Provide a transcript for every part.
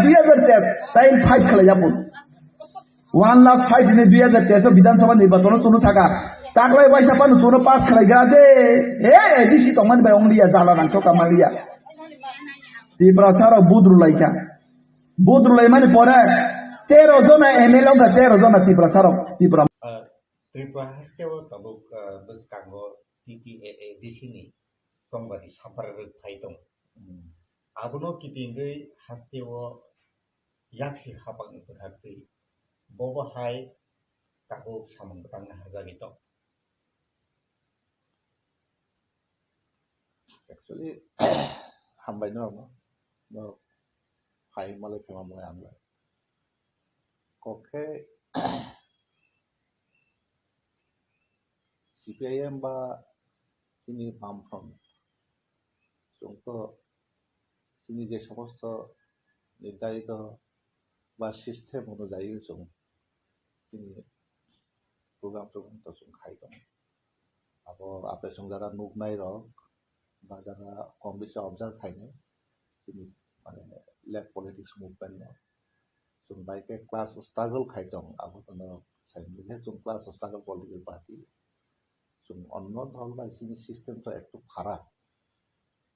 2000 তাই ফাইট খেলে যাবো 1,00,000 ফাইট নে 2023 বিধানসভা নির্বাচন চুনো থাকা তাকলাই পয়সা পানো চুনো পাস খেলাইগ্রা দে এডিসি তমান বাই অংলিয়া জ্বালা নাংস কামালিয়া ত্রিপুরা সারা বুদ্রুলাই মানে পরে 13 জনা এমএলএ 13 জনা ত্রিপুরা সারা Tripura Tripura hastewo tabuk beskango TTAA di sini kongbadi sabarek paitong. Abono kitinggai hastewo yaksi hapang berhati bobo hai tabuk samang betang harga gitu. Actually, hambai no hai malai phema moi amla. Koke CPIM বা তিনি বামফ্রন্ট তো তিনি যে সমস্ত নির্ধারিত বা system অনুযায়ী তিনি প্রোগ্রাম তো খাইতাম আবার আপনার সঙ্গে যারা নুক নাই রক বা যারা কম বেশি অবজার্ভ খাইনে তিনি মানে লেফট পলিটিক্স মুভমেন্ট বাইকে ক্লাস স্ট্রাগল খাইতাম আবার ক্লাস স্ট্রাগল পলিটিক্যাল পার্টি অন্য দল বা সিস্টেমটা একটু খারাপ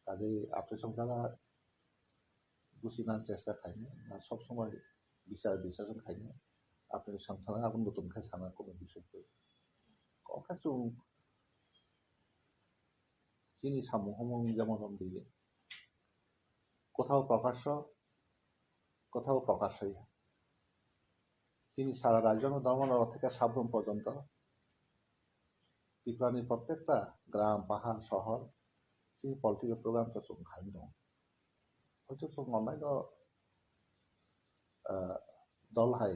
কাজে আপনার সঙ্গে যারা বুঝিনার চেষ্টা খাইনে বা সবসময় বিচারজন খাইনে আপনার সংসারে আবার নতুন খাই সানার কোনো বিষয় কথা চিনি সামুহমং যেমন দিয়ে কোথাও প্রকাশ্য কোথাও প্রকাশ হইয়া তিনি সারা রাজ্য ধর্মনগর থেকে সাবরুম পর্যন্ত ত্রিপুরানির প্রত্যেকটা গ্রাম পাহাড় শহর তিনি পলিটিক্যাল প্রোগ্রাম তো খাই হয়তো অন্যান্য দল হাই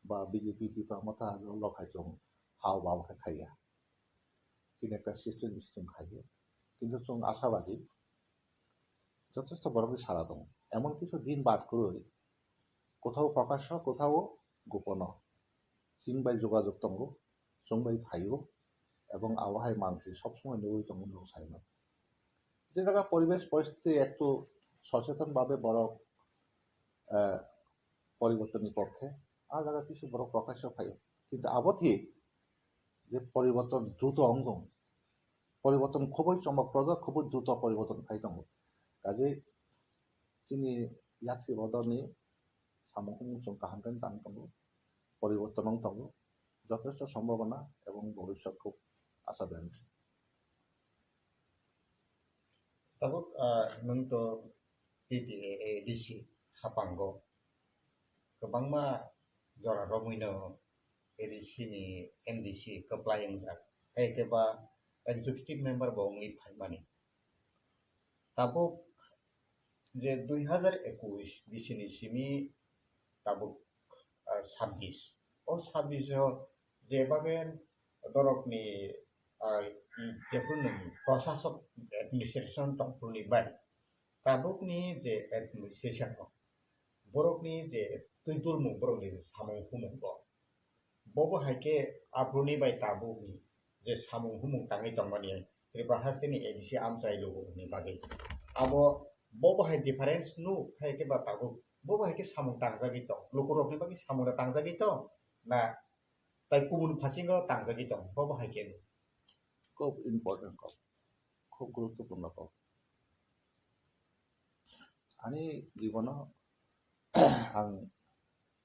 বা বিজেপি ত্রিপুরা মতো লখাই হাও বাবাকে খাইয়া তিনি একটা সিস্টেম খাইয়ে কিন্তু আশাবাদী যথেষ্ট বড় সারা দম এমন কিছু দিন বাদ করে কোথাও প্রকাশ্য কোথাও গোপন চিনবাই যোগাযোগ তঙ্গ চংবাই ভাইও এবং আবহাওয়ায় মানুষ সবসময় নবী তঙ্গ চাই না যে জায়গা পরিবেশ পরিস্থিতি একটু সচেতনভাবে বড় পরিবর্তনের পক্ষে আর জায়গা কিছু বড় প্রকাশ্য ভাইও কিন্তু আবধি যে পরিবর্তন দ্রুত অঙ্গ পরিবর্তন খুবই চমকপ্রদ খুবই দ্রুত পরিবর্তন খাইতঙ্গ কাজে তিনি ইয়াksi বদনি সামুহং কাহামকেন তাংতঙ্গ পরিবর্তন তঙ্গ যথেষ্ট সম্ভাবনা এবং ভবিষ্যৎ খুব আশাজনক Tabuk nungto TTAA di sini hapanggo kebangma jora romuino di sini MDC keplayang zak keba executive member bawang mani tabuk যে 2021 di sini sini tabuk 26 ও 26 যেভাবে দরকনি যেগুলো প্রশাসক অ্যাডমিনিস্ট্রেশন তংপুনি বাই tabukni যে অ্যাডমিনিস্ট্রেশন বরকনি যে তুইতুলমু বরকনি সামং হুমুং ববো হাইকে আব্রুনি বাই tabukni যে সামং হুমুং তাঙै তংমানি ত্রিপুরা হাস্তেনি এডিসি আমচাই লোগনি বাগै abo bobo hai difference nu hai ke ba tabu bobo hai ke samung tangjagi to lokorok ni bagi samung tangjagi to na tai kumun phasingo tangjagi to bobo hai ke খুব important খুব গুরুত্বপূর্ণ আমি জীবন আং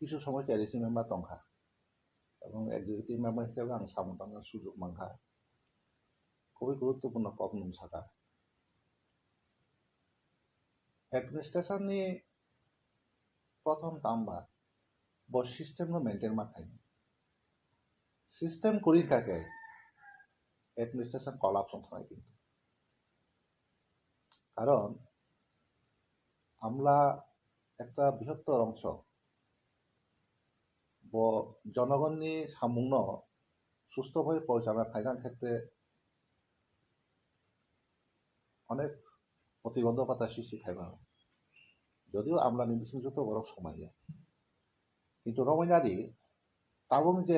কিছু সময় টেরিসি member Tankha এবং executive member হিসেবে আং সামুদাঙ্গার সুযোগ মাংখা খুবই গুরুত্বপূর্ণ কপ নুন সাকা এডমিনিস্ট্রেশননি প্রথম তাম্বা বড় সিস্টেম মেনটেন মাখাই সিস্টেম করি থাকে এডমিনিস্ট্রেশন কলাপস হয় কিন্তু কারণ আমরা একটা বৃহত্তর অংশ জনগণনি সামুন্ন সুস্থভাবে পরিচালনা খাইনার ক্ষেত্রে অনেক প্রতিবন্ধকতা সৃষ্টি খাইবা যদিও আমরা নির্দিষ্ট বড় সময় কিন্তু রমজারি তাবং যে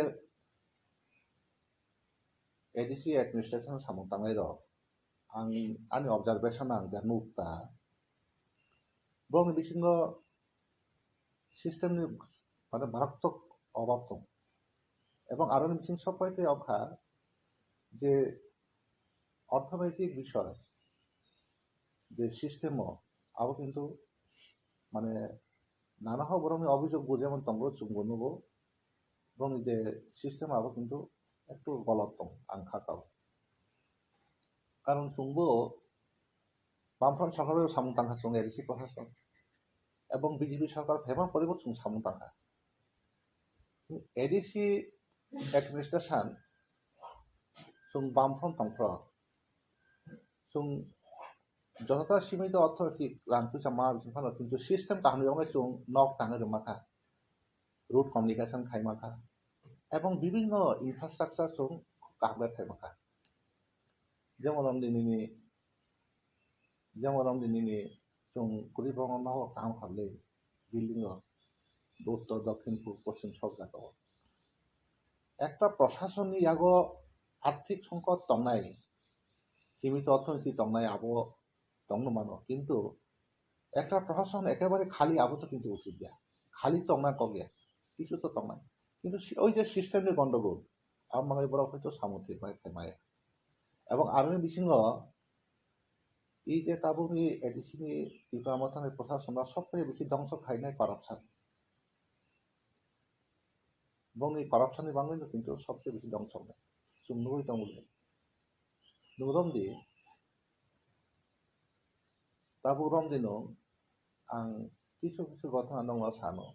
এডিসি অ্যাডমিনিস্ট্রেশন সামুং তাঙাই রক আনি অবজারভেশন আং যা নুকতা বং বিসিঙ্গ सिस्टेमनि माने मारात्मक अभाब दं এবং আরো মিছিং সববাইতে অখা যে অর্থনৈতিক বিষয় যে সিস্টেম আবো কিন্তু মানে নানা বরং অভিযোগ যেমন তঙ্গ চুম্বনবো এবং যে সিস্টেম আবো কিন্তু একটু গলত দं আं খাকাও কারণ চুম্বো বামফ্রন্ট সরকারের সামুং তাঙ্কা চুং এডিসি প্রশাসন এবং বিজেপি সরকার ফেমান পরিবর্তন সামুং তাঙ্কা এডিসি এডমিনিস্ট্রেশন চুং বামফ্রন্ট তংফ্র চুং যতটা সীমিত অর্থনৈতিক রাংপুচা মা বিফানো কিন্তু সিস্টেম কাহানি চুং নক তাঙে রমাখা রুট কমিউনিকেশন খাইমাখা এবং বিভিন্ন ইনফ্রাস্ট্রাকচার চুং কাহবে খাইমাখা যেমন দিনিনি চুং কুড়িবঙ্গ নহ কাম খাবলে বিল্ডিং উত্তর দক্ষিণ পূর্ব পশ্চিম সব জায়গা একটা প্রশাসনী ইয়াগো আর্থিক সংকট তংনাই সীমিত অর্থনীতি তংনাই আবো তংনো মানো কিন্তু একটা প্রশাসন একেবারে খালি আবো তো কিন্তু উচিত দেয়া খালি তংনা কগিয়া কিছু তো তংনাই কিন্তু ওই যে সিস্টেমের গন্ডগোল আমার বড় হয়তো সামুদ্রিক মায় এবং আরো বিসিং এই যে তাবুনি এডিসিনি বিপামথানের প্রশাসনরা সবচেয়ে বেশি ধ্বংস খাইনাই করাপশন এবং এই করাপশনের বাংলায় কিন্তু সবচেয়ে বেশি ধ্বংস হয় চুম্বই তমুলে নুরম দি তাবু রম দিন আং কিছু কিছু ঘটনা দङ সানো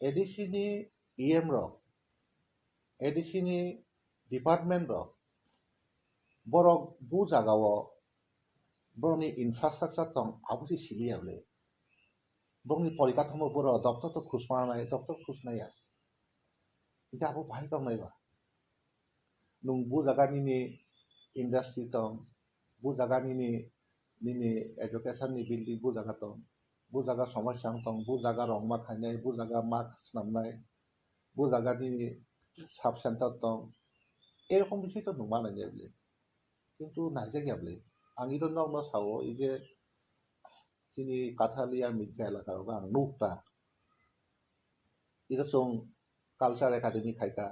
এডিসিনি ইএম রক এডিসিনি ডিপার্টমেন্ট রক বরক বু জাগাও বরনি ইনফ্রাস্ট্রাকচার দं আবুসি সিলিয়াবলে বরনি পরিকাঠামো বড় দপ্তর তো খুশমানায় দপ্তর খুশনায়া এটা আবু ভাই দं নাইবা নুং বু জাগানিনি ইন্ডাস্ট্রি দं বু জাগানিনি নিনি এডুকেশननि बिल्डिं बु জায়গা दं बु জায়গা সমস্যা दं बु জায়গা রংমা খাইনাय बु জায়গা মাস্ক স্নামনাय बु জায়গানি সাব সেন্টার दं এরকম বিষয় তো নুমা নাই বলে কিন্তু নাইজাগিয়াবলে আঙি তো নং সাও এই যে চিনি কাঠালিয়া মিডিয়া এলাকার বা নুকটা এরকম কালচার একাডেমি খাইকা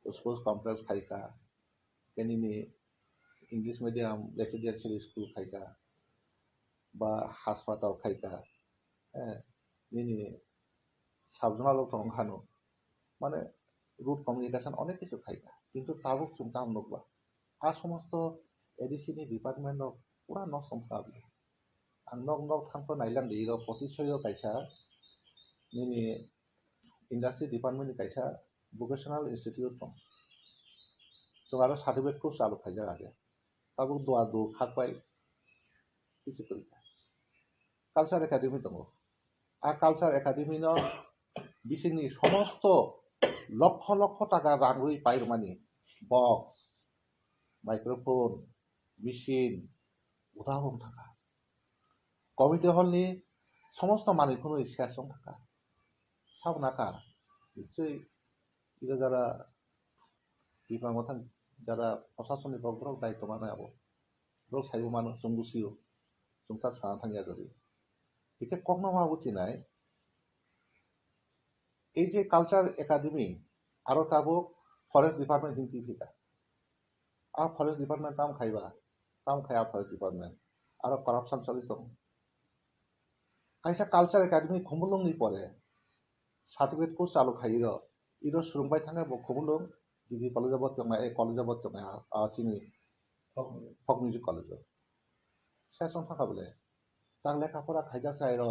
স্পোর্টস কমপ্লেক্স খাইকা কেনিনি ইংলিশ মিডিয়াম রেসিডেন্সিয়াল স্কুল খাইকা বা হাসপাতাল খাইকা হ্যাঁ নিনি সাবজনাল খানো মানে রুট কমিউনিকেশন অনেক কিছু খাইকা কিন্তু তাবুক চুমটা নকবা আর সমস্ত এডিসিনি ডিপার্টমেন্ট পুরা নক সম্পাবলে আং নক থাংতো নাইলাম দি র 25 কাইসা নিনি ইন্ডাস্ট্রি ডিপার্টমেন্ট কাইসা ভোকেশনাল ইনস্টিটিউট दं তো আরো সার্টিফিকেট কোর্স চালু খাইজা আগে তাবুক দোয়া দো খাকবাই কিছু করি কালচার একাডেমি दङ আর কালচার একাডেমি ন বিসিনি সমস্ত লক্ষ লক্ষ টাকা রাংরুই পাইরমানি বক্স মাইক্রোফোন মেশিন উদাহরণ থাকা কমিটি হলনি সমস্ত মালিকগুলো শেয়ারসং থাকা সব নাকা নিশ্চয়ই এটা যারা বিপামথান যারা প্রশাসনিক বগ্রহ দায়িত্ব মানে আবো রোগ সাইব মানুষ চুঙ্গুসিও চুংতা ছানা থাঙ্গিয়া যদি এটা কখনো মাবুচি নাই এই যে কালচার একাডেমি আরো তাবো ফরেস্ট ডিপার্টমেন্ট হিন্দি ভিতা আর ফরেস্ট ডিপার্টমেন্ট তাম খায়া ফরেস্ট ডিপার্টমেন্ট আরো করাপশন চলিত কাইসা কালচার একাডেমি খুমুলংনি পরে সার্টিফিকেট কোর্স চালু খাইর ইর সুরংবাই থাঙ্গা খুমুলং ডিগ্রি কলেজ চিনি ফক মিউজিক কলেজ সেশন থাকা বলে তার লেখাপড়া খাইজা চাইর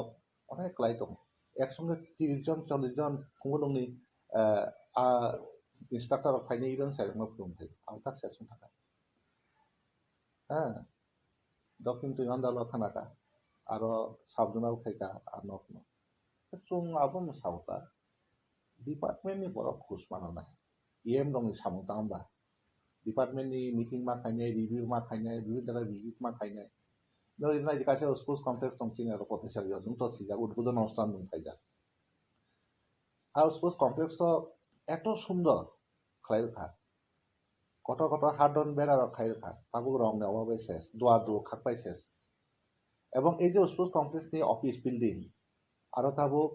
অনেক লাই দं একসঙ্গে 30 জন 40 জন খুমুলংনি ইনস্ট্রাক্টর ফাইনে ইরন সাইরং ফুমথাই আউটা সেশন থাকা হ্যাঁ দক্ষিণ তুইমান্দাল থানাকা আরো সাবজনাল খাইকা আর নক চুং আবম সাউতা ডিপার্টমেন্টনি বড় খুশ মানানাय ইএম दं সামুং তামবা ডিপার্টমেন্টনি মিটিং मा खायनाय रिव्यू मा खायनाय বিভিন্ন জায়গায় ভিজিট मा खायनाय নরিনাই কাছে স্পোর্টস কমপ্লেক্স दं চিনি আর পথেসারিয়া দं তো সিজা উদ্বোধন অনুষ্ঠান দं খাইজা আর স্পোর্টস কমপ্লেক্স তো এত সুন্দর খাইরখা কত কত হাডন বেড়ার খাইরখা তাবুক রং নেওয়াবে শেষ দোয়া দো খাকপাই শেষ এবং এই যে স্পোর্টস কমপ্লেক্স নিয়ে অফিস বিল্ডিং আরো তাবুক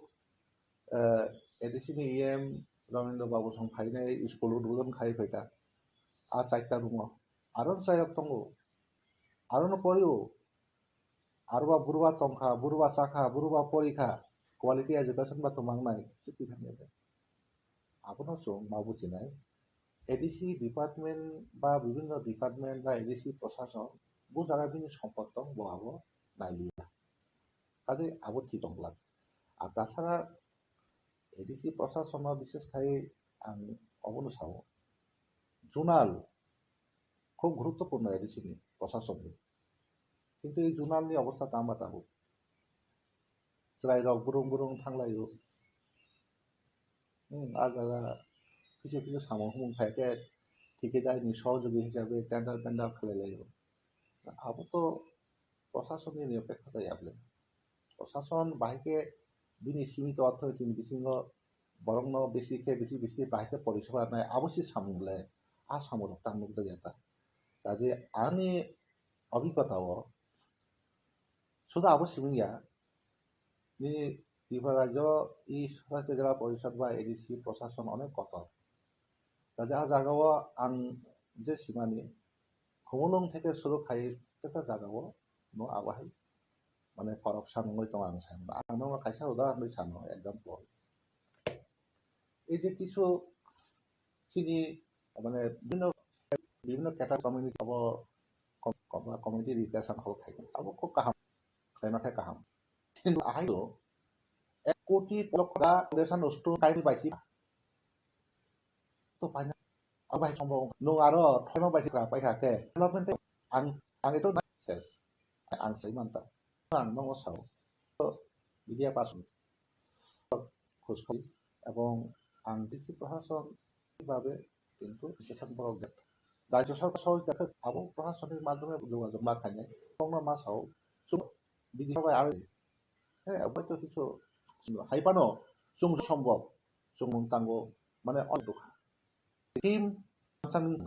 एडिसिनि EM रमेन्द्र बाबु संफायनाय स्कुल उद्बोधन खालामफैदा आ 4टा दङ आरो जायगा दङ आरो नपरियो आरोबा बुरबा तंखा बुरबा साखा बुरबा परीक्षा क्वालिटी एजुकेशन बा तुमांनाय सिटी थांनाय आबनो सं माबुजिनाय एडिसि डिपार्टमेंट बा विभिन्न डिपार्टमेंट बा एडिसि प्रशासन बुजारा बिनि सम्पद दं बहाबो नायलिया काजे आबो थि दंला आ ताछाड़ा एडिसि प्रशासन विशेष खाई आं अबनो सावो जुनाल খুব গুরুত্বপূর্ণ এডিসিनि প্রশাসনनि কিন্তু এই जुनालनि अवस्था दामा दाबो जायगाव बुरुं बुरुं थांलायो आजागा কিছু কিছু সামগ্রী থাকে ঠিকাদারनि সহযোগী হিসাবে টেন্ডার বেন্ডার খালাইलायो আবো তো প্রশাসনनि নিরপেক্ষ जायाब्ले প্রশাসন বাহিকে बिनि सीमित अर्थनीतिनि बिथिङाव बरंनो बेसि बाहिके परिसेबा नाय अबश्य सामुंले आ सामुरक तामुक जाता काजे आंनि अभिज्ञताव सुदा अबश्य मिया नि दिबाराज इ सरासरि जिल्ला परिषद बा एडिसि प्रशासन अनेक कत काजे आ जागाव आं जे सिमानि खमलং থেকে শুরু খাই একটা জায়গাও नो आबाहाय माने करपशन মই दं आं सानो आंनो खायसे उदाहरण सानो एग्जाम्पल এই যে কিছু চিনি মানে বিভিন্ন ক্যাটাগরি কমিউনিটি अब कमिउनिटी रिप्रेजेंट হল থাকে अब খুব কাহাম খাইনাথে কাহাম কিন্তু আইও 1 কোটি লক্ষা ফাউন্ডেশন নষ্ট কাইনি বাইছি তো পাইনা আবাই সম্ভব নো আরো থাইনো বাইছি পাইখাকে ডেভেলপমেন্ট आं एतो ना सेस आं सैमानता आं नंगौ साव মিডিয়া পাসন খোঁজখবর এবং আং ডিসি প্রশাসন ভাবে কিন্তু বিশেষণ বড় রাজ্য সরকার সহযোগিতা আবু প্রশাসনের মাধ্যমে যোগাযোগ মাখানে কোনো মাসাও বিধি সভায় আর হ্যাঁ অবৈধ কিছু হাইপানো जों সম্ভব जों তাঙ্গো মানে অন্তত টিম সাংসানিক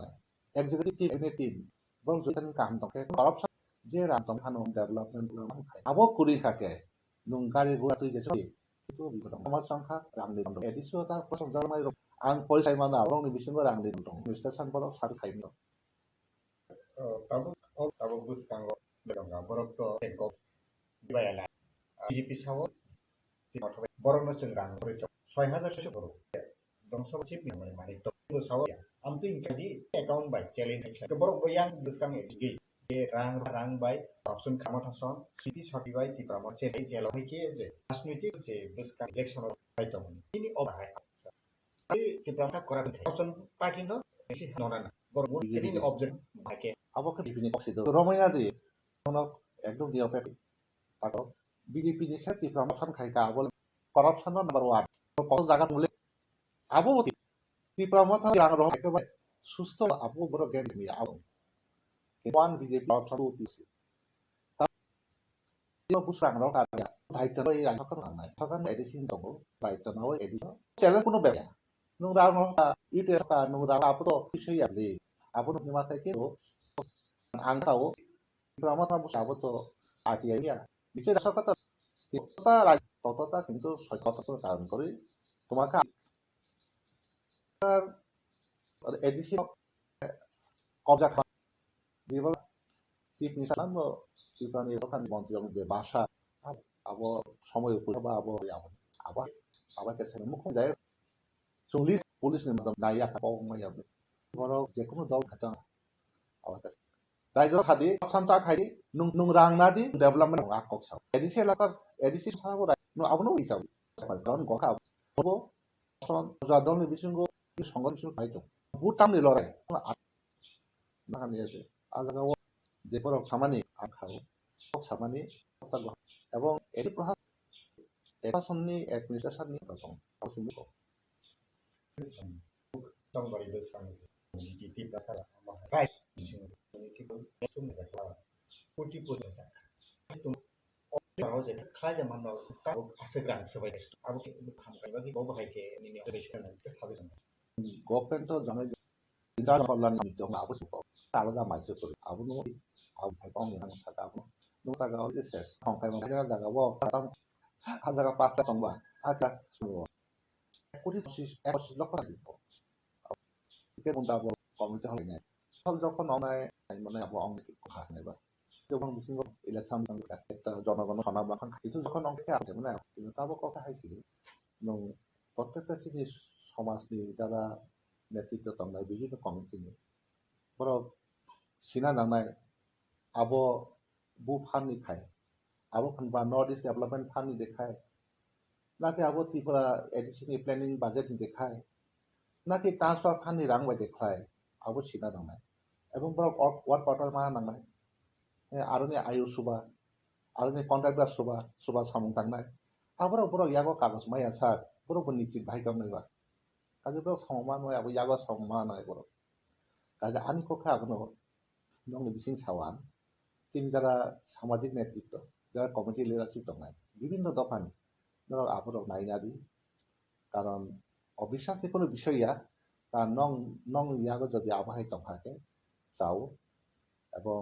এক্সিকিউটিভ টিম এবং যেখানে কাম থাকে করপশন যে রাতম খানো ডেভেলপমেন্ট আবো কুরি থাকে নুন গাড়ি ঘোড়া তুই যেছো itu আমার সংখ্যা রামলি দন্ড এডিসিও তা প্রসং জার্মানি আং পরিচয় মানা আবংনি বিসঙ্গ রামলি দন্ড স্টেশন বড় সারি খাইনো tabu buskango bedonga borok to teko dibayala BJP sawo borok no chung rang bori 6000 borok dongso chip ni mani to sawo amtu ingkadi account by challenge ke borok boyang buskang e rang by option kama thason city soti by ti pramo che jelo hike je রাজনৈতিক যে buskang election হয়তো তিনি অবাহায় এই কি প্রামটা করা option party no বেশি নরা না borok তিনি অবজেক্ট ভাকে আবকে বিভিন্ন পক্ষে রময়া দি কোনো একদম নিরপেক্ষ তাকো বিজেপি नि साथि प्रमोशन खाइका आबो करप्शन नंबर 1 কত জায়গা মুলে आबो ती प्रमोशन रांग रह एकेबारे सुस्थ आबो बरो गेम नि आबो वन बिजेपि करप्शन उतिसि ता बुसरांग रह का दायित्व बै राखन नांनाय सरकार एडिसिन दङ दायित्व नाव एडिसिन चेलेन्ज कुनो बेया नुं रांग रह इटे का नुं रांग आबो तो फिसैयाले आबो नि माथाय के आंखाव प्रमोशन बुस आबो तो आरटीआई या बिचे सरकार ততটা কিন্তু সত্যতা ধারণ করে তোমাকে এডিসি কবজা দিবা চিফ মিশন চিফানি ওখানে মন্ত্রী যে ভাষা আবো সময় উপর বা আবো আবার আবার কাছে মুখ যায় চল্লিশ পুলিশ নির্মাণ নাইয়া পাওয়া যাবে বড় যে কোনো দল খাটা আবার কাছে রাজ্য খাদি সান্তা খাই নুং রাং নাদি ডেভেলপমেন্ট আকক সাও এডিসি এলাকার এডিসি সারাবো নো আবনো হিসাব কারণ গখা বো সন জাদলনি বিসঙ্গ সংগঠন খাইতো বুতামনি লড়াই না নিয়েছে আলাদা যে বড় খামানি আখাও খামানি এবং এটি প্রশাসননি অ্যাডমিনিস্ট্রেশননি রকম অসুবিধা dongori buskang di tiba sara right itu mereka putih itu kalau jadi kaya mana tahu segera sebagai itu aku hamkan bagi bawa ke ini observation itu habis government তো জানে বিধান কল্যাণ নিতে হবে আবশ্যক আলাদা মাইসে করে আবনো আব ভাই কম না সাকা আবনো নো টাকা হইছে শেষ সংখ্যায় জায়গা জায়গা জায়গা পাঁচটা সংবা আচ্ছা 1 লক্ষ কিন্তু আবার কমিটি হল নাই ফল যখন অনায় মানে আবার অনেক কথা নেবা যখন বুঝিং ইলেকশন একটা জনগণ সনাবাখন কিন্তু যখন অঙ্কে আছে মানে কিন্তু তাবো কথা হয়েছিল এবং প্রত্যেকটা জিনিস সমাজনি যারা নেতৃত্ব তংনায় বিভিন্ন কমিটিনি বড় সিনা নানায় আবো বু ফান্ডনি খায় আবো খানবা নর্থ ইস্ট ডেভেলপমেন্ট ফান্ডনি দেখায় নাকি আবো ত্রিপুরা এডিশনাল প্ল্যানিং বাজেটনি দেখায় নাকি ট্রান্সফার ফান্ডনি রাং বাই দেখায় আবো সিনা নানায় এবং বড় ওয়ার্ড কোয়ার্টার মা নানায় আরনি আয়ু সুবা আরনি কন্ট্রাক্টর সুবা সামুং থাকনাय আবার বড় ইয়াগো কাগজ মাইয়া সার বড় নিশ্চিত ভাই গামনাयबा কাজে বড় সমমান নয় আবো ইয়াগো সমমান নয় বড় কাজে আনি কখা আবনো নংনি বিসিং সাওয়ান তিনি যারা সামাজিক নেতৃত্ব যারা কমিটি লিডারশিপ দंनाय বিভিন্ন দফানি ধরো আবরো নাইনাদি কারণ অবিশ্বাসনি কোনো বিষয়য়া তা নং নং ইয়াগো যদি আবহাই দंखाके চাও এবং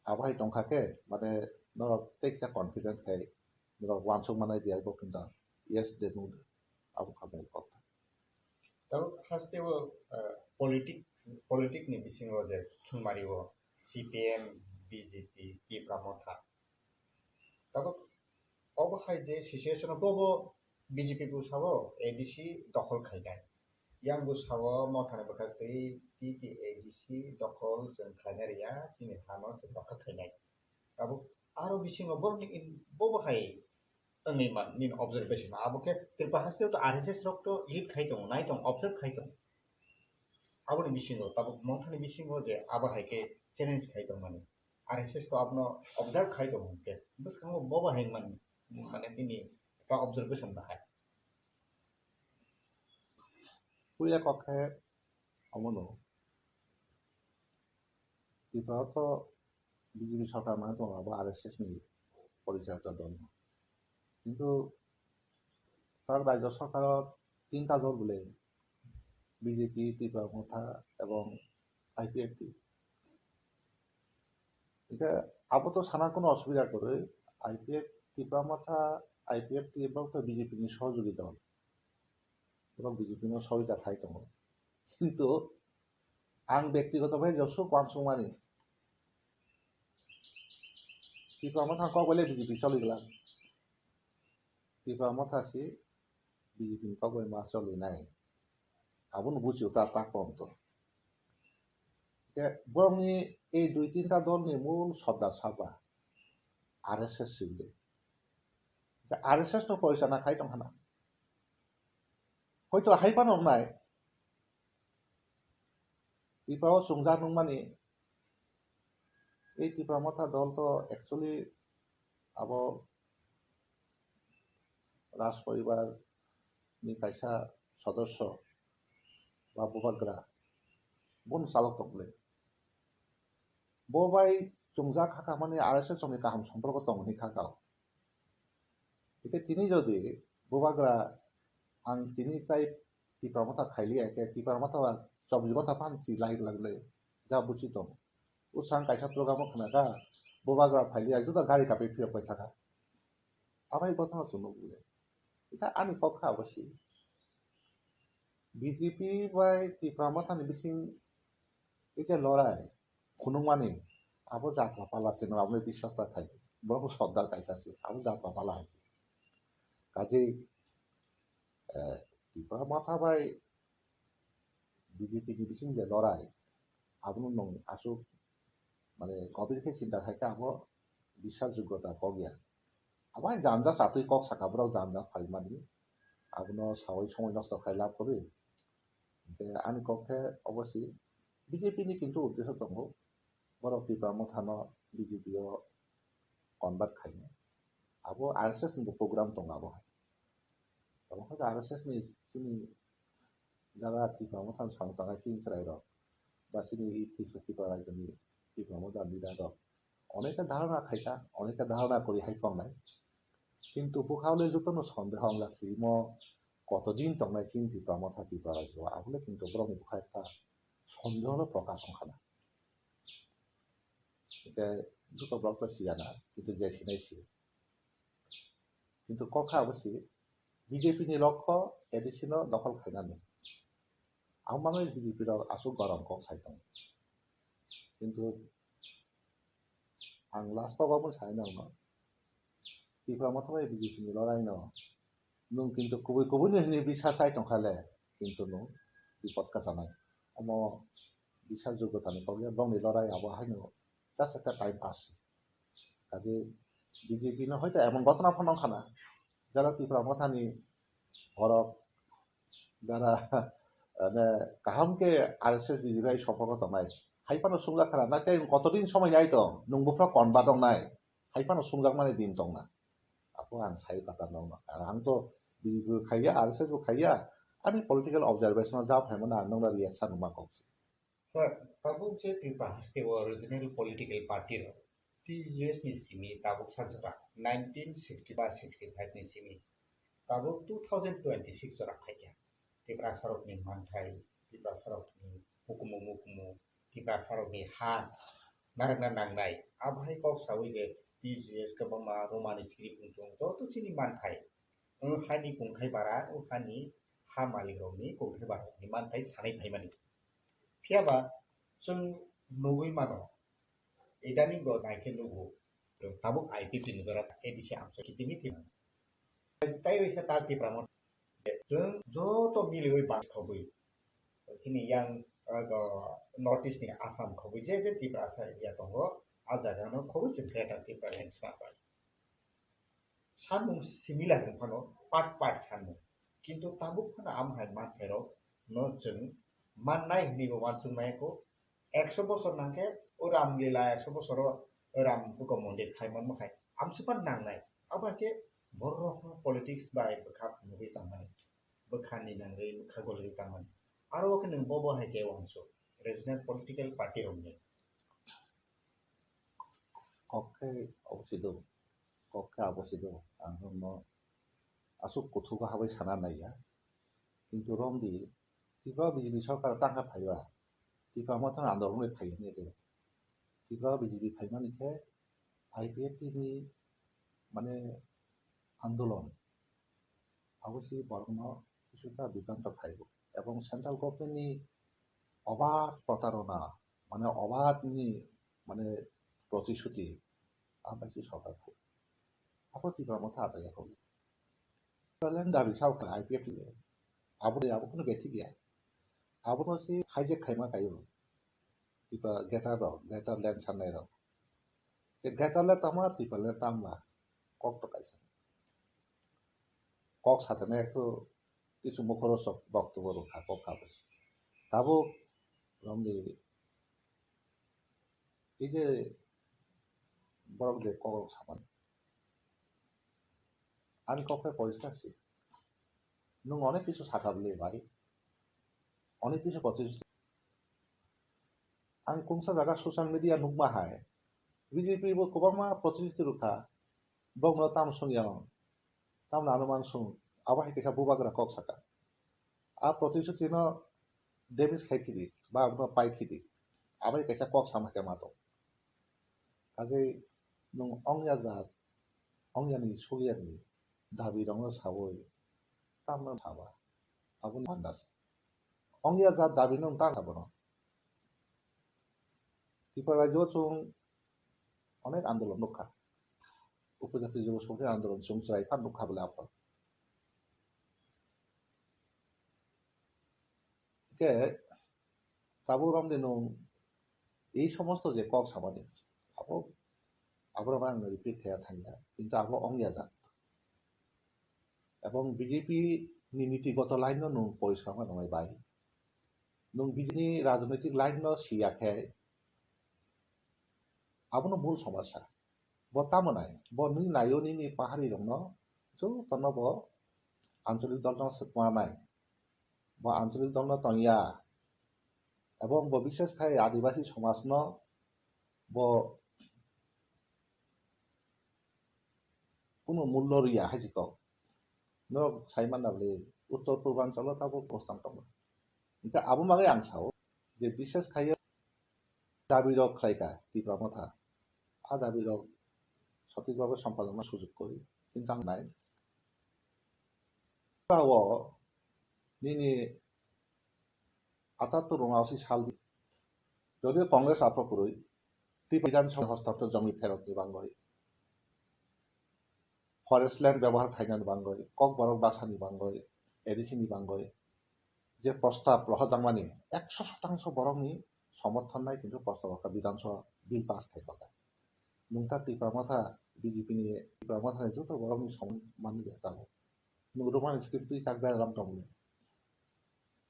আবহাই দंखाके মানে ধরো টেক্স আ কনফিডেন্স খাই ধরো ওয়ানসুক মানে দিয়া বকিন্দা ইয়েস দে নুড আবু খাবে কথা তাও হাসতেও পলিটিকनि बिथिङाव जे थुनमारिव CPM BJP टिप्रामथा তাও অবহাय जे सिचुएशनाव बबो BJP बुसावो ADC दखल खायनाय yang busawo मथानि बखाखै टी ADC दखल जों खायनारिया दिनै हानो दखल खायनाय ताबो आरो बिथिङाव बबहाय निमान निन ऑब्जर्वेशन आबोके तिरपा हासतेव तो RSS रक्तो लिड खायदों नाय दं ऑब्जर्व खायदों आबोनि बिथिङाव ताबो मथानि बिथिङाव जे आबहायके चैलेंज खायदों माने RSS को आपनो ऑब्जर्व खायदों के बसखाङो बबहाय माने दिनै ता ऑब्जर्वेशन बाहाय পুইলা কক্ষে অমনো ত্রিপুরা তো বিজেপি সরকার মানে তো আবার আরএসএস নি পরিচালিত দল কিন্তু তার রাজ্য সরকারত 3টা দল বলে বিজেপি ত্রিপুরা মথা এবং আইপিএফটি এটা আবো তো সানা কোনো অসুবিধা করে আইপিএফ ত্রিপুরা মথা আইপিএফটি এবং তো বিজেপি নি সহযোগী দল এবং বিজেপি নি সহযোগিতা খাই দङ কিন্তু आं व्यक्तिगतভাবে যশো কনসুমানি ত্রিপুরা মথা কগলে বিজেপি চলিগলা ত্রিপুরা মথাসি বিজেপি কগলে মা চলিনাই আবুন বুঝিও তা পর্যন্ত বরংনি এই 2-3টা দলনি মূল সর্দার সাবা আরএসএস সিলে আরএসএস তো পয়সা না খাই দং হানা হয়তো হাইপান নাই ত্রিপুরা সুংজা নুমানি এই ত্রিপুরা মথা দল তো অ্যাকচুয়ালি আবো রাজ পরিবার নি কাইসা সদস্য বা বুবাগ্রা বন চালক দংলে ববাই চুংজা খাকা মানে আরএসএস সঙ্গে কাহাম সম্পর্ক দংনি খাকাও এতে তিনি যদি বুবাগ্রা आं তিনি তাই ত্রিপুরা মথা খাইলি একে ত্রিপুরা মথা 24 ঘন্টা পানছি লাইট লাগলে যা বুঝি দं উসাং কাইসা প্রোগ্রাম খানাকা বুবাগ্রা ফাইলি একদম গাড়ি কাপে ফিরবাই থাকা আবার এই ঘটনা শুনো বলে এটা আনি পক্ষা অবশ্যই বিজেপি বাই ত্রিপুরা মথানি বিসিং এটা লড়াই খুনুমানি আবো যাত্রা পালাছে না আমরা বিশ্বাসটা খাই বড় সর্দার কাইসাছে আবো যাত্রা পালা আছে কাজে ত্রিপুরা মথা বাই বিজেপি বিসিং যে লড়াই আবনো নং আসু মানে গভীরকে চিন্তা থাকে আবো বিশ্বাসযোগ্যতা কগিয়া আবার জানজা সাতুই কক সাকাবরাও জানজা ফাইমানি আবনো সাওই সময় নষ্ট খাই লাভ করে আনি কক্ষে অবশ্যই বিজেপি নি কিন্তু উদ্দেশ্য দङ বড় ত্রিপুরা মথানো বিজেপি কনভার্ট খাইনে আবো আরএসএস নি প্রোগ্রাম দङ আবো এবং হয়তো আরএসএস নি সিনি যারা ত্রিপুরা মথান সাংতানায় সিন সেরাই রক বা সিনি ত্রিপুরা রাজ্যনি ত্রিপুরা মথান লিডার রক অনেকে ধারণা খাইতা অনেকে ধারণা করি হাইফংনাই কিন্তু বুখাওলে যতনো সন্দেহ লাগছি ম কতদিন দংনাই চিন ত্রিপুরা মথা ত্রিপুরা রাজ্য আবলে কিন্তু বরং বুখা একটা সন্দেহ প্রকাশ খানা এটা দুটো ব্লক সিয়ানা কিন্তু যে সিনাইছি কিন্তু কথা অবশ্যই BJP ni lক্ষ্য এডিসিনো দখল খাইনানি আমমানো BJP র আসুক গরম কক সাইতং কিন্তু आं लास्टाव गाबोन सानो दं टिफ्रा मथाबाय BJP ni लड़ाई no nung কিন্তু কুবুই কুবুই ni bisa sai tongkhale কিন্তু nung বিপদ কাজানাই অম bisa যোগ্যতানি কবলে বংনি লড়াই আবো হাইনো জাস্ট একটা টাইম পাস কাজে BJP no হয়তো এমন ঘটনা ফোন খানা যারা টিফরা মথানি হরক যারা কাহামকে RSS BJP সম্পর্ক তমাই হাইপানো সুংগা খানা নাতে কতদিন সময় নাই দं নংবুফ্রা কনবা দं নাই হাইপানো সুংগাক মানে দিন দं না আপু आं साइ पाता दं আর आं তো BJP খাইয়া RSS খাইয়া আমি পলিটিক্যাল অবজারভেশন যা ফেমনা নংরা রিয়াকশন मा কও Sir, tabuk je Tripura Hastewa Original Political Party ro. TUS ni simi tabuk sanjata 1965 ni simi. Tabuk 2026 ora khaikya. Tripura Sarok ni manthai, Tripura Sarok ni hukumu, Tripura Sarok ni ha narana nangnai. Abhai kok sawi je TUS ka bama romani siri pungtung to chini manthai. Hani kungkhai bara, hani ha malik rokni kungkhai bara ni manthai sanai thaimani. Fiaba जों नुगै मानो इदानी गो नायखे नुगु tabuk IP pinugara edisi amso kitimi tim tai wisa ta ti pramo जों joto milioi bas khobui chini yang go notice ni asam khobui je ti prasa ya tongo ajaga no khobui se greater ti parents na bai sanmung similar phano part sanmung কিন্তু tabuk phana amhai mat phero no जों mannai ni go wansung mai ko 100 বছর নাকে ও রামলীলা 100 বছর রাম বুক মন্দির খাইমন মখাই আমসুপান নাংনাই আবাকে বড় রকম politics by বখাপ movie তামানি বখানি নাংরে খাগলি তামানি আর ওকে নং Bob হাইকে অংশ রিজনাল পলিটিক্যাল পার্টি রমনি কক্ষে অবস্থিত आं no আসুক কুথুকা হাবাই সানা নাইয়া কিন্তু রমদি টিপা BJP সরকার টাকা ফাইবা টিপা মতন আন্দোলন ফাইনি দে টিপা BJP ফাইমানিকে IPFT ni মানে আন্দোলন অবশ্যই বরং কিছুটা বিভ্রান্ত ফাইব এবং সেন্ট্রাল গভর্নমেন্টনি অবাধ প্রতারণা মানে অবাধনি মানে প্রতিশ্রুতি আবাসি সরকার আপো টিপা মতো আদায় হবে লেন দাবি সাউকা IPFT আবো কোনো বেথি গিয়া আবো সি হাইজেক খাইমা গাইও টিপা গেটার লেন সাননাই র গেটারলে তামা টিপালে তামলা কক টকাইছে কক সাথে একটু কিছু মুখরোচক বক্তব্য রক্ষা কক খাবেছে তাবো রমদি এই যে বড় যে কক সামান আমি কখনো পরিষ্কার নং অনেক কিছু সাকাবলে ভাই অনেক কিছু প্রতিশ্রুতি आं गंसा जागा social media नुकमा hi BJP bo kobangma प्रतिश्रुति rukha bongno tamsung yang tamna anuman sung abahi kesa bubagra kok saka a प्रतिश्रुति no damage khaikidi ba no paikidi abai kesa kok samake mato kaje nung ongyani sugiyani dabi rongno sawoi tamna saba abun mandas ongya jat dabi nung ta sabono Tripura রাজ্য চুং অনেক আন্দোলন রক্ষা উপজাতি যুব সংঘের আন্দোলন চুংচাই fun রক্ষা বলে আপন কে তাবু রমদিন এই সমস্ত যে কক সামাজিক আবরমান রিপিট খেয়া থাঙ্গা কিন্তু আবো অঙ্গিয়া যাক এবং বিজেপি নীতিগত লাইন নো পরিষ্কার নয় বাই নং বিজেপি রাজনৈতিক লাইন নো সিয়াখে আবনো মূল সমস্যা বর্তমানায় বনি নায়নি পাহাড়ি রং জো তনব আঞ্চলিক দল নাই বা আঞ্চলিক দল তনিয়া এবং বিশেষ খাই আদিবাসী সমাজ কোনো মূল্য রিয়া হাজিক ন সাইমান দাবলে উত্তর পূর্বাঞ্চল তাবো প্রস্তান দं কিন্তু আবো মাগে আং সাও যে বিশেষ খাই দাবি রক খাইকা ত্রিপুরা মথা আ দাবি রক সঠিকভাবে সম্পাদনার সুযোগ করি কিন্তু নাই 니니 아따또 롱아우시 살디 যদিও কংগ্রেস আপ্রপুরই বিধানসভা হস্তান্তর জমি ফেরত নিবাং গই ফরেস্ট ল্যান্ড ব্যবহার খাইনানি বাঙ্গই কক বরক বাসা নিবাং গই এডিসি নিবাং গই যে প্রস্তাব রহদাংমানি 100% বরংনি সমর্থন নাই কিন্তু প্রস্তাব বিধানসভা বিল পাস খাইপাকা নুংতা ত্রিপুরামাথা বিজেপি নিয়ে ত্রিপুরামাথায় যত বরংনি সম্মান দেতাবো রোমান স্ক্রিপ্ট তুই থাকবে রাম টমলে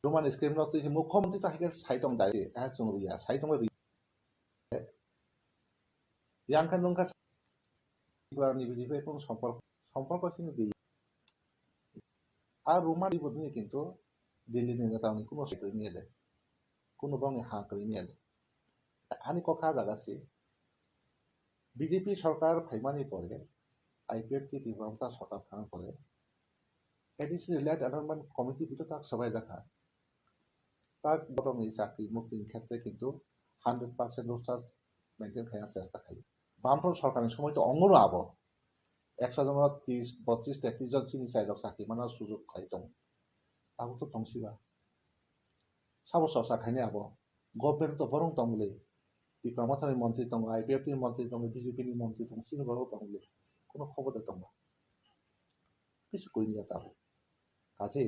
রোমান স্ক্রিপ্ট তুই মুখ্যমন্ত্রী তাকে সাইটং দাঁড়িয়ে একজন রিয়া সাইটং ইয়াংখান নুংখা ত্রিপুরানি বিজেপি কোনো সম্পর্ক কিন্তু দিই আর রোমান নিয়ে কিন্তু দিল্লি নেতানি কোনো সেক্রেটারি নিয়ে দেয় কোনো বঙ্গে হাঁ করে নিয়ে দেয় আনি কথা জাগাছি বিজেপি সরকার ফাইমানি পরে আইপিএফ কি ত্রিপুরা সরকার থাকার পরে এডিশনাল ল্যান্ড অ্যালাইনমেন্ট কমিটি ভিতরে তাক সবাই দেখা তাক বরং এই চাকরি মুক্তির ক্ষেত্রে কিন্তু 100% রোস্টার মেনটেন খাওয়ার চেষ্টা খাই বামফ্রন্ট সরকারের সময় তো অঙ্গরও আব 100 জন 30, 32, 33 জন চিনি সাইডক চাকরি মানার সুযোগ খাই দं আবো তো দंसिबा সাবো সরসা খাইনে আবো গভর্নমেন্ট তো বরং দंबले ত্রিপুরামাথানি মন্ত্রী দं আইপিএফ नि মন্ত্রী দं বিজেপি नि মন্ত্রী দं চিনি বড় দंबले কোনো খবর দं কিছু কই নিয়া তাবো কাজে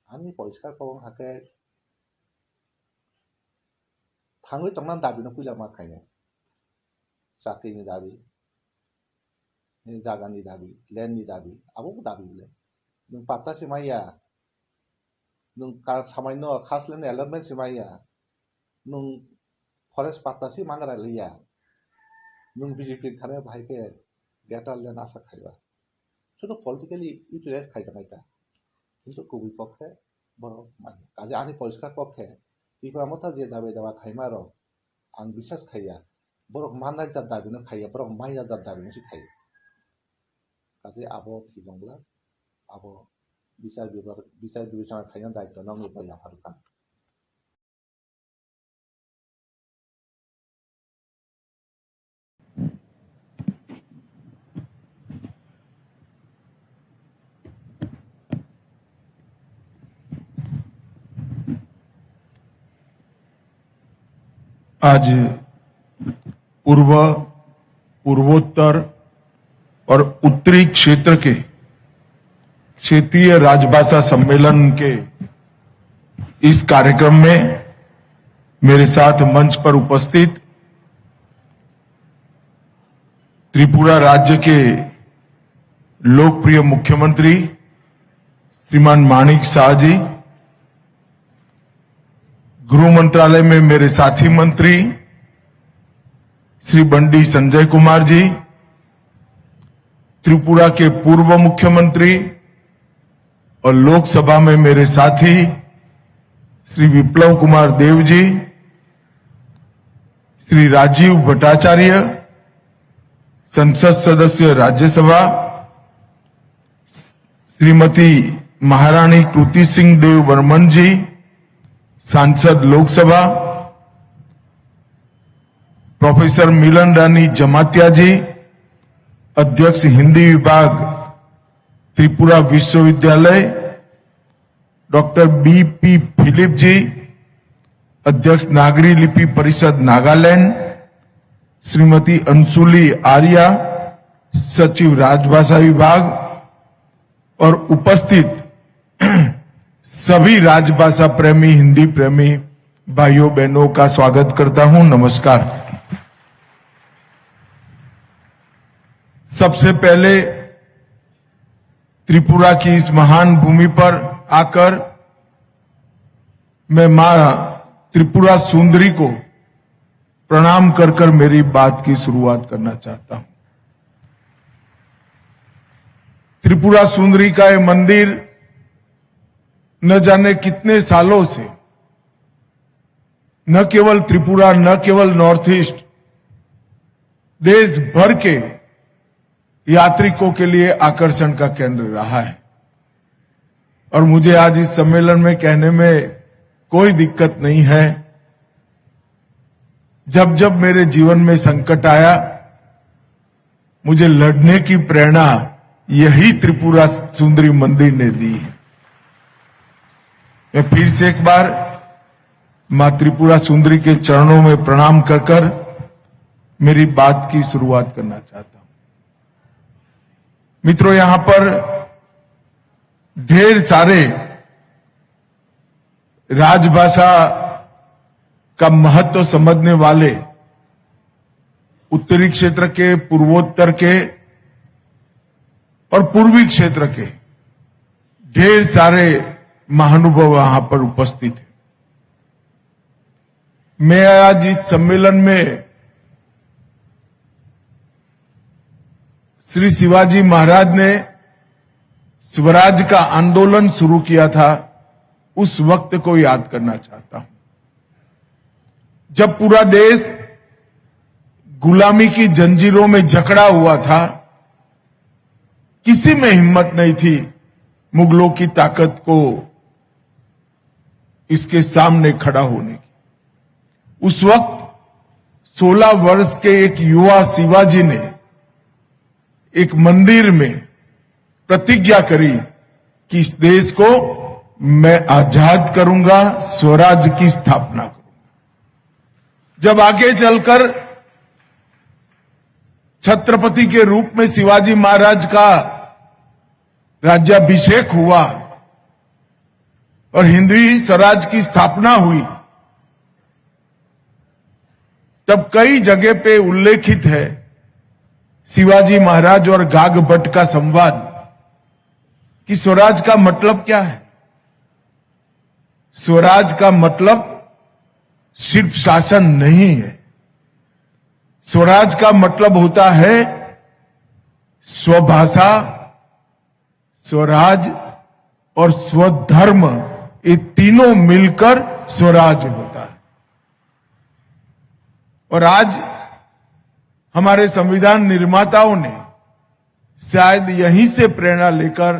আমি পরিষ্কার করং হাকে থাঙ্গই তংনান দাবিनो फैला मा खायने চাকরিनि দাবি জাগাनि দাবি ল্যান্ডनि দাবি আবো দাবি বলে नों पात्तासि माइया नों सामान्य खासलेन एलाइनमेन्ट सिमाइया नों फरेस्ट पात्तासि मांगरा लिया नों बीजेपी थाने भाईके गेटार लेन आशा खाइबा শুধু পলিটিক্যালি ইউটিলাইজ খাইতা খাইতা কিন্তু কবি পক্ষে বড় মানে কাজে আনি পরিষ্কার পক্ষে ত্রিপুরামাথা যে দাবি দেওয়া খাইমার আং বিশ্বাস খাইয়া বড় মানাই যার দাবিনো খাইয়া বড় মাইয়া যার দাবিনো খাই কাজে আবো শিলংলা আবো বিচার বিবেচনা খাইना दायित्व नांगौ बाया फारुका आज पूर्वोत्तर और उत्तरी क्षेत्र के क्षेत्रीय राजभाषा सम्मेलन के इस कार्यक्रम में मेरे साथ मंच पर उपस्थित त्रिपुरा राज्य के लोकप्रिय मुख्यमंत्री श्रीमान माणिक शाह जी, गृह मंत्रालय में मेरे साथी मंत्री श्री बंडी संजय कुमार जी, त्रिपुरा के पूर्व मुख्यमंत्री और लोकसभा में मेरे साथी श्री विप्लव कुमार देव जी, श्री राजीव भट्टाचार्य, संसद सदस्य राज्यसभा, श्रीमती महारानी कृति सिंह देव बर्मन जी, सांसद लोकसभा, प्रोफेसर मिलन रानी जमातिया जी, अध्यक्ष हिंदी विभाग त्रिपुरा विश्वविद्यालय, डॉक्टर बीपी फिलिप जी, अध्यक्ष नागरी लिपि परिषद नागालैंड, श्रीमती अंशुली आर्या, सचिव राजभाषा विभाग और उपस्थित सभी राजभाषा प्रेमी हिंदी प्रेमी भाइयों बहनों का स्वागत करता हूं। नमस्कार। सबसे पहले त्रिपुरा की इस महान भूमि पर आकर मैं मां त्रिपुरा सुंदरी को प्रणाम कर मेरी बात की शुरुआत करना चाहता हूं। त्रिपुरा सुंदरी का ये मंदिर न जाने कितने सालों से न केवल त्रिपुरा, न केवल नॉर्थ ईस्ट, देश भर के यात्रिकों के लिए आकर्षण का केंद्र रहा है। और मुझे आज इस सम्मेलन में कहने में कोई दिक्कत नहीं है। जब जब मेरे जीवन में संकट आया, मुझे लड़ने की प्रेरणा यही त्रिपुरा सुंदरी मंदिर ने दी है। मैं फिर से एक बार मां त्रिपुरा सुंदरी के चरणों में प्रणाम कर कर मेरी बात की शुरुआत करना चाहता हूं। मित्रों, यहां पर ढेर सारे राजभाषा का महत्व समझने वाले उत्तरी क्षेत्र के, पूर्वोत्तर के और पूर्वी क्षेत्र के ढेर सारे महानुभाव यहां पर उपस्थित हैं। मैं आज इस सम्मेलन में श्री शिवाजी महाराज ने स्वराज का आंदोलन शुरू किया था, उस वक्त को याद करना चाहता हूं, जब पूरा देश गुलामी की जंजीरों में जकड़ा हुआ था। किसी में हिम्मत नहीं थी मुगलों की ताकत को इसके सामने खड़ा होने की। उस वक्त 16 वर्ष के एक युवा शिवाजी ने एक मंदिर में प्रतिज्ञा करी कि इस देश को मैं आजाद करूंगा, स्वराज की स्थापना करूंगा। जब आगे चलकर छत्रपति के रूप में शिवाजी महाराज का राज्याभिषेक हुआ और हिंदवी स्वराज की स्थापना हुई, तब कई जगह पे उल्लेखित है शिवाजी महाराज और गाग भट्ट का संवाद कि स्वराज का मतलब क्या है। स्वराज का मतलब सिर्फ शासन नहीं है। स्वराज का मतलब होता है स्वभाषा, स्वराज और स्वधर्म, ये तीनों मिलकर स्वराज होता है। और आज हमारे संविधान निर्माताओं ने शायद यहीं से प्रेरणा लेकर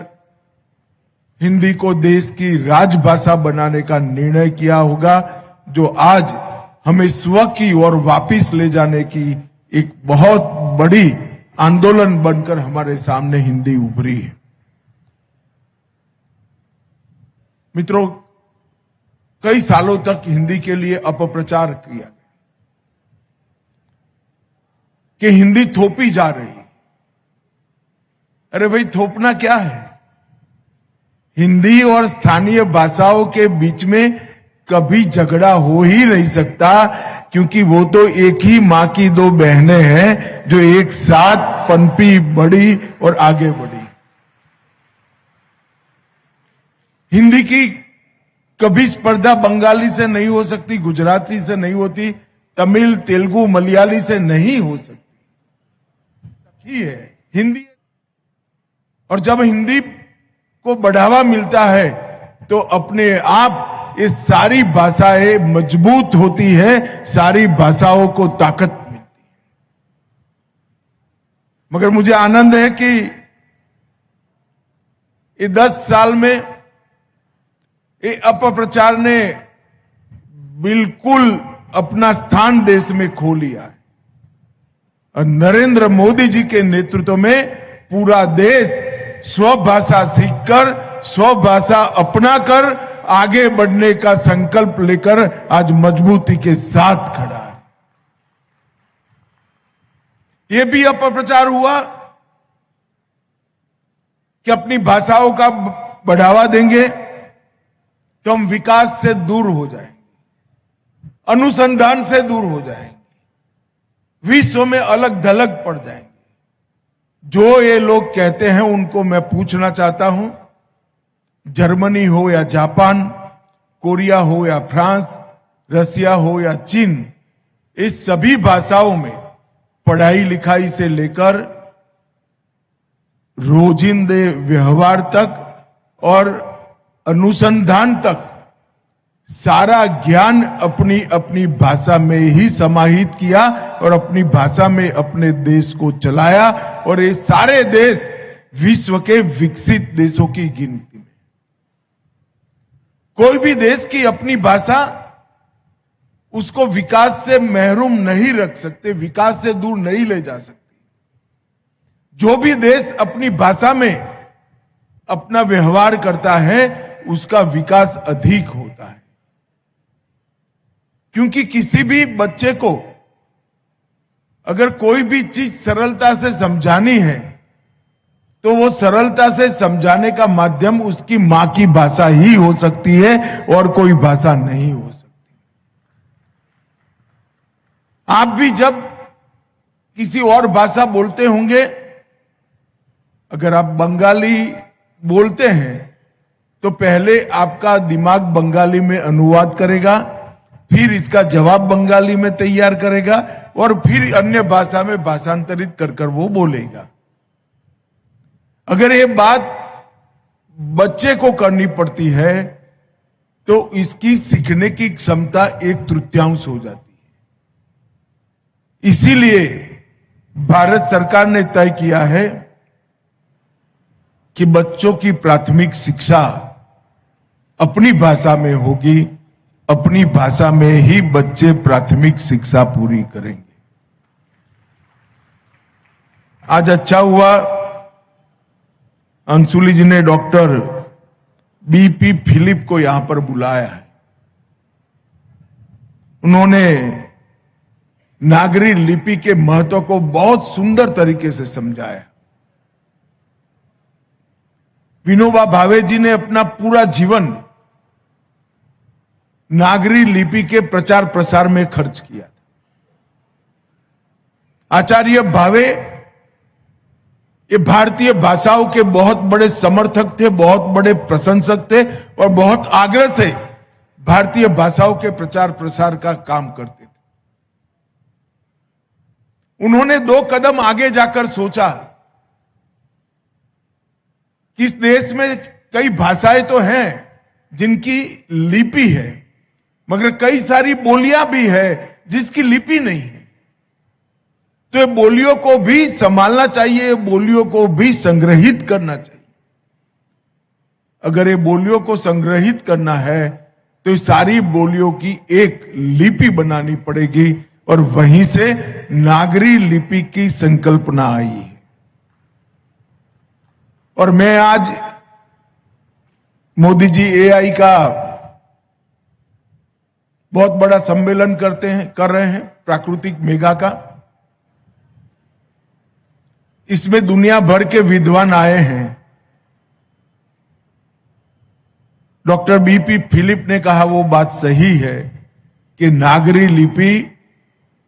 हिंदी को देश की राजभाषा बनाने का निर्णय किया होगा, जो आज हमें स्व की ओर वापिस ले जाने की एक बहुत बड़ी आंदोलन बनकर हमारे सामने हिंदी उभरी है। मित्रों, कई सालों तक हिंदी के लिए अपप्रचार किया गया कि हिंदी थोपी जा रही है। अरे भाई, थोपना क्या है? हिंदी और स्थानीय भाषाओं के बीच में कभी झगड़ा हो ही नहीं सकता, क्योंकि वो तो एक ही मां की दो बहनें हैं जो एक साथ पनपी, बढ़ी और आगे बढ़ी। हिंदी की कभी स्पर्धा बंगाली से नहीं हो सकती, गुजराती से नहीं होती, तमिल, तेलुगु, मलयाली से नहीं हो सकती। ही है हिंदी। और जब हिंदी को बढ़ावा मिलता है तो अपने आप ये सारी भाषाएं मजबूत होती है, सारी भाषाओं को ताकत मिलती है। मगर मुझे आनंद है कि ये 10 साल में ये अपप्रचार ने बिल्कुल अपना स्थान देश में खो लिया है। और नरेंद्र मोदी जी के नेतृत्व में पूरा देश स्वभाषा सीखकर, स्वभाषा अपनाकर आगे बढ़ने का संकल्प लेकर आज मजबूती के साथ खड़ा है। यह भी अपप्रचार हुआ कि अपनी भाषाओं का बढ़ावा देंगे तो हम विकास से दूर हो जाएंगे, अनुसंधान से दूर हो जाएंगे, विश्व में अलग धलग पड़ जाएंगे। जो ये लोग कहते हैं उनको मैं पूछना चाहता हूं, जर्मनी हो या जापान, कोरिया हो या फ्रांस, रसिया हो या चीन, इस सभी भाषाओं में पढ़ाई लिखाई से लेकर रोजिंदे व्यवहार तक और अनुसंधान तक सारा ज्ञान अपनी अपनी भाषा में ही समाहित किया और अपनी भाषा में अपने देश को चलाया। और ये सारे देश विश्व के विकसित देशों की गिनती में। कोई भी देश की अपनी भाषा उसको विकास से महरूम नहीं रख सकते, विकास से दूर नहीं ले जा सकती। जो भी देश अपनी भाषा में अपना व्यवहार करता है उसका विकास अधिक होता है। क्योंकि किसी भी बच्चे को अगर कोई भी चीज सरलता से समझानी है तो वो सरलता से समझाने का माध्यम उसकी मां की भाषा ही हो सकती है और कोई भाषा नहीं हो सकती। आप भी जब किसी और भाषा बोलते होंगे, अगर आप बंगाली बोलते हैं तो पहले आपका दिमाग बंगाली में अनुवाद करेगा, फिर इसका जवाब बंगाली में तैयार करेगा और फिर अन्य भाषा में भाषांतरित कर वो बोलेगा। अगर ये बात बच्चे को करनी पड़ती है तो इसकी सीखने की क्षमता 1/3 हो जाती है। इसीलिए भारत सरकार ने तय किया है कि बच्चों की प्राथमिक शिक्षा अपनी भाषा में होगी, अपनी भाषा में ही बच्चे प्राथमिक शिक्षा पूरी करेंगे। आज अच्छा हुआ अंशुली जी ने डॉक्टर बीपी फिलिप को यहां पर बुलाया है। उन्होंने नागरी लिपि के महत्व को बहुत सुंदर तरीके से समझाया। विनोबा भावे जी ने अपना पूरा जीवन नागरी लिपि के प्रचार प्रसार में खर्च किया। आचार्य भावे ये भारतीय भाषाओं के बहुत बड़े समर्थक थे, बहुत बड़े प्रशंसक थे और बहुत आग्रह से भारतीय भाषाओं के प्रचार प्रसार का काम करते थे। उन्होंने 2 कदम आगे जाकर सोचा कि इस देश में कई भाषाएं तो हैं जिनकी लिपि है, मगर कई सारी बोलियां भी है जिसकी लिपि नहीं है। तो ये बोलियों को भी संभालना चाहिए, बोलियों को भी संग्रहित करना चाहिए। अगर ये बोलियों को संग्रहित करना है तो सारी बोलियों की एक लिपि बनानी पड़ेगी और वहीं से नागरी लिपि की संकल्पना आई है। और मैं आज मोदी जी एआई का बहुत बड़ा सम्मेलन कर रहे हैं, प्राकृतिक मेगा का। इसमें दुनिया भर के विद्वान आए हैं। डॉक्टर बीपी फिलिप ने कहा वो बात सही है कि नागरी लिपि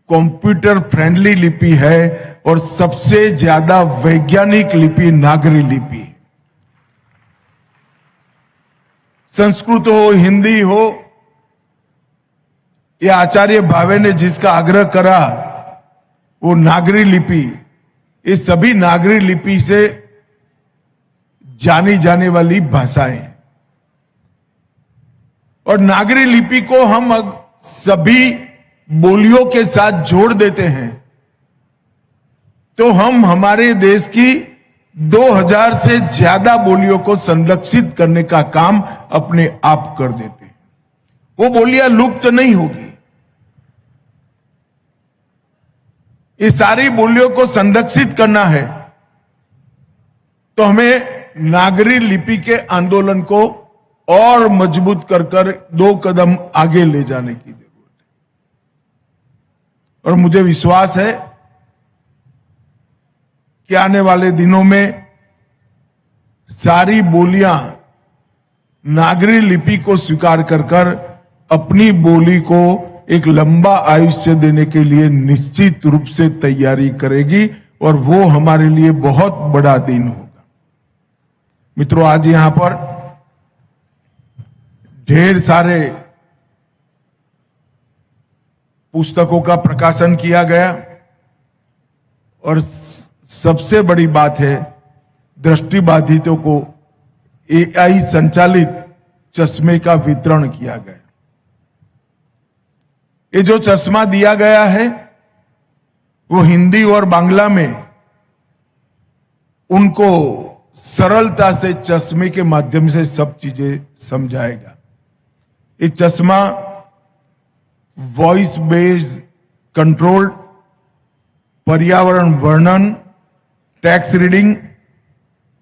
कंप्यूटर फ्रेंडली लिपि है और सबसे ज्यादा वैज्ञानिक लिपि नागरी लिपि है। संस्कृत हो, हिंदी हो, या आचार्य भावे ने जिसका आग्रह करा वो नागरी लिपि, ये सभी नागरी लिपि से जानी जाने वाली भाषाएं हैं। और नागरी लिपि को हम सभी बोलियों के साथ जोड़ देते हैं तो हम हमारे देश की 2000 से ज्यादा बोलियों को संरक्षित करने का काम अपने आप कर देते हैं। वो बोलियां लुप्त नहीं होगी। ये सारी बोलियों को संरक्षित करना है तो हमें नागरी लिपि के आंदोलन को और मजबूत कर 2 कदम आगे ले जाने की जरूरत है। और मुझे विश्वास है कि आने वाले दिनों में सारी बोलियां नागरी लिपि को स्वीकार कर अपनी बोली को एक लंबा आयुष्य देने के लिए निश्चित रूप से तैयारी करेगी और वो हमारे लिए बहुत बड़ा दिन होगा। मित्रों, आज यहां पर ढेर सारे पुस्तकों का प्रकाशन किया गया और सबसे बड़ी बात है दृष्टिबाधितों को एआई संचालित चश्मे का वितरण किया गया। ये जो चश्मा दिया गया है वो हिंदी और बांग्ला में उनको सरलता से चश्मे के माध्यम से सब चीजें समझाएगा। ये चश्मा वॉइस बेस्ड कंट्रोल्ड, पर्यावरण वर्णन, टेक्स्ट रीडिंग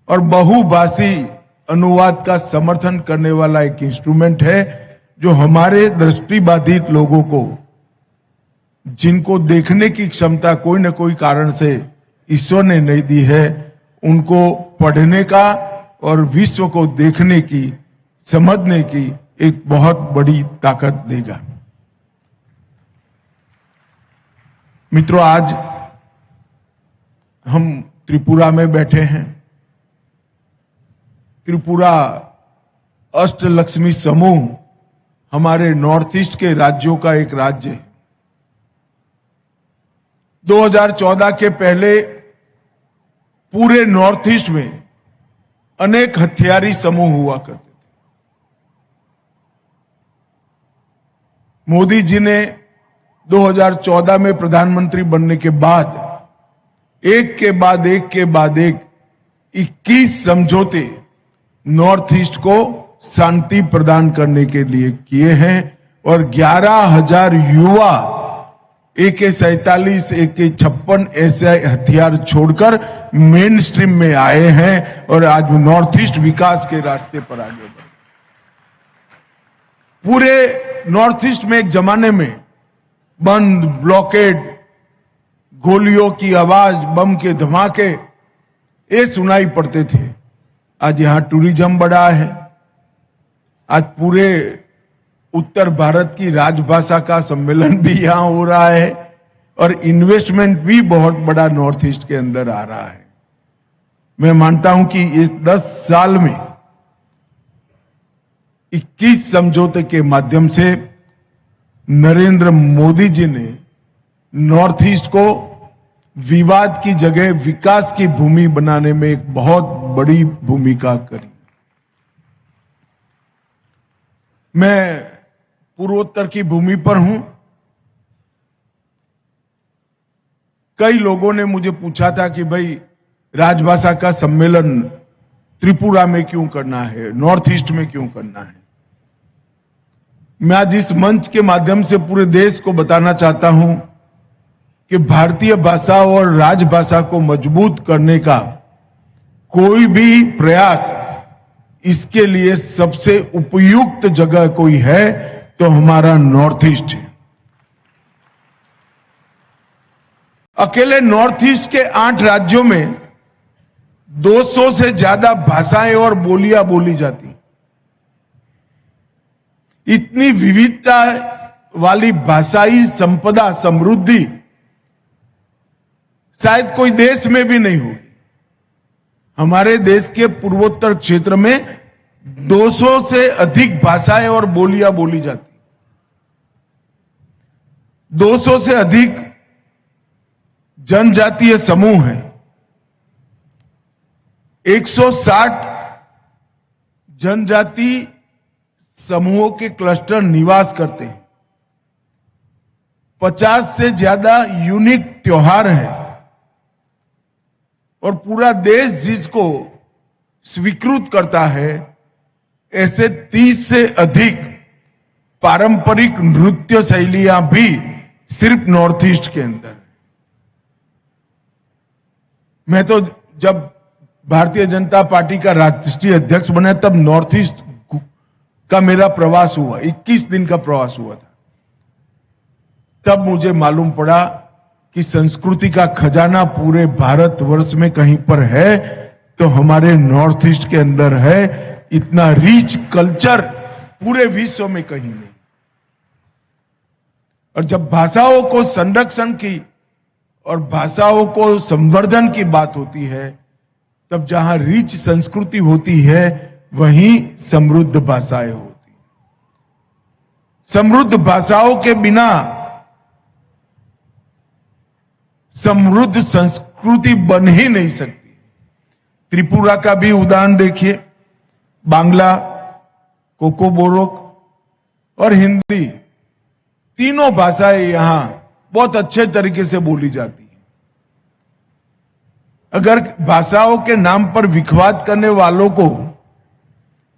और बहुभाषी अनुवाद का समर्थन करने वाला एक इंस्ट्रूमेंट है जो हमारे दृष्टिबाधित लोगों को, जिनको देखने की क्षमता कोई न कोई कारण से ईश्वर ने नहीं दी है, उनको पढ़ने का और विश्व को देखने की, समझने की एक बहुत बड़ी ताकत देगा। मित्रों, आज हम त्रिपुरा में बैठे हैं। त्रिपुरा अष्टलक्ष्मी समूह हमारे नॉर्थ ईस्ट के राज्यों का एक राज्य है। 2014 के पहले पूरे नॉर्थ ईस्ट में अनेक हथियारी समूह हुआ करते थे। मोदी जी ने 2014 में प्रधानमंत्री बनने के बाद एक के बाद एक 21 समझौते नॉर्थ ईस्ट को शांति प्रदान करने के लिए किए हैं और 11,000 युवा AK-47, AK-56 ऐसे हथियार छोड़कर मेन स्ट्रीम में आए हैं और आज नॉर्थ ईस्ट विकास के रास्ते पर आगे बढ़े। पूरे नॉर्थ ईस्ट में एक जमाने में बंद, ब्लॉकेड, गोलियों की आवाज, बम के धमाके ये सुनाई पड़ते थे। आज यहां टूरिज्म बढ़ा है। आज पूरे उत्तर भारत की राजभाषा का सम्मेलन भी यहां हो रहा है और इन्वेस्टमेंट भी बहुत बड़ा नॉर्थ ईस्ट के अंदर आ रहा है। मैं मानता हूं कि इस 10 साल में 21 समझौते के माध्यम से नरेंद्र मोदी जी ने नॉर्थ ईस्ट को विवाद की जगह विकास की भूमि बनाने में एक बहुत बड़ी भूमिका करी। मैं पूर्वोत्तर की भूमि पर हूं। कई लोगों ने मुझे पूछा था कि भाई राजभाषा का सम्मेलन त्रिपुरा में क्यों करना है, नॉर्थ ईस्ट में क्यों करना है। मैं आज इस मंच के माध्यम से पूरे देश को बताना चाहता हूं कि भारतीय भाषा और राजभाषा को मजबूत करने का कोई भी प्रयास, इसके लिए सबसे उपयुक्त जगह कोई है तो हमारा नॉर्थ ईस्ट है। अकेले नॉर्थ ईस्ट के 8 राज्यों में 200 से ज्यादा भाषाएं और बोलियां बोली जाती। इतनी विविधता वाली भाषाई संपदा, समृद्धि शायद कोई देश में भी नहीं होगी। हमारे देश के पूर्वोत्तर क्षेत्र में 200 से अधिक भाषाएं और बोलियां बोली जाती। 200 से अधिक जनजातीय समूह हैं। 160 जनजाति समूहों के क्लस्टर निवास करते हैं। 50 से ज्यादा यूनिक त्योहार हैं और पूरा देश जिसको स्वीकृत करता है, ऐसे 30 से अधिक पारंपरिक नृत्य शैलियां भी सिर्फ नॉर्थ ईस्ट के अंदर। मैं तो जब भारतीय जनता पार्टी का राष्ट्रीय अध्यक्ष बना तब नॉर्थ ईस्ट का मेरा प्रवास हुआ, 21 दिन का प्रवास हुआ था। तब मुझे मालूम पड़ा कि संस्कृति का खजाना पूरे भारतवर्ष में कहीं पर है तो हमारे नॉर्थ ईस्ट के अंदर है। इतना रिच कल्चर पूरे विश्व में कहीं नहीं। और जब भाषाओं को संरक्षण की और भाषाओं को संवर्धन की बात होती है, तब जहां रिच संस्कृति होती है वहीं समृद्ध भाषाएं होती। समृद्ध भाषाओं के बिना समृद्ध संस्कृति बन ही नहीं सकती। त्रिपुरा का भी उदाहरण देखिए। बांग्ला, कोकोबोरोक और हिंदी, तीनों भाषाएं यहां बहुत अच्छे तरीके से बोली जाती हैं। अगर भाषाओं के नाम पर विखवाद करने वालों को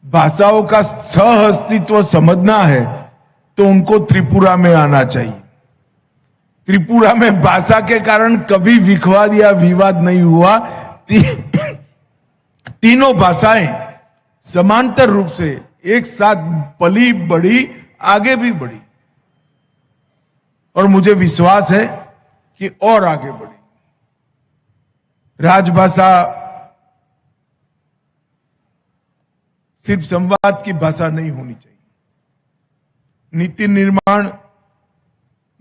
भाषाओं का सह अस्तित्व समझना है तो उनको त्रिपुरा में आना चाहिए। त्रिपुरा में भाषा के कारण कभी विखवाद या विवाद नहीं हुआ। तीनों भाषाएं समांतर रूप से एक साथ पली बढ़ी, आगे भी बढ़ी, और मुझे विश्वास है कि और आगे बढ़ी। राजभाषा सिर्फ संवाद की भाषा नहीं होनी चाहिए। नीति निर्माण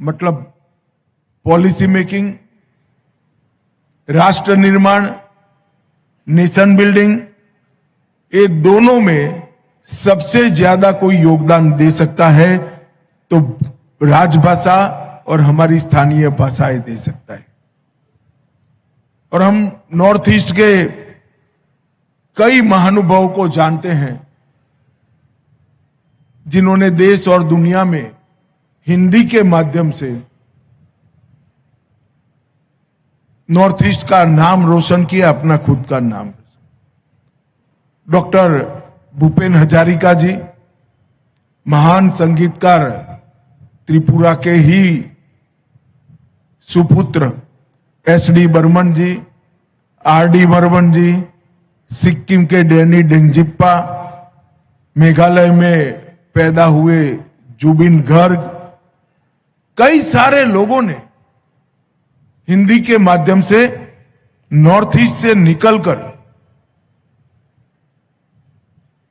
मतलब पॉलिसी मेकिंग, राष्ट्र निर्माण, नेशन बिल्डिंग, ये दोनों में सबसे ज्यादा कोई योगदान दे सकता है तो राजभाषा और हमारी स्थानीय भाषाएं दे सकता है। और हम नॉर्थ ईस्ट के कई महानुभावों को जानते हैं जिन्होंने देश और दुनिया में हिंदी के माध्यम से नॉर्थ ईस्ट का नाम रोशन किया, अपना खुद का नाम। डॉक्टर भूपेन हजारिका जी, महान संगीतकार, त्रिपुरा के ही सुपुत्र एस.डी. बर्मन जी, आर.डी. बर्मन जी, सिक्किम के डैनी डेंगजिप्पा, मेघालय में पैदा हुए जुबिन गर्ग, कई सारे लोगों ने हिंदी के माध्यम से नॉर्थ ईस्ट से निकलकर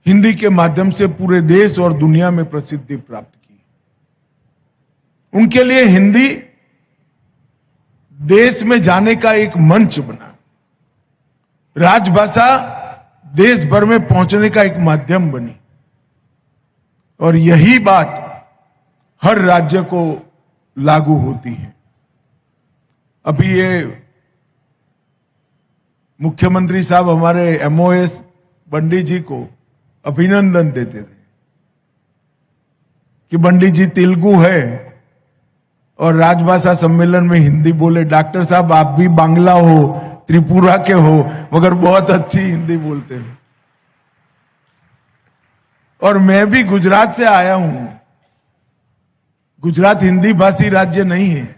हिंदी के माध्यम से पूरे देश और दुनिया में प्रसिद्धि प्राप्त की। उनके लिए हिंदी देश में जाने का एक मंच बना, राजभाषा देश भर में पहुंचने का एक माध्यम बनी, और यही बात हर राज्य को लागू होती है। अभी ये मुख्यमंत्री साहब हमारे एमओएस बंडी जी को अभिनंदन देते थे कि बंडी जी तेलुगु है और राजभाषा सम्मेलन में हिंदी बोले। डॉक्टर साहब आप भी बांग्ला हो, त्रिपुरा के हो, मगर बहुत अच्छी हिंदी बोलते हैं। और मैं भी गुजरात से आया हूं। गुजरात हिंदी भाषी राज्य नहीं है,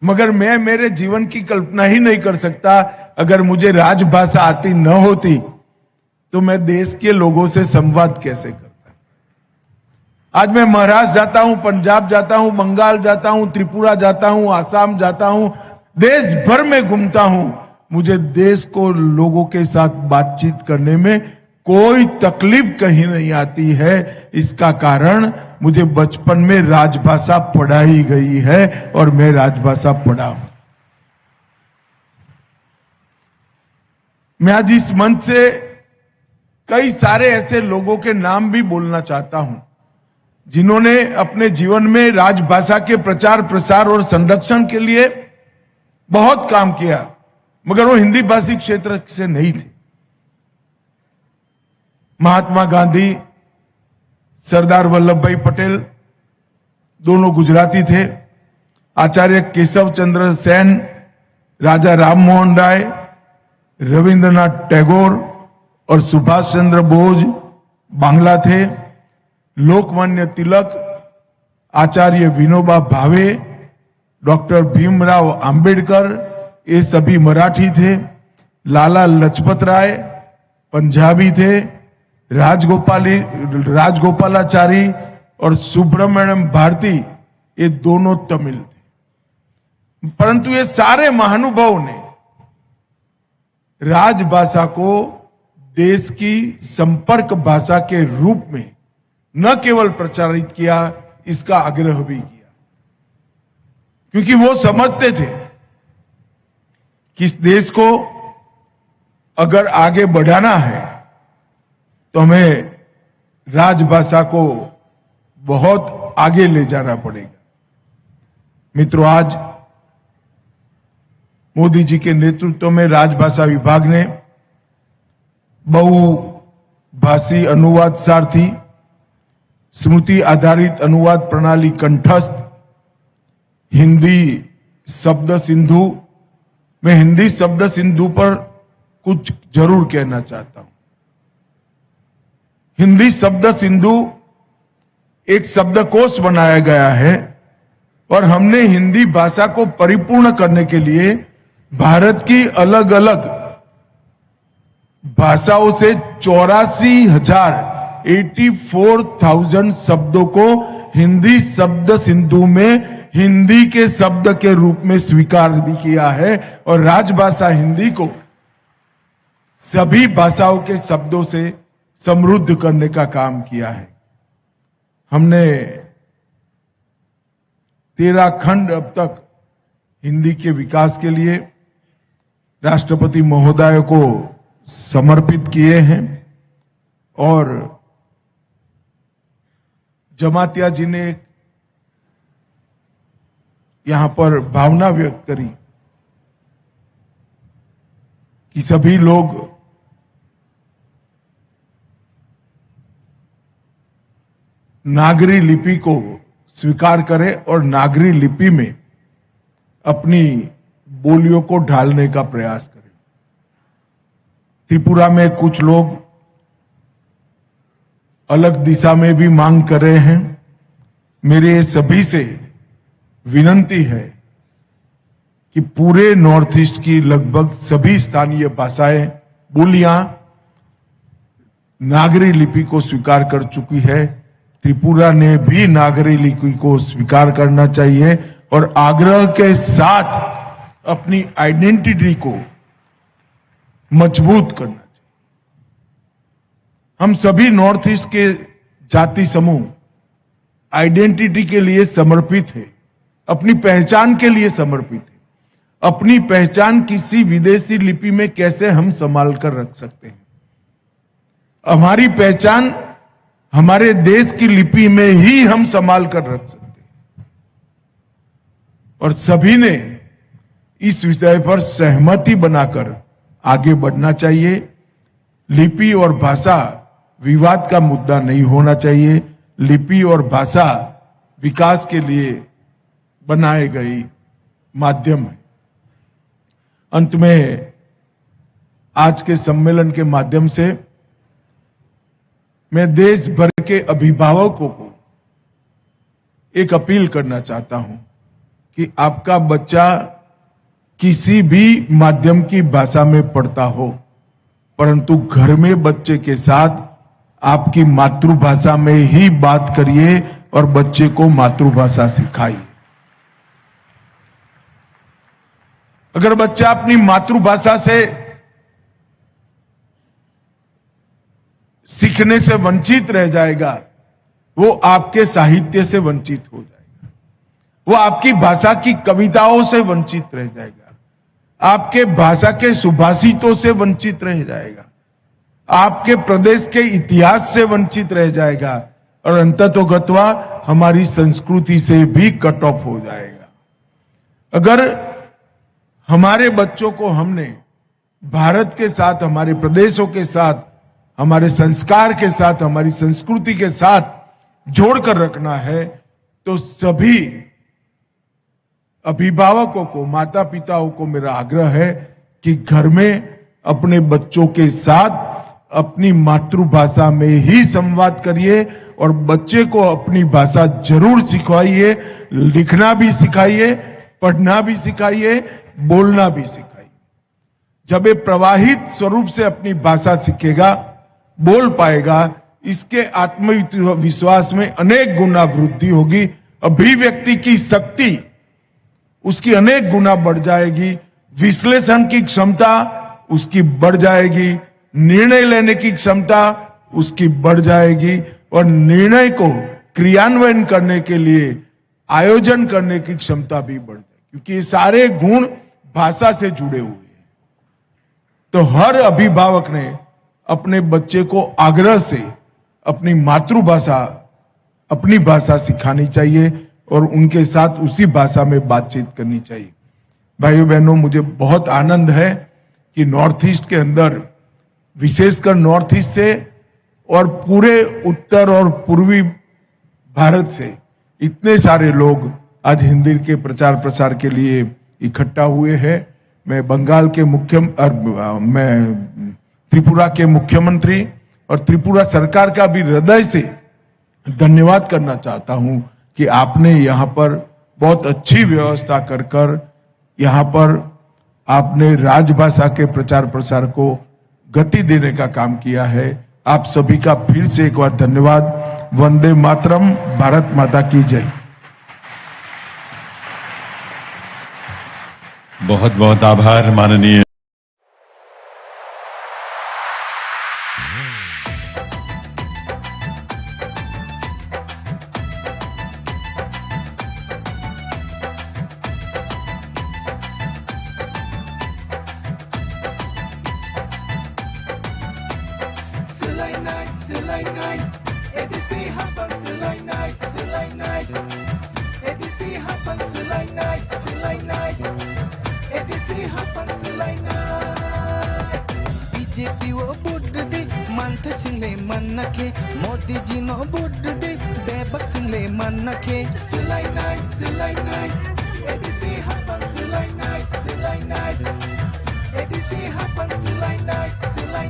मगर मैं मेरे जीवन की कल्पना ही नहीं कर सकता अगर मुझे राजभाषा आती न होती तो मैं देश के लोगों से संवाद कैसे करता। आज मैं महाराष्ट्र जाता हूं, पंजाब जाता हूं, बंगाल जाता हूं, त्रिपुरा जाता हूं, आसाम जाता हूं, देश भर में घूमता हूं। मुझे देश को लोगों के साथ बातचीत करने में कोई तकलीफ कहीं नहीं आती है। इसका कारण मुझे बचपन में राजभाषा पढ़ाई गई है और मैं राजभाषा पढ़ा हूं। मैं आज इस मंच से कई सारे ऐसे लोगों के नाम भी बोलना चाहता हूं जिन्होंने अपने जीवन में राजभाषा के प्रचार प्रसार और संरक्षण के लिए बहुत काम किया, मगर वो हिंदी भाषी क्षेत्र से नहीं थे। महात्मा गांधी, सरदार वल्लभ भाई पटेल दोनों गुजराती थे। आचार्य केशव चंद्र सेन, राजा राममोहन राय, रविंद्रनाथ टैगोर और सुभाष चंद्र बोस बांग्ला थे। लोकमान्य तिलक, आचार्य विनोबा भावे, डॉक्टर भीमराव अंबेडकर, ये सभी मराठी थे। लाला लजपत राय पंजाबी थे। राजगोपालाचारी और सुब्रमण्यम भारती ये दोनों तमिल थे। परंतु ये सारे महानुभावों ने राजभाषा को देश की संपर्क भाषा के रूप में न केवल प्रचारित किया, इसका आग्रह भी किया, क्योंकि वो समझते थे कि इस देश को अगर आगे बढ़ाना है तो हमें राजभाषा को बहुत आगे ले जाना पड़ेगा। मित्रों, आज मोदी जी के नेतृत्व में राजभाषा विभाग ने बहुभाषी अनुवाद सारथी, स्मृति आधारित अनुवाद प्रणाली कंठस्थ, हिंदी शब्द सिंधु, मैं हिंदी शब्द सिंधु पर कुछ जरूर कहना चाहता हूं। हिंदी शब्द सिंधु एक शब्दकोश बनाया गया है और हमने हिंदी भाषा को परिपूर्ण करने के लिए भारत की अलग अलग भाषाओं से 84,000 शब्दों को हिंदी शब्द सिंधु में हिंदी के शब्द के रूप में स्वीकार किया है और राजभाषा हिंदी को सभी भाषाओं के शब्दों से समृद्ध करने का काम किया है। हमने 13 खंड अब तक हिंदी के विकास के लिए राष्ट्रपति महोदय को समर्पित किए हैं और जमातिया जी ने यहां पर भावना व्यक्त करी कि सभी लोग नागरी लिपि को स्वीकार करें और नागरी लिपि में अपनी बोलियों को ढालने का प्रयास करें। त्रिपुरा में कुछ लोग अलग दिशा में भी मांग कर रहे हैं। मेरे सभी से विनंती है कि पूरे नॉर्थ ईस्ट की लगभग सभी स्थानीय भाषाएं बोलियां नागरी लिपि को स्वीकार कर चुकी है। त्रिपुरा ने भी नागरी लिपि को स्वीकार करना चाहिए और आग्रह के साथ अपनी आइडेंटिटी को मजबूत करना चाहिए। हम सभी नॉर्थ ईस्ट के जाति समूह आइडेंटिटी के लिए समर्पित है, अपनी पहचान के लिए समर्पित है। अपनी पहचान किसी विदेशी लिपि में कैसे हम संभाल कर रख सकते हैं? हमारी पहचान हमारे देश की लिपि में ही हम संभाल कर रख सकते हैं। और सभी ने इस विषय पर सहमति बनाकर आगे बढ़ना चाहिए। लिपि और भाषा विवाद का मुद्दा नहीं होना चाहिए। लिपि और भाषा विकास के लिए बनाए गई माध्यम है। अंत में आज के सम्मेलन के माध्यम से मैं देश भर के अभिभावकों को एक अपील करना चाहता हूं कि आपका बच्चा किसी भी माध्यम की भाषा में पढ़ता हो, परंतु घर में बच्चे के साथ आपकी मातृभाषा में ही बात करिए और बच्चे को मातृभाषा सिखाइए। अगर बच्चा अपनी मातृभाषा से सीखने से वंचित रह जाएगा, वो आपके साहित्य से वंचित हो जाएगा, वो आपकी भाषा की कविताओं से वंचित रह जाएगा, आपके भाषा के सुभाषितों से वंचित रह जाएगा, आपके प्रदेश के इतिहास से वंचित रह जाएगा और अंततोगत्वा हमारी संस्कृति से भी कट ऑफ हो जाएगा। अगर हमारे बच्चों को हमने भारत के साथ, हमारे प्रदेशों के साथ, हमारे संस्कार के साथ, हमारी संस्कृति के साथ जोड़कर रखना है, तो सभी अभिभावकों को, माता पिताओं को मेरा आग्रह है कि घर में अपने बच्चों के साथ अपनी मातृभाषा में ही संवाद करिए और बच्चे को अपनी भाषा जरूर सिखाइए। लिखना भी सिखाइए, पढ़ना भी सिखाइए, बोलना भी सिखाइए। जब ये प्रवाहित स्वरूप से अपनी भाषा सीखेगा, बोल पाएगा, इसके आत्मविश्वास में अनेक गुना वृद्धि होगी। अभिव्यक्ति की शक्ति उसकी अनेक गुना बढ़ जाएगी, विश्लेषण की क्षमता उसकी बढ़ जाएगी, निर्णय लेने की क्षमता उसकी बढ़ जाएगी और निर्णय को क्रियान्वयन करने के लिए आयोजन करने की क्षमता भी बढ़ जाएगी, क्योंकि ये सारे गुण भाषा से जुड़े हुए हैं। तो हर अभिभावक ने अपने बच्चे को आग्रह से अपनी मातृभाषा, अपनी भाषा सिखानी चाहिए और उनके साथ उसी भाषा में बातचीत करनी चाहिए। भाइयों बहनों, मुझे बहुत आनंद है कि नॉर्थ ईस्ट के अंदर, विशेषकर नॉर्थ ईस्ट से और पूरे उत्तर और पूर्वी भारत से इतने सारे लोग आज हिंदी के प्रचार प्रसार के लिए इकट्ठा हुए हैं। मैं बंगाल के मैं त्रिपुरा के मुख्यमंत्री और त्रिपुरा सरकार का भी हृदय से धन्यवाद करना चाहता हूं कि आपने यहां पर बहुत अच्छी व्यवस्था कर यहां पर आपने राजभाषा के प्रचार प्रसार को गति देने का काम किया है। आप सभी का फिर से एक बार धन्यवाद। वंदे मातरम। भारत माता की जय। बहुत बहुत आभार माननीय बीजेपी वो बुड दे मंथ सिंगले मन नखे मोदी जी नो बुड दे बेबक सिंगले मन नखे सिलाई नाई एडीसी हापन सिलाई नाई एडीसी हापन सिलाई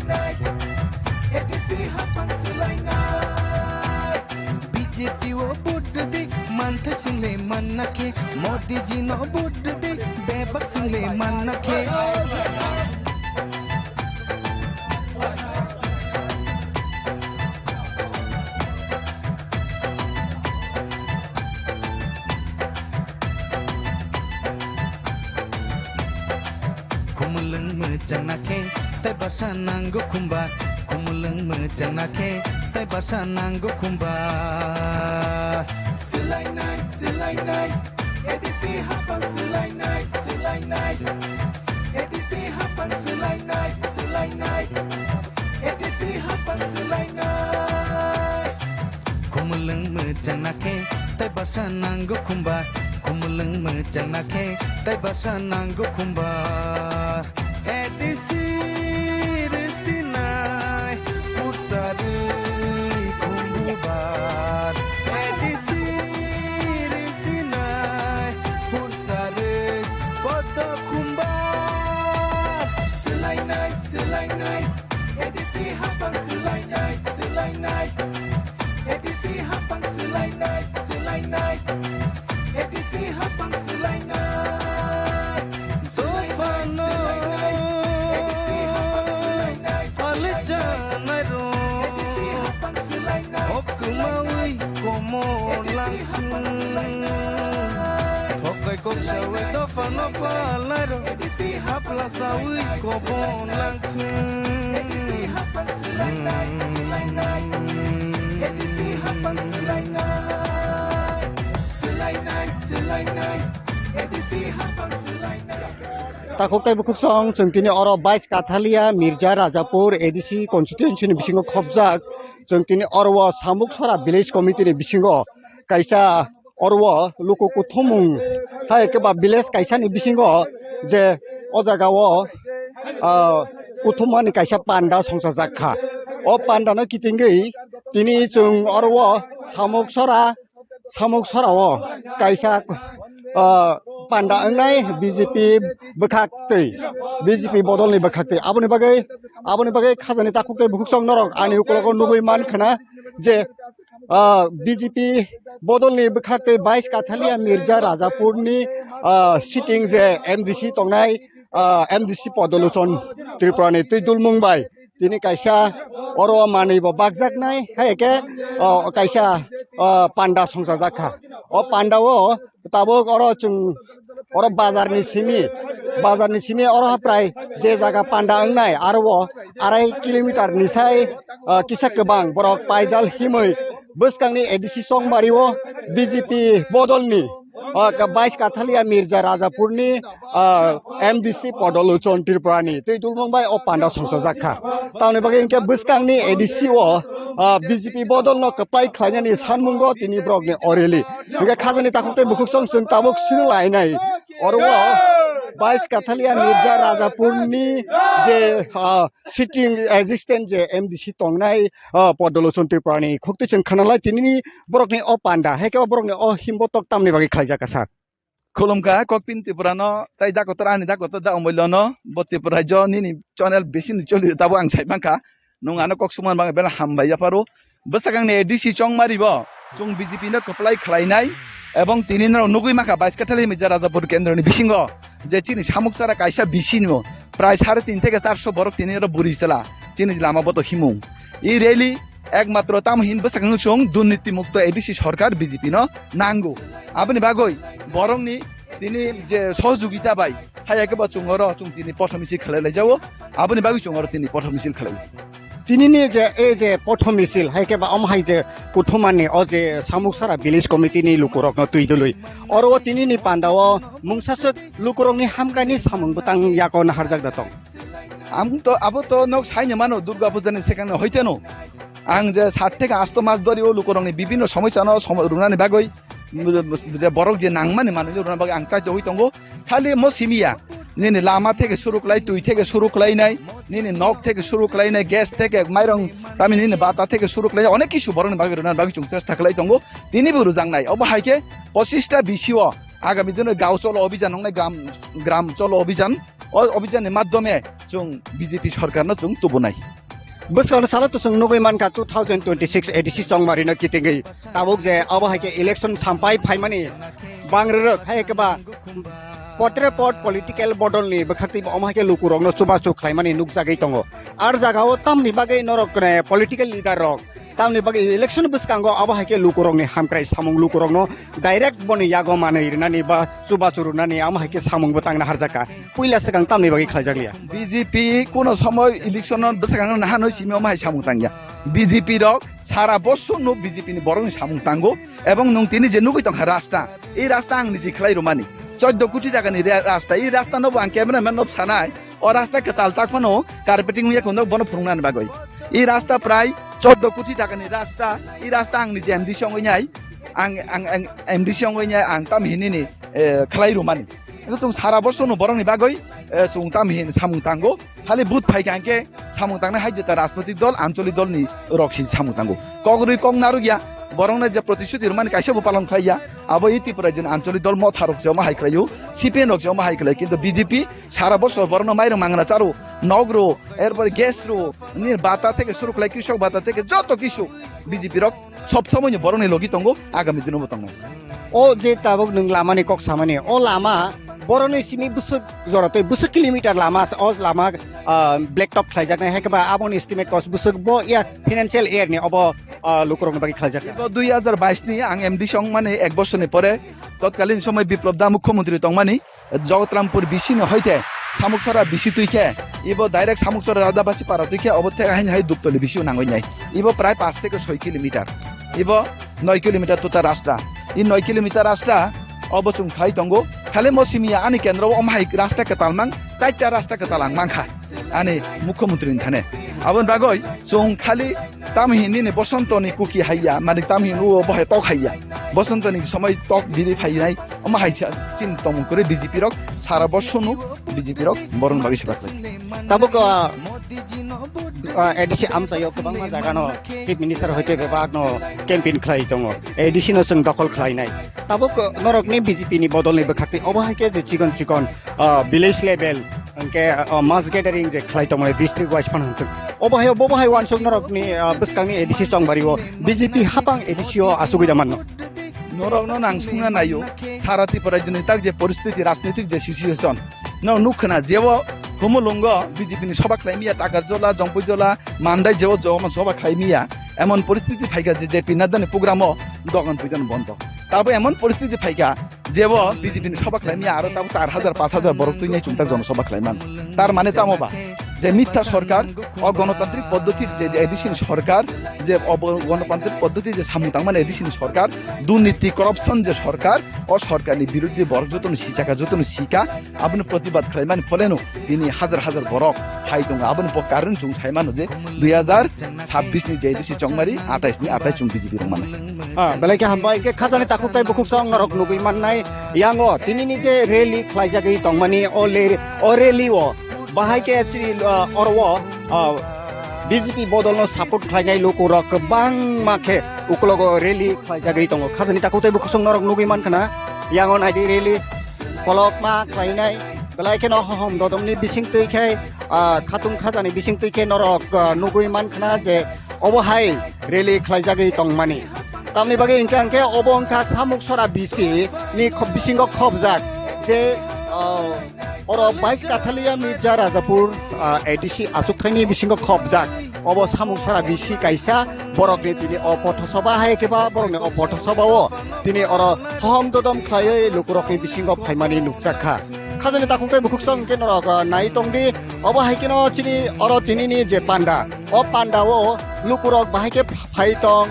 नाई एडीसी हापन सिलाई नाई बीजेपी वो बुड दे मंथ सिंगले मन नखे मोदी जी नो बुड दे बेबक सिंगले मन नखे Janake, tai basa nango kumba. Kumulang me janake, tai basa nango kumba. Silai night, edisi hapan silai night. Edisi hapan silai night. Edisi hapan silai night. Kumulang me janake, tai basa nango kumba. Kumulang me janake, tai basa nango kumba. Takoktai bukuksong jengkini oro 22 Kathalia Mirza Rajapur ADC constituency ni bisingo khobjak jengkini orwo samuk sora village committee ni bisingo kaisa orwo luko kuthomung hai keba village kaisa ni bisingo je o jagao kuthomani kaisa panda songsa jakha o panda no kitingei tini jeng orwo samuk sora o kaisa panda angnai BJP bekhakti BJP bodolni bekhakti aboni bagai khajani takuktai bukuksong norok ani ukoloko nugui man khana je BJP bodolni bekhakti 22 Kathalia Mirza Rajapurni sitting je MDC tongnai MDC podoluchon Tripurani Tuidul Mungbai tini kaisa oro manibo bakjaknai haike kaisa panda songsa jakha o pandao tabok oro chung oro bazarni simi oro prai je jaga panda angnai aro 2.5 kilometer nisai kisak kebang borok paidal himoi buskangni ADC songmario BJP bodolni 22 Kathalia Mirza Rajapurni MDC podoluchon Tripurani Tuidul Mungbai o panda songsa jakha tauni bagai ingke buskangni ADC o BJP bodolno kapai khlainani sanmungo tini brokni oreli ingke khajani takuktai bukuksong sung tabuk sinlainai orwo 22 Kathalia Mirza Rajapurni je sitting existent je MDC tongnai podoluchon Tripurani khokti chung khanalai tini brokni o panda heke brokni o himbotok tamni bagai khlaijak asar Kolomka kokpin Tripurano tai dakotra ani dakota da omolono bo Tripura jo nini channel besin choli tabo ang saimangka nungano koksuman bang bel hambai yaparo besakang ne ADC chongmari bo chung BJP no kaplai khlainai এবং তিনি নুগুই মাখা 22 কাঠালি মির্জা রাজাপুর কেন্দ্রনি বিসিঙ্গ যে চিনি সামুকসারা কাইসা বিসিনো প্রায় 3.5 থেকে 400 বরক তিনি বুড়ি চালা চিনি লামাবত হিমু এই রেলি একমাত্র তামহিন বসাং দুর্নীতি মুক্ত এডিসি সরকার বিজেপি নাঙ্গু আপনি বাগই বরংনি তিনি যে সহযোগিতা পাই হাই একেবারে চুঙর চুং তিনি পথ মিছিল খেলাইলাই যাও আপনি বাগি চুঙর তিনি পথ মিছিল খেলাই তিনি নি যে এই যে প্রথম মিছিল হাইকে বা আমহাই যে কুথুমানি ও যে সামুকসারা ভিলেজ কমিটিনি লুকুরক তুইদুলুই অর ও তিনি নি পান্দাও মুংসাসক লুকুরকনি হামকানি সামুং বুতাং ইয়াকন হারজাক দাতং আবো তো নক সাইনে মানো দুর্গা পূজানি সেখানে হইতেনো आं जे 7 থেকে 8 मास धरि ओ लुकरंनि विभिन्न समस्यानो रुनानि बागै जे बरक जे नांगमानि माने रुनानि बागै आं चाइ होई दंगो खालि म सिमिया निनि लामा থেকে শুরু কলাই তুই থেকে শুরু কলাই নাই নিনি নক থেকে শুরু কলাই নাই গ্যাস থেকে মাইরং তামি নিনি বাতা থেকে শুরু কলাই অনেক কিছু বরং বাগै रुनानि बागै चुं চেষ্টা কলাই दंगो তিনি বুরু জাংনাই অব হাইকে 25টা বিসিও আগামী দিনে গাঁও চলো অভিযান হংনাই গ্রাম চলো অভিযান ও অভিযানের মাধ্যমে চুং BJP সরকারনো চুং তুবনাই Besar salah tu sung nubai man ka 2026 edisi song marina kitingi tabuk je awa ke election sampai phaimani bangrek hai ke ba potre pot political bodol ni bekhakti oma ke lukurong no chuba chuk khlaimani nuk jagai tongo ar jagao tamni bagai norok ne political leader rok tamni bagai election buskango awa ke lukurong ni hamkrai samung lukurong no direct boni yago mane irnani ba chuba churunani ama ke samung butangna harjaka puila sekang tamni bagai khlajaklia BJP কোন সময় ইলেকশনের বেসাং নাহানো সিমিও মাই সামুং তাঙ্গিয়া BJP rock সারা বছর no BJP নি বরং সামুং তাঙ্গো এবং নং তিনি যে নুগৈ তং রাস্তা এই রাস্তা আং নিজে খেলাই রমানি 14 কোটি টাকা নি রাস্তা এই রাস্তা নব আং ক্যামেরাম্যান নব সানাই ও রাস্তা কে তাল তাকফানো কার্পেটিং উইয়া কোন বন ফুরুংনানি বাগৈ এই রাস্তা প্রায় 14 কোটি টাকা নি রাস্তা এই রাস্তা আং নিজে এমডি সঙ্গই নাই আং এমডি সঙ্গই নাই আং তামহিনি নি খেলাই রমানি itu sara boso no borong ni bagoi sung tamhin samung tango khali but phai ganke samung tangna haijeta রাজনৈতিক দল আঞ্চলিক দল ni রক্সি samung tango কগরুই কং নারু গিয়া বরং না যে প্রতিশ্রুতি রুমানি কাইসেবো পালন খাইয়া আবো ইতি পরাজন আঞ্চলিক দল মত হারক জমা হাই খাইও সিপিএন রক জমা হাই খাই কিন্তু বিজেপি সারা বছর বরং মাইর মাংনা চারু নগরো এরপরে গ্যাস রো নির বাতা থেকে শুরু করে কৃষক বাতা থেকে যত কিছু বিজেপি রক সব সময় বরং লগি তঙ্গো আগামী দিনও বতঙ্গ o je tabuk nung lama ni kok samani o lama boroni simi busuk jorotoi busuk kilometer lama o lama black top khlaijak nai hekaba abon estimate cost busuk bo ya financial year ni obo lukurong bagi khlaijak 2022 ni ang MD song মানে এক বছর পরে তৎকালীন সময় বিপ্লব দা মুখ্যমন্ত্রী তংমানি জগতরামপুর বিসিনে হইতে সামুকসরা BC তুইকে ইবো direct সামুকসরা রাজাবাসী পারা তুইকে অবস্থা হাইন হাই দুপতলি বিসিও নাঙ্গই নাই ইবো প্রায় 5 থেকে 6 কিলোমিটার ইবো 9 কিলোমিটার তো তার রাস্তা এই 9 কিলোমিটার রাস্তা অবচুং খাই তঙ্গো খালি মসিমিয়া আনি কেন্দ্র অমাই রাস্তা কে তালমাং চাইটা রাস্তা কে তালাং মাংখা আনি মুখ্যমন্ত্রী থানে আবন বাগই চুং খালি তামহিনি নি বসন্তনি কুকি হাইয়া মানে তামহিনু বহে তক হাইয়া বসন্তনি সময় তক বিদি ফাইনাই অমাই চিন তম করে বিজেপি রক সারা বর্ষনু বিজেপি রক বরং বাগি সেবা tabuk edisi amsayo kubang ma jaga no chief minister hoite bebag no campaign khlai tongo edisi no sung dokol khlai nai tabuk norok ni BJP ni bodol ni bekhakti obahai ke je chikon village level ke mass gathering je khlai tongo district wise pan hansuk obahai wan sung norok ni beskang ni edisi song bariwo BJP hapang edisi o asugui jaman no norok no nang sunga nayo sarati parajuni tak je পরিস্থিতি রাজনৈতিক যে situation no nukhna jewo হুমুলঙ্গ BJP নি সভা খাইমিয়া টাকারজলা জম্পুজলা মান্দাই যেও জমা সভা খাইমিয়া এমন পরিস্থিতি ফাইকা যে পিনাদানি প্রোগ্রামও দোকান পইজন বন্ধ তারপর এমন পরিস্থিতি ফাইকা যেও বিজেপি নি সভা খাইমিয়া আর তাও 4000 5000 বড় তুই নাই চুমতা জনসভা খাইমান তার মানে তামবা যে মিথ্যা সরকার অগণতান্ত্রিক পদ্ধতির যে এডিশন সরকার যে গণতান্ত্রিক পদ্ধতি যে সামুতাং মানে এডিশন সরকার দুর্নীতি করাপশন যে সরকার ও সরকারি বিরুদ্ধে বড় যতন শিকাকা যতন শিকা আপনি প্রতিবাদ খাইমান ফলেনো তিনি হাজার হাজার বরক হাই দং আপনি কারণ চুং ছাইমানো যে 2026 ni যে এডিসি চংমারি 28 ni 28 চুং বিজেপি রমানে belai ke hambai ke khadani takutai bukuk song norok nugui mannai yango tini ni je rally khlaijagi tongmani o rally o bahai ke orwo BJP bodol no support khlainai loko rok bang makhe uklogo rally khlaijagi tongo khadani takutai bukuk song norok nugui mankana yango nai di rally kolok ma khlainai belai ke no hom dodomni bising tui khai khatung khadani bising tui ke norok nugui mankana je obohai rally khlaijagi tongmani tamni bagi ingkang ke obong ka samuk sora bisi ni bisingo khobjak je oro 22 kathalia Mirza Rajapur ADC asukthani bisingo khobjak obo samuk sora bisi kaisa borok ni tini o pothosoba hai keba borok ni o pothosoba o tini oro hom dodom khlai lukurok ni bisingo phaimani nukjakha khajani takungkai bukuksong ke norok nai tongdi obo haikino chini oro tini ni je panda o panda o lukurok bahike phaitong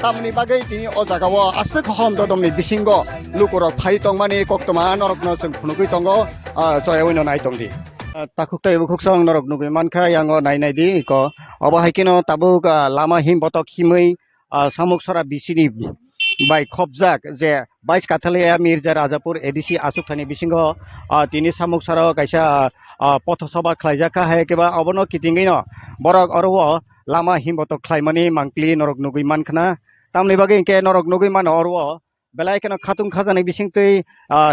tamni bagai tini o jagao asuk hom dodom ni bisingo lukurok phaitong mani koktoma norok no chung phunugui tongo joyawino nai tongdi takuktai bukuksong norok nugui mankha yango nai nai di ko obo haikino tabuk lama him botok himui samuk sora bisini bai khobjak je 22 kathalia Mirza Rajapur ADC asukthani bisingo tini samuk sara kaisa pothosoba khlaijaka hai keba obono kitingei no borok oro lama himboto khlaimani mangpli norok nugui mankhana tamni bagi ke norok nugui man oro belai keno khatung khajani bisingtui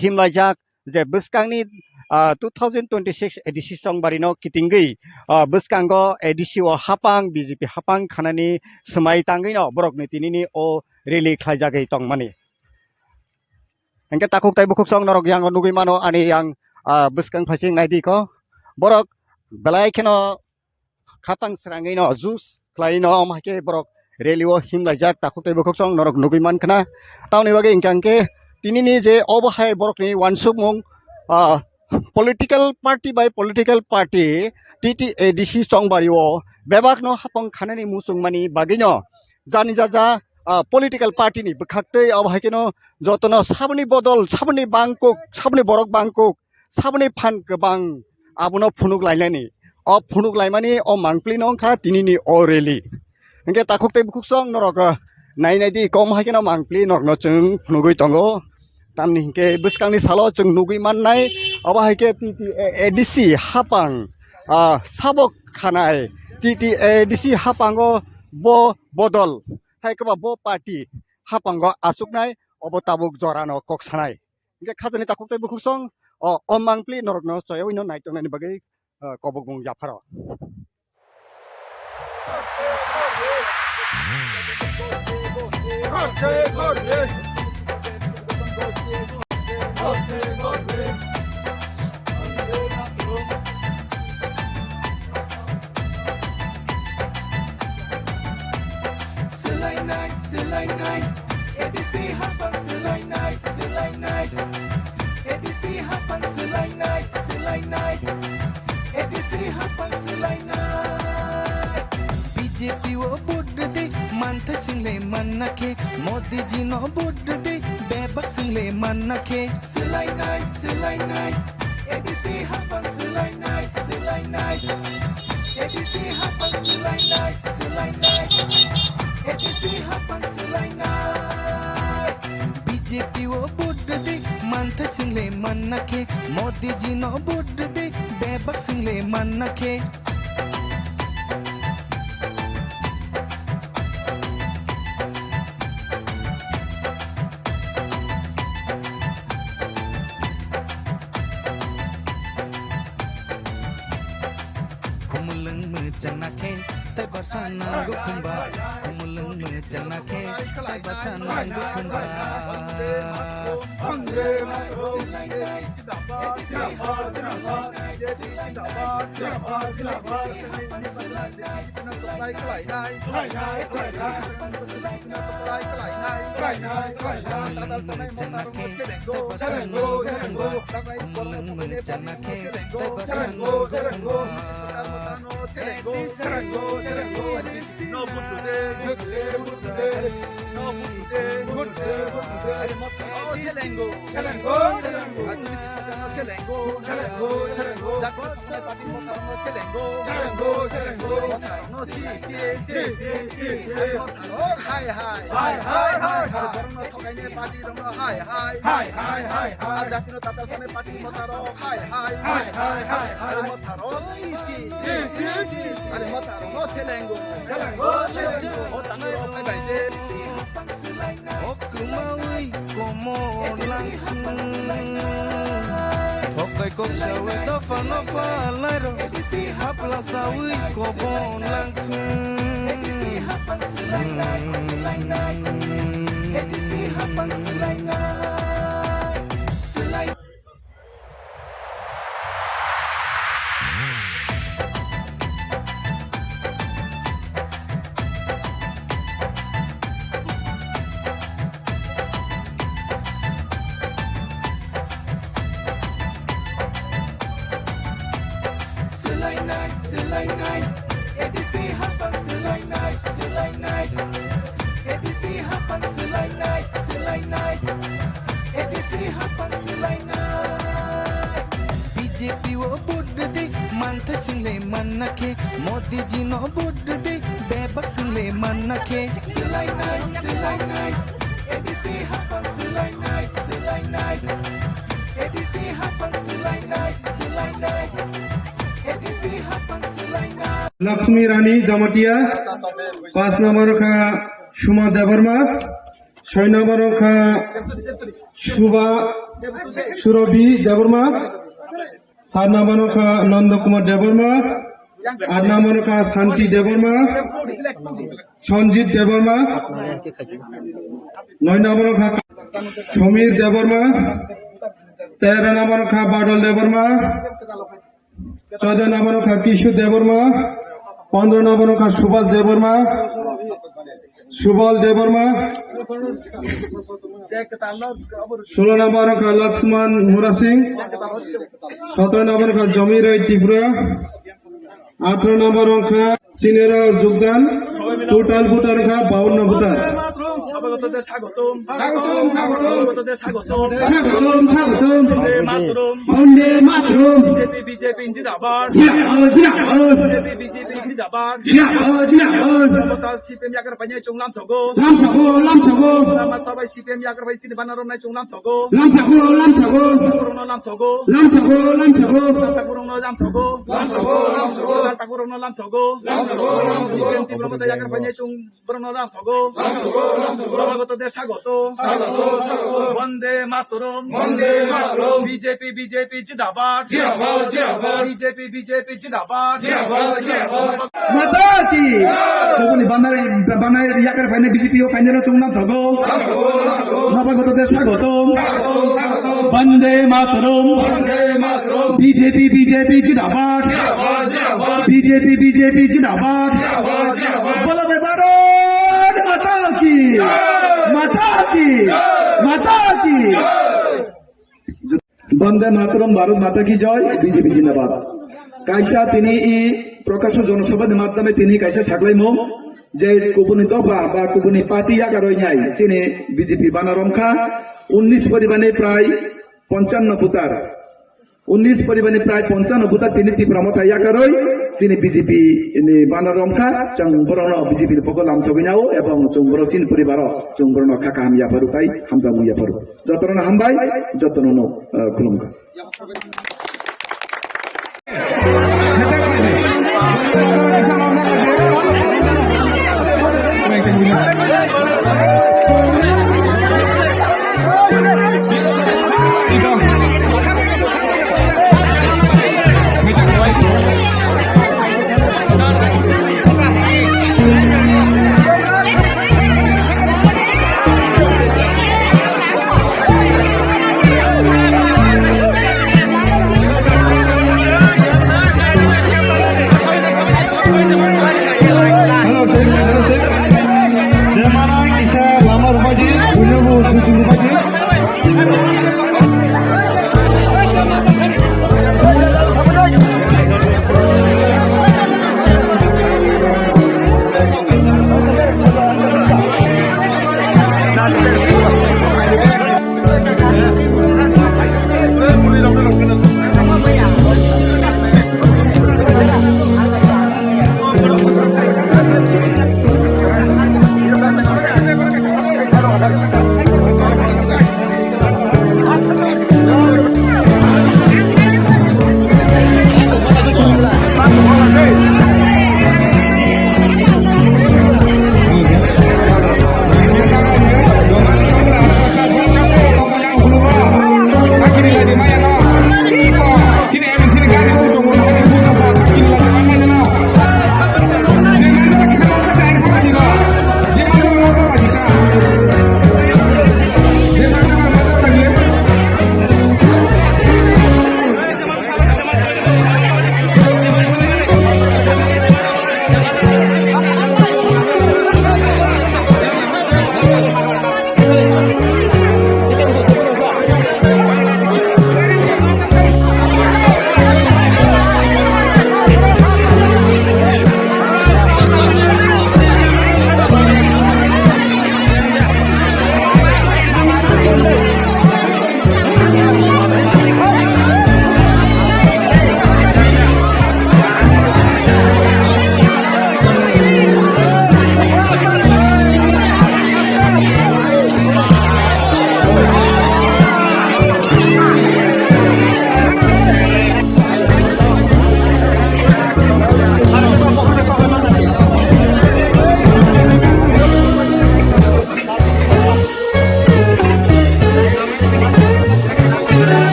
himlaijak je buskangni 2026 ADC songbari no kitingei buskango ADC o hapang BJP hapang khanani smai tangei no borok ni tinini o rally khlaijagai tongmani engke takuk tai bukuk song norok yang nugui mano ani yang buskang phasing naidi ko borok belai keno khatang srangei no jus khlai no mahke borok rally o himlaijak takuk tai bukuk song norok nugui mankana tauni bagi ingkangke tinini je obahai borok ni wansukmung political party by political party TT ADC songbari o bebak no hapang khanani musung mani bagino jani jaja political party ni bkhakte abhaikeno jotono sabni bodol sabni bangkok sabni borok bangkok sabni phan kebang abuno phunuk lailani o phunuk laimani o mangpli nongkha tinini o rally engke takukte bukuksong norok nai nai di kom haikeno mangpli norno chung phunugui tongo tamni hingke buskangni salo chung nugui mannai abhaike TT ADC hapang sabok khanai TT ADC hapango bo bodol haikeba bo party hapango asuknai obo tabuk jorano koksanai ingke khajani takukte bukusong o mangpli norokno choyawino naitongnani bagai kobokmung jafaro Silai night, ADC hapan silai night, ADC hapan silai night, ADC hapan silai night. BJP wo budde mantha single mannake, Modi ji no budde bebak single mannake. Silai night, ADC hapan silai night, ADC hapan silai night. ADC hapan silai night. BJP wo budde mantha single mannake, Modi ji no budde bebak single mannake. Kumulung menjanake tai basana gukumba kumulung menjanake tai basana gukumba Hapla sawi ko bon lang Edisi hapan Sulai night, Sulai night. Edisi hapan Sulai night, Sulai night. Edisi hapan Sulai night. BJP wo budd de mantha single mannake, Modi ji no budd de bebak single mannake. Sulai night, Sulai night. Edisi hapan Sulai night, Sulai night. Edisi hapan Sulai night, Sulai night. Edisi hapan Sulai night. Lakshmi Rani Jamatia 5 number का Suma Debbarma 6 number का शुभा Surabhi Debbarma 7 number का Nand Kumar Debbarma 8 number का शांति Debbarma Sanjeet Debbarma 9 number का Sameer Debbarma 13 number का बादल Debbarma 14 number का किशोर Debbarma 15 number का Subhash Debbarma Subal Debbarma 16 number का लक्ष्मण मुरा सिंह 17 नंबर का जमीर त्रिपुरा 18 नंबर का चीनेर योगदान टोटाल भोटार का 52 भोटार স্বাগতদের স্বাগতম স্বাগতদের স্বাগতম স্বাগতম স্বাগতম বন্দে মাতরম বিজেপি জিন্দাবাদ বিজেপি জিন্দাবাদ সিপিএম ইয়াকার পাইনাই চং লামছগো মাতাবাই সিপিএম ইয়াকার পাই সিনি বানারম নাই চং লামছগো তাকুরং লামছগো সিপিএম তীব্রমতা ইয়াকার পাইনাই চং ব্রণ লামছগো স্বাগতদের স্বাগত বন্দে মাতরম বিজেপি জিন্দাবাদ বিজেপি জিন্দাবাদ মাতা কি কোনি বানার ইয়াকার ফাইনে বিজেপি ও ফাইনে চংনাম থাকো নবাগতদের স্বাগত বন্দে মাতরম বিজেপি জিন্দাবাদ বিজেপি জিন্দাবাদ বলো ভারত মাতা কি মাতা কি বন্দে মাতরম ভারত মাতা কি জয় বিজেপি জিন্দাবাদ কাইসা তিনি ই প্রকাশ্য জনসভার মাধ্যমে তিনি কাইসা সাকলাইমো যে কুবুনি দফা বা কুবুনি পার্টি আকারই নাই চিনে বিজেপি বানারমখা 19 পরিমাণে প্রায় 55 ভোটার 19 পরিমাণে প্রায় 55 ভোটার তিনি তীব্রমতা আকারই চিনি বিজেপি বানারমখা চংবরণ বিজেপির পক্ষ লামছগিনাও এবং চংবর চিন পরিবার চংবরণ খাকা হামিয়া ফারুকাই হামজা মুইয়া ফারু যতন হামবাই যতন খুলুমকা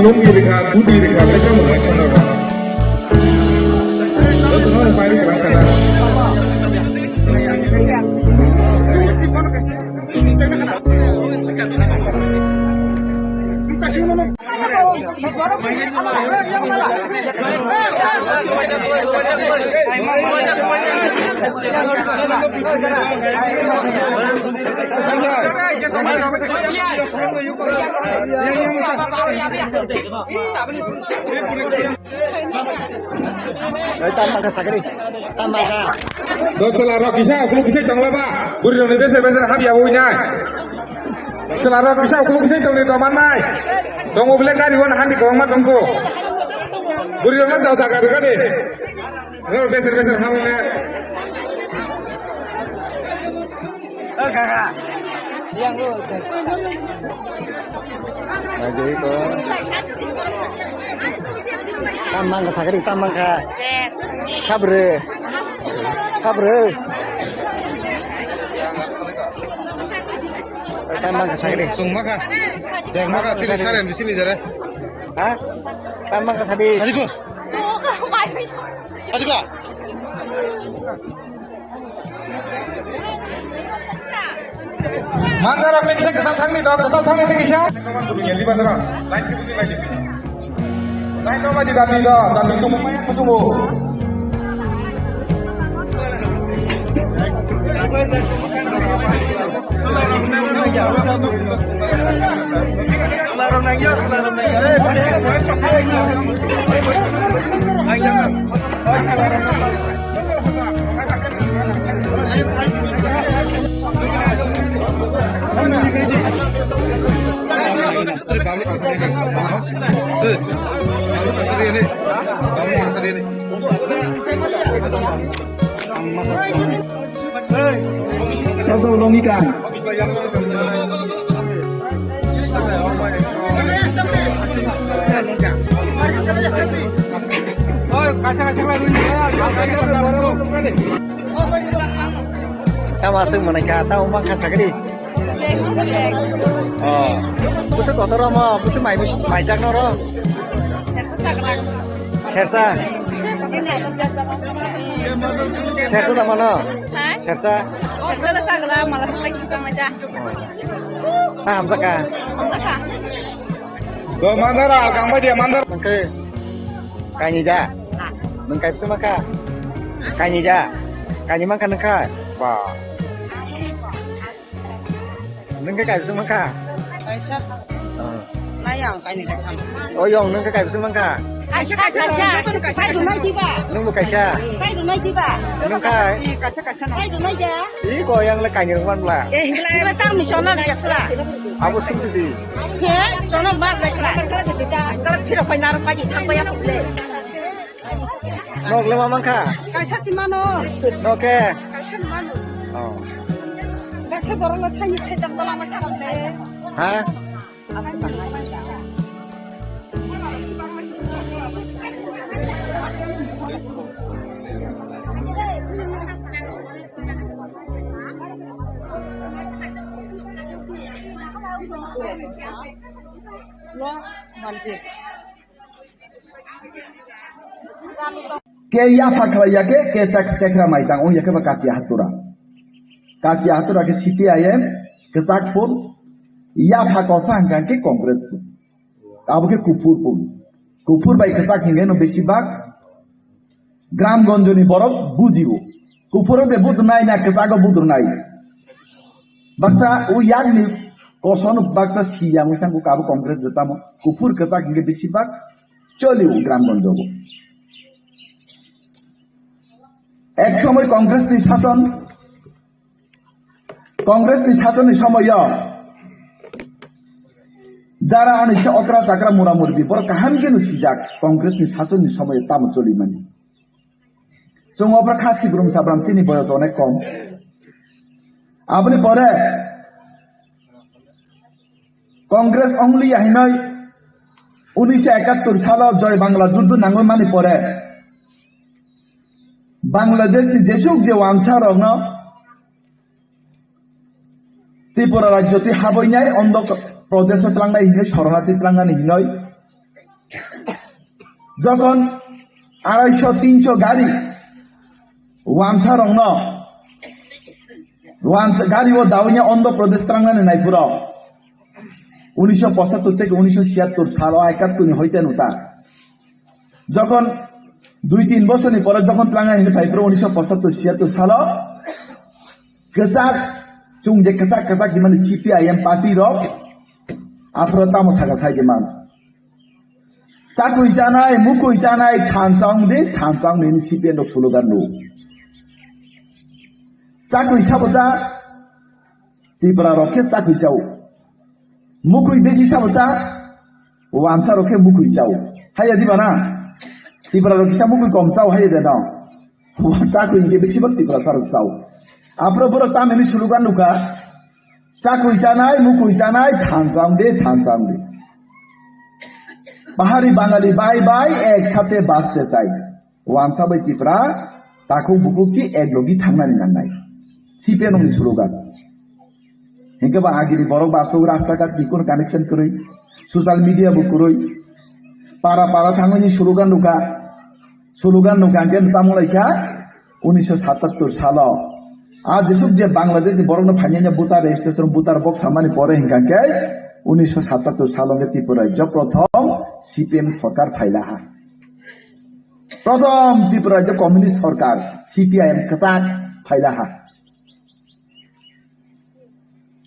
লুঙ্গি রেখা গুটি রেখা বেটা মনে হয় বাইরে রাখা না Tambah sakit, tambah ka. Selarok bisa, kalau bisa jangan lupa. Buri dong beser hab ya wunya. Selarok bisa, kalau bisa jangan lupa manai. Dong mobilnya kan iwan handi kau mat dongko. Buri dong tahu tak ada kan deh. Kalau beser hamnya. Kakak. Yang lu. Lagi itu. Tambang ka sakit, tambang ka. Sabre. Sabre. Tambang ka sakit. Sung maka. Deng maka sini saren di sini jare. Hah? Tambang ka sabi. Adiku. Adiku. Mandara pengisa kesal thangni dok, kesal thangni pengisa. Yang di bandara. Lain kebuti lagi. Lain kau maju dami dok, dami sumbu banyak sumbu. Kau long ikan. Tahu masuk mereka, tahu makan sakit. Oh, busuk kotor ama, busuk mai jak noro. Sersa. Sersa sama no. Sersa. Sersa sagala malas lagi sama aja. Paham saka. Do mandara, kang dia mandara. Mengke. Kanyi ja. Mengkai busuk maka. Kanyi ja. Kanyi makan neka. Wah. Nâng cái cài sung mangka. Nayang kai ni kai sama. Oh yong nâng cái cài sung mangka. Kaisa kai du nai jiba. Nâng bu kaisa. Kai du nai jiba. Nâng kai. Kai du nai ja. Ih ko yang le kanyi rumah lah. Bila tang mi sona dia sala. Abu sing sidi. He, sona bar dah kala. Kalau pira pai nar pai thang pai aku le. Nok le mangka. Kaisa si mano. Nok ke. Kaisa mano. Oh. Baca borong lo tanya sedang dalam macam le. Hah? Lo manjit. Ke ya fakla ya ke cekra maitang on ya ke bakati hatura. Kati hatura ke CPIM ke takpun ya fakosan kan ke kongres pun. Abu ke kupur bai ke tak hingga no besibak gram gonjoni borok bujigo. Kupur de bud nai na ke tago budur nai. Baksa u yagni koson baksa siya musang ku kabu kongres detamo kupur ke tak hingga besibak চলি গ্রাম গঞ্জব এক সময় কংগ্রেসনি শাসনের সময় যারা আনিছে অকরা চাকরা মোরামুরবি বড় কাহানি কেন সিজাক কংগ্রেসনি শাসনের সময় তাম চলি মানে চৌমাপরা খাসি ব্রুম সাবরাম তিনি বয়স অনেক কম আপনি পরে কংগ্রেস অংলি আহিনয় 1971 সালে জয় বাংলা যুদ্ধ নাঙ্গল মানে পরে বাংলাদেশ যেসব যে ওয়ানসার ত্রিপুরা রাজ্যতে হাবইনাই অন্ধ্র প্রদেশ তলাংনাই হিনে শরণার্থী তলাংনানি হিনয় যখন 250-300 গাড়ি ওয়ামসা রং গাড়ি ও দাউনিয়া অন্ধ্রপ্রদেশ ত্রাঙ্গানে নাইপুর 1975 থেকে 1976 সাল 71 হইতেন তা যখন 2-3 বছরের পরে যখন ত্রাঙ্গানে ফাইপুর 1975-76 সাল কেসাক চুং যে কেসাক মানে সিপিআইএম পার্টি রক আফ্রো তামো থাকা থাকে মান চাকুই জানাই মুকুই জানাই থানচাং দিন সিপিএম রক স্লোগান নো চাকুই সাবতা ত্রিপুরা রকে চাকুই চাও মুকুই বেশি সাবতা ওয়ামসা রকে মুকুই চাও হাইয়া দিবা না ত্রিপুরা রকে মুকুই কম চাও হাইয়া দে নাও চাকুই কে বেশি বক ত্রিপুরা সারক চাও আফ্রো বড় তামিলি স্লোগান নুকা চাকুই জানাই মুকুই জানাই থানচাং দে পাহাড়ি বাঙালি বাই একসাথে বাঁচতে চাই ওয়ামসা বাই ত্রিপুরা তাকে বুকুকছি এক লগি থাংনানি নাंनाय সিপিএমनि স্লোগান হেঙ্কেবা আগিরি বড় বাস্তব রাস্তাঘাট বিকুন কানেকশন করি সোশ্যাল মিডিয়া বুকুরই পাড়া থাंनायनि স্লোগান নুকা কেন তামলাইকা 1977 সাল আজ যেসব যে বাংলাদেশ বড় ফাইনানি বুতার স্টেশন বুতার বক্স সামানি পরে হিংকাকে 1977 সালে ত্রিপুরায় প্রথম সিপিএম সরকার ফাইলাহা প্রথম ত্রিপুরায় কমিউনিস্ট সরকার সিপিআইএম কাতাক ফাইলাহা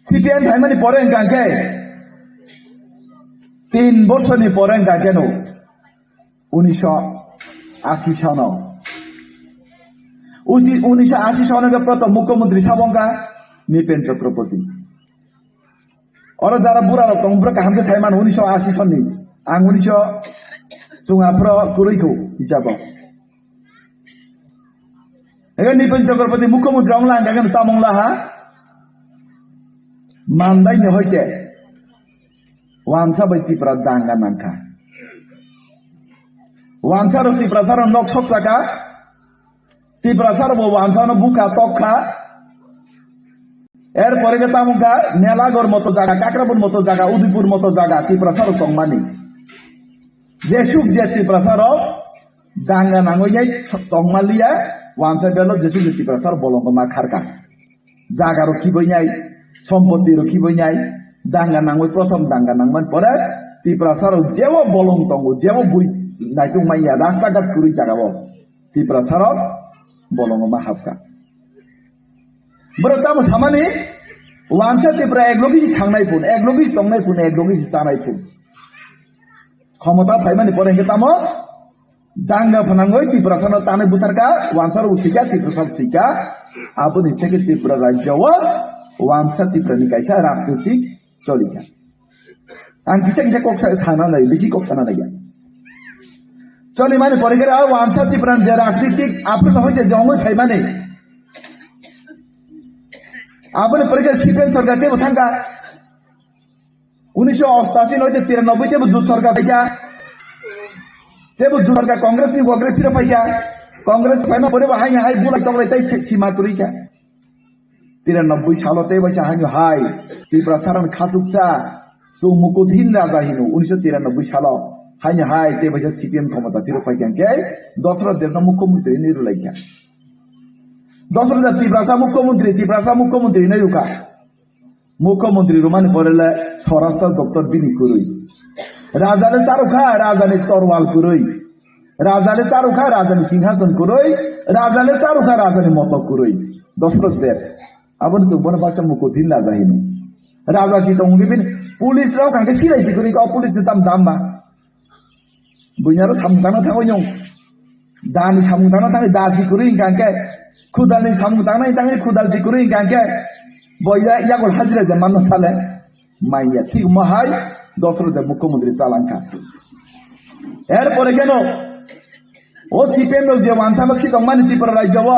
সিপিএম ফাইমানি পরে হিংকাকে 3 বছরনি পরে হিংকাকে 1980 সন 1980 সনে প্রথম মুখ্যমন্ত্রী সাবঙ্কা নিপেন চক্রবর্তী और जरा बुरा रखम बुरा कहम के साइमान 1980 सननि आं 1900 जुंगाफ्रा कुरैखौ हिसाबाव एगन निपेन चक्रवर्ती मुख्यमंत्री अंगला आंगागन तामंगलाहा मानदायनो हयते वामसा बैतिफ्रा दांगा नांखा वामसा रति प्रसार नक सकसाका ती प्रसार बो वामसा न बुका तखा এরপরে তামুকা মেলাগড় মতো জায়গা কাকরাপুর মতো জায়গা উদয়পুর মতো জায়গা ত্রিপ্রাসার তংমানি যেসুক যে ত্রিপ্রাসার দাঙ্গা নাঙই তংমালিয়া ওয়ানসা বেল যেসুক যে ত্রিপ্রাসার বলঙ্গমা খারকা জায়গা রক্ষিবই নাই সম্পত্তি রক্ষিবই নাই দাঙ্গা নাঙই প্রথম দাঙ্গা নাংমান পরে ত্রিপ্রাসার যেও বলং তঙ্গ যেও বই নাইটুং মাইয়া রাস্তাঘাট করি জায়গাও ত্রিপ্রাসার বলঙ্গমা হাফকা बरं तामो सामाने वामसा ত্রিপুরা একলগি থাংনাই ফুন একলগি তংনাই ফুন একলগি জানাই ফুন ক্ষমতা ফাইমানি পরে হে তামো দাঙ্গা ফনাঙ্গই ত্রিপুরা সানা তানে বুতারকা ওয়ামসার উঠিকা ত্রিপুরা উঠিকা আপনি থেকে ত্রিপুরা রাজ্যও ওয়ামসা ত্রিপুরানি কাইসা রাজনৈতিক চলিকা আং কিসা কক্সা সানা নাই বেশি কক্সা না নাই চলি মানে পরে গেরা ওয়ামসা ত্রিপুরান যে রাজনৈতিক আপনি হইতে জঙ্গল ফাইমানে आपने परिकर सीपीएम सरकार ते बथांगा 1988 नोते 93 ते जुट सरकार पाइया ते जुट सरकार कांग्रेस नि कांग्रेस फिर पाइया कांग्रेस फाइमा परे हाय हाय बुला तंगले तै सीमा तुरिका 93 सालते बचा हाय त्रिपुरा सारान खासुकसा सो मुकुधिन राजा हिनु 1993 साल हाय ते बचा सीपीएम क्षमता फिर पाइया के दशरथ देव मुख्यमंत्री निरुलाइका दशरथ ত্রিপুরা মুখ্যমন্ত্রী নাই রুকা মুখ্যমন্ত্রী রুমানি পরেলে স্বরাষ্ট্র দপ্তর বিনি করই রাজালে চারুখা রাজানে তরওয়াল করই রাজালে চারুখা রাজানে সিংহাসন করই রাজালে চারুখা রাজানে মত করই দশরথ দেব আবন সুবন বাচ্চা মুকুদিন রাজা হিনু রাজা চিতং বিবিন পুলিশ রাও কাকে সিরাইছি করি কা পুলিশ দাম দামবা বুইনারো সামদানা থাকই নং দানি সামদানা থাকই দাজি করি কাকে खुदालनि सामु दांनाय दांनाय खुदाल जिकुरि गांके बयया यागल हाजिरा जे मान साले माइया ठीक महाय दशरथ मुख्यमंत्री चालांका एरपरे केन ओ सीपीएम जे वानसा मक्सी तंगमानि त्रिपुरा राज्यव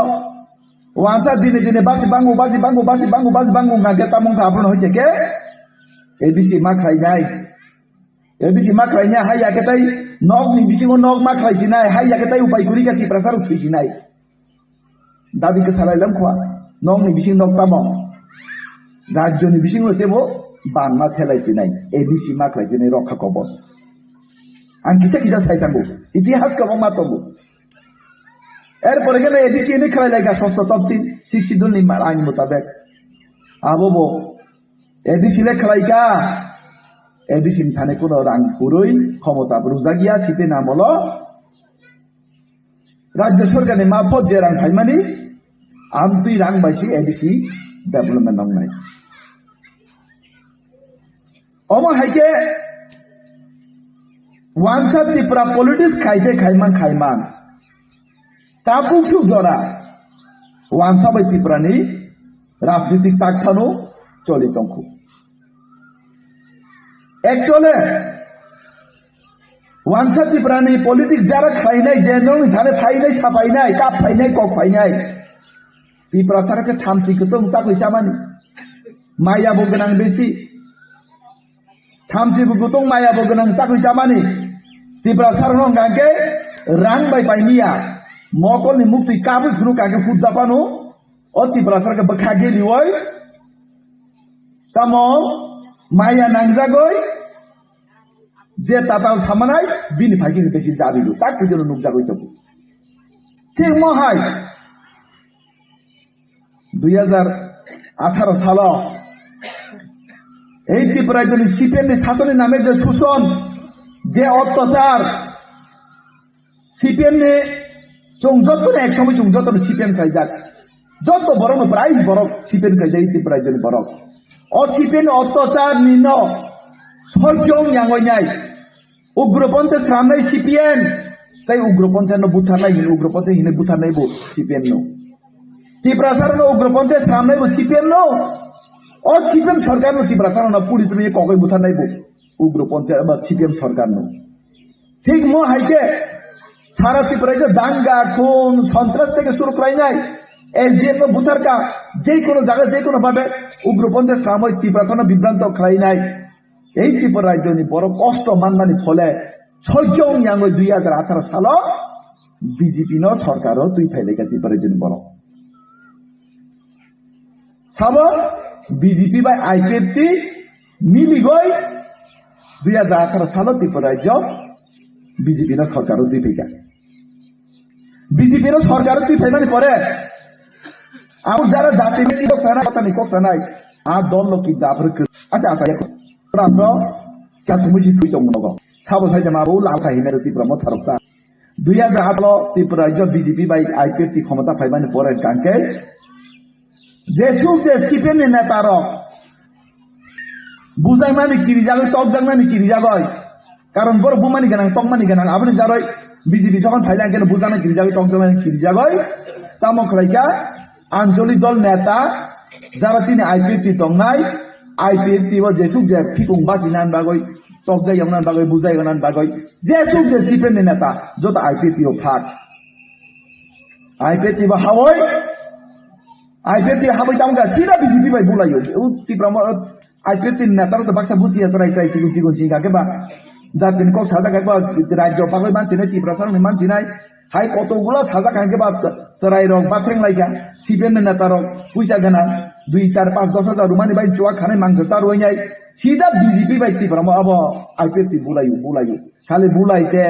वानसा दिने दिने बासी बांगु गांके तामुं गाब्रन होइते के एबिसि माख्रायनाय हाय याकेताय नग नि बिसिङो नग माख्रायसिनाय हाय याकेताय उपाय कुरि का त्रिपुरा सार उठिसिनाय दाबी के सालायलाम खवा नंग नि बिसिं नग तामो राज्य नि बिसिं होतेबो बांना थेलायसिनाय एबिसि माख्रायसिनाय रक्षा कबच ang kisa kisa saitango itihas kabang matongo এরপরে গেলে এডিসি এনে খেলা লাগে ষষ্ঠ তফসিল 62 নিম্বার আইন মোতাবেক আবো এডিসি লে খেলাইকা এডিসি থানে কোনো রাং পুরোই ক্ষমতা রুজা গিয়া সিপে নাম হলো রাজ্য সরকারের মারফত যে রাং ফাইমানি আমতুই রাং বাইসি এডিসি ডেভেলপমেন্ট নাম নাই অমা হাইকে ওয়ানসা ত্রিপুরা পলিটিক্স খাইতে খাইমান Tapuk sujora, wansa bai Triprani, রাজনৈতিক তাকথানো চলিত অঙ্ক একচলে ওয়ানসা ত্রিপুরানি পলিটিক্স যারা খাই নাই যেজন ধারে ফাই নাই সাপাই নাই কাপ ফাই নাই কক ফাই নাই ত্রিপুরা তারাকে থামচিকে তো তা কইসা মানি মায়াবো গোনাং বেশি থামচিবো গুতং মায়াবো গোনাং তা কইসা মানি ত্রিপুরা সারনং গাঙ্কে রাং বাই পাইনিয়া মকলনি মুক্তি কাবু খুনু কাকে ফুদ্দা পানো অতি প্রাসারকে বখাগে লিওই তাম মায়া নাংজাগই যে তাতাল সামানাই বিনি ফাইকি বেশি যাবিলু তাক পিছন নুক জাগই তবু ঠিক মহাই 2018 সাল এই ত্রিপুরায় যদি সিপিএমের শাসনের নামে যে শোষণ যে অত্যাচার সিপিএমে যতনে এক সময় যতনে সিপিএম খাই যাক যত বড় প্রায় বড় সিপিএম খাই যাই ত্রিপুরায় যদি বড় ও সিপিএম অত্যাচার নিন সহ্যং ইয়াঙ্গই নাই উগ্রপন্থী সামনে সিপিএম তাই উগ্রপন্থী বুথারনাই উগ্রপন্থী হিনে বুথারনাই বো সিপিএম নো ত্রিপুরা সারন উগ্রপন্থী সামনে বো সিপিএম নো ও সিপিএম সরকার নো ত্রিপুরা সারন পুলিশ নিয়ে ককই বুথারনাই বো উগ্রপন্থী বা সিপিএম সরকার নো ঠিক মো হাইকে সারা ত্রিপুরায় যে দাঙ্গা খুন সন্ত্রাস থেকে শুরু করাই নাই এসডিএফ বুথারকা যে কোনো জায়গায় যে কোনো ভাবে উগ্রপন্থী সাময়িক ত্রিপুরা বিভ্রান্ত খাই নাই এই ত্রিপুরা রাজ্য বড় কষ্ট মানমানি ফলে সহ্যং ইয়াঙ্গই 2018 সাল বিজেপি ন সরকারও তুই ফাইলেকা ত্রিপুরা রাজ্য বড় সাব বিজেপি বা আইপিএফটি মিলি গই 2018 সাল ত্রিপুরা রাজ্য বিজেপি না সরকারও তুই ফেকা বিজেপি না সরকারও তুই ফাইমানি পরে আমার যারা জাতি বেশি কথা নেই কথা নাই আর দল লোক কি দাবর আচ্ছা আচ্ছা আমরা কাছে মুজি তুই তো মনে কর সাবো সাইজে মাবো লাল খাইনের ত্রিপুরা মথারকটা 2018 ত্রিপুরা রাজ্য বিজেপি বাই আইপিএফটি ক্ষমতা ফাইমানি পরে কাঙ্কে যে সুখ যে সিপিএম নেতার বুঝাই মানে কিরি যাবে টক যাক মানে কিরি যাবে কারণ বড় বুমানি গান টকমানি গান আপনি যারা বিজেপি যখন ফাইলাম কেন বুঝানো কিরি যাবে টক যাবে কিরি যাবে তামক রাইকা আঞ্চলিক দল নেতা যারা তিনি আইপিএফটি টংনাই আইপিএফটি ও যেসুক যে ফিকুং বাজিনান বাগৈ টক যাই এমন বাগৈ বুঝাই গান বাগৈ যেসুক যে সিপিএম নেতা যত আইপিএফটি ও ফাক আইপিএফটি বা হাওয়াই আইপিএফটি হাওয়াই তামগা সিধা বিজেপি বাই বুলাইও ত্রিপুরা আইপিএফটি নেতারা তো বাক্সা বুঝিয়ে তোরাই তাই চিগুন চিগুন চিগাকে বা জাতিন কক সাজা খাইবা রাজ্য পাগৈ মানসি নাই ত্রিপুরা সারনি মানসি নাই হাই কতগুলো সাজা খাইকে বা সরাই রক বা ঠেং লাইকা সিপিএম নেতা রক পয়সা গানা 2, 4, 5, 10 হাজার রুমানি বাই চোয়া খানে মাংস তার হয়ে যায় সিধা বিজেপি বাই ত্রিপুরা আব আইপিএফটি বুলাইও খালি বুলাইতে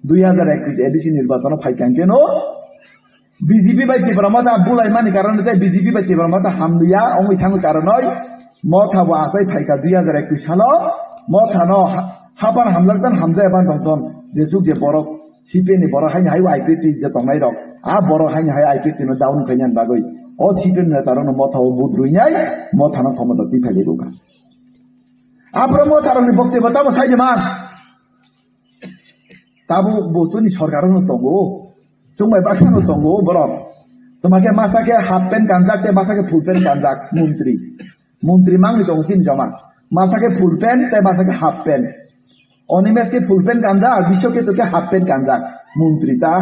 2021 এডিসি নির্বাচন ফাইকান কেন বিজেপি বাই ত্রিপুরা মাথা বুলাই মানি কারণে বিজেপি বাই ত্রিপুরা মাথা হামলিয়া অঙ্গি থাঙ্গ কারণই মথাবো আসাই ফাইকা 2021 সাল মথানো হাপান হামলাকতান হামজা এবান দন্তন যেসুক যে বড় সিপিএম বড় হাইনি হাই আইপিএফটি যে তংনাই রক আ বড় হাইনি হাই আইপিএফটি নো ডাউন খাইনান বাগৈ ও সিপিএম নেতারন মথাও বুদ্রুইনাই মথানো ক্ষমতা তুই ফাইলে রোকা আপরা মথারনি বক্তব্য তাবো সাইজে মান তাবো বস্তুনি সরকারনো তঙ্গো চুমাই বাক্সানো তঙ্গো বরং তোমাকে মাসাকে হাফ প্যান্ট গাঞ্জাক তে মাসাকে ফুল প্যান্ট গাঞ্জাক মন্ত্রী মাংনি তঙ্গো চিন জমা মাসাকে ফুল প্যান্ট তে মাসাকে হাফ প্যান্ট অনিমেশকে ফুল প্যান্ট গাঞ্জা আর বিশ্বকে তোকে হাফ প্যান্ট গাঞ্জাক মন্ত্রী তা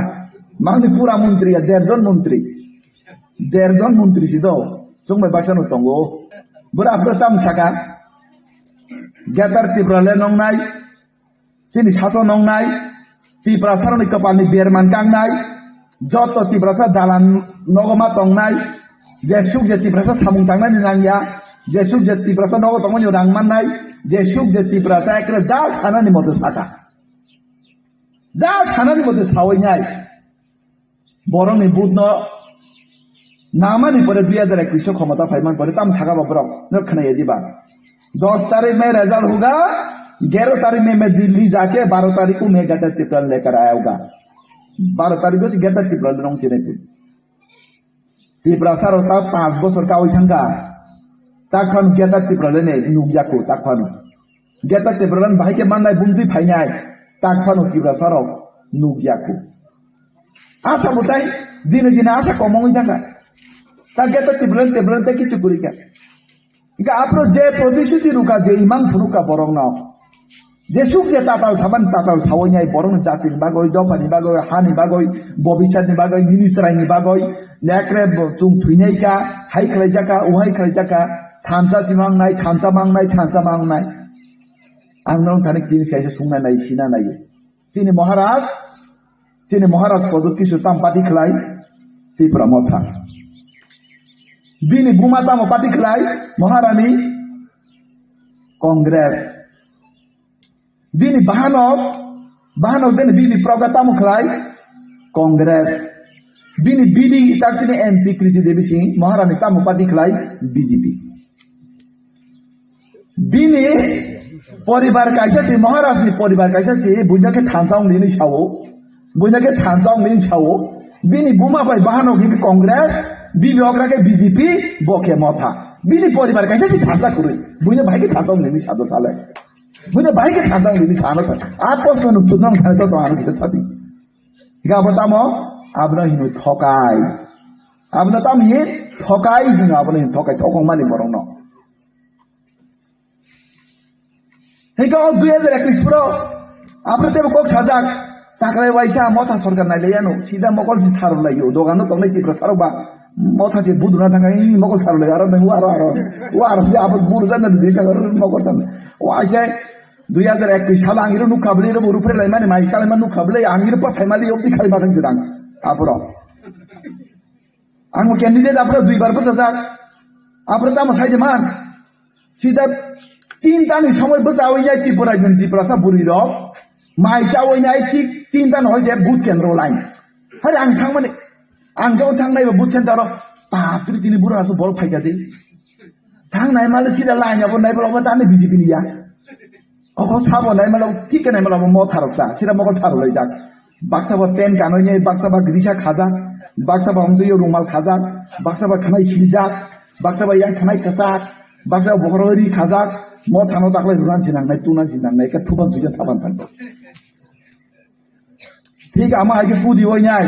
মাংনি পুরা মন্ত্রী 1.5 জন মন্ত্রী ছিল চুমাই বাক্সানো তঙ্গো বড় আপনার থাকা গেতার ত্রিপুরালে নংনাই চিনি শাসন নংনাই ত্রিপুরা সারনি কপালনি বেরমান কাংনাই যত ত্রিপুরা দালান নগমা টংনাই যে সুখ যে ত্রিপুরা সামুং থাंनाय नांगिया যে সুখ যে তীব্রতা নব তখন রাংমান নাই যে সুখ যে তীব্রতা একেবারে যা থানানি মতো থাকা যা থানানি মতো সাওয়াই নাই বরং বুধ नामानी परे 2021 क्षमता फाइमान परे तम थाका बरक नखने ये दिबा 10 तारीख में रिजल्ट होगा 11 तारीख में मैं दिल्ली जाके 12 तारीख को मैं गटर टिप्पण लेकर आया होगा 12 तारीख को से गटर टिप्पण लंग से नहीं टिप्पण सर होता 5 बছর का ওই থাকা তাকফান গেটার টিপ্পণ নে নুগজাকো তাকফান গেটার টিপ্পণ ভাইকে মাননাই বুমদি ফাইনাই তাকফান টিপ্পণ সর নুগজাকো আশা বতাই দিনে দিনে আশা কমই থাকা তাকে তো তীব্রতে কিছু করি কেন আপনার যে প্রতিশ্রুতি রুকা যে ইমান ফুরুকা বরং না যে সুখ যে তাতাল সাবান তাতাল সাওয়াই নাই বরং জাতির বাগই দফানি বাগই হানি বাগই ভবিষ্যৎনি বাগই মিনিস্টারাইনি বাগই লেকরে চুং থুইনাইকা হাই খালাইজাকা উহাই খালাইজাকা থানসা সিমাংনাই থানসা মাংনাই आंनाव थाने किन साइसे सुंना नाय सिना नाय चिनि महाराज पद किसु ताम पार्टी खलाई त्रिपुरा मथा बिनि बुमा ताम पार्टी खलाई महारानी कांग्रेस बिनि बाहानक देन बिनि प्रगा ताम खलाई कांग्रेस बिनि बिनि ताकसिनि एमपी कृति देवी सिंह महारानी ताम पार्टी खलाई बीजेपी बिनि परिवार कायसा थी महाराज नि परिवार कायसा थी बुझाके थानसांग नि सावो बुझाके थानसांग नि सावो बिनि बुमा भाई बाहानो कि कांग्रेस बिबि अग्राके बीजेपी बके मथा बिनि परिवार कायसा थी थानसा कुरै बुझा भाई के थानसांग नि सादो साले बुझा भाई के थानसांग नि सानो छ आपस में नुपुनम खाने तो आनो कि छथि गाबताम आबन हिनु ठकाई आबन ताम ये ठकाई दिन आबन हिनु ठकाई ठकं मानि बरं न हिका 2021 pro आपरे तेबो कोक साजाक ताकराय वाइसा मथा सरकार नाय लेयानो सीधा मकल जि थारो लायो दोगानो तंगनै तिप्र सारबा मथा जे बुदुना थांगाय मकल थारो लायो आरो नंगु आरो जे आबो बुरजा न दिसा गरो मकल थां वाइसा 2021 साल आंगिरो नुखाबले रो रुफ्रे लाय माने माइ सालाय मान नुखाबले आंगिरो प फाइमालि ओबि खालि माथां जिरां आपरो आंगो कैंडिडेट आपरो दुई बार प जाक आपरो ताम साइजे मान सीधा 3 तानि समय बचावैनाय त्रिपुरा जों त्रिपुरा सा बुरि र माइ चावैनाय थिक 3 तान होय जे बुथ केन्द्र लाइन हरे आं थां माने आं गाव थांनाय बुथ सेन्टार बापरे दिनै बुरासो बल फाइगा दे थांनाय माले सिदा लाइन अब नाय बलबा ताने बीजेपी निया अख साबो नाय माले ठीक नाय माले म थारकता सिदा मकल थार लय जाक बाक्साबा पेन गानैनाय बाक्साबा ग्रिसा खाजा बाक्साबा हमदैयो रुमाल खाजा बाक्साबा खानाय सिजा बाक्साबा यां खानाय कसा बाक्सा बहररि खाजा म थानो दाखलै रुनान सिनांनाय तुनान सिनांनाय का थुबान तुजन थाबान थान ठीक आमा आगे पुदी होइनाय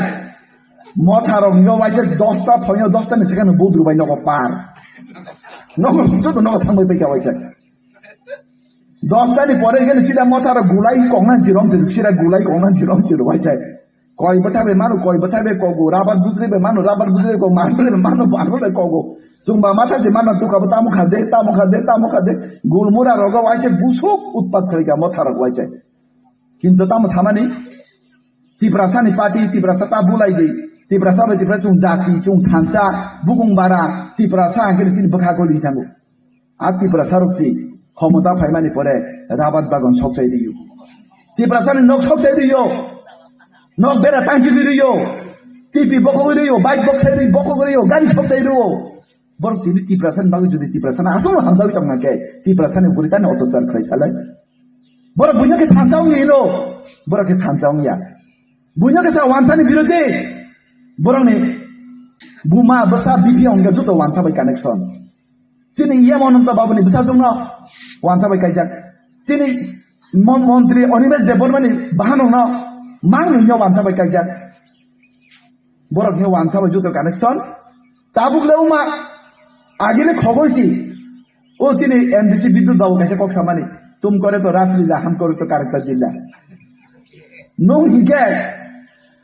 म थारो नियो वाइसे 10 ता फयो 10 ता सेकेन्ड बुद्रु बाय नगो पार नगो जतो नगो थांबाय पैका वाइसे 10 ता नि परे गेले सिदा म थारो गुलाई कंगनान जिरम सिदा गुलाई कंगनान जिरम चिरो वाइसे कय बथाबे मानु कय बथाबे कगो राबार बुजरेबे मानु राबार बुजरे को मानु बारबे कगो जोंबा माथा जे माना तुकाबो तामु खादे गुलमुरा रग वाइसे बुसुक उत्पाद खरिका मथारक वाइसे किन्तु तामु सामानि तिब्रासानि पार्टी तिब्रासा ता बुलाई दे तिब्रासा बे तिब्रा जों जाति जों थांचा बुगुंबारा तिब्रासा आंगे सिन बखागो लिथांगो आ तिब्रासा रक्सि क्षमता फाइमानि परे राबात बागन सकसाइ दियो तिब्रासानि नक सकसाइ दियो नक बेरा तांजि दियो टिपि बको दियो बाइक बक्साइ दियो बको दियो गाड़ी सकसाइ दियो बर तिनि तिब्रासान बागै जुदि तिब्रासान आसुल हामदावि तंगाके तिब्रासान गुरितानि अत्याचार खालायसालाय बर बुझाके थांचाव निनो बरके थांचाव निया बुझाके सा वानसानि बिरोधे बरनि बुमा बसा बिपि अंगे जुतो वानसा बाय कानेक्सन चिनि इया मनन्त बाबुनि बसा जोंनो वानसा बाय कायजाक चिनि मंत्री अनिमेश देबबर्मानि बाहानो न मांगनो वानसा बाय कायजाक बरके वानसा बाय जुतो कानेक्सन ताबुकलेउ मा आगे ने खगोसी ओ चिनी एमडीसी विद्युत बाबू कैसे कक सामानी तुम करे तो रासलीला हम करे तो कार्यक्रम जिल्ला नो हिगे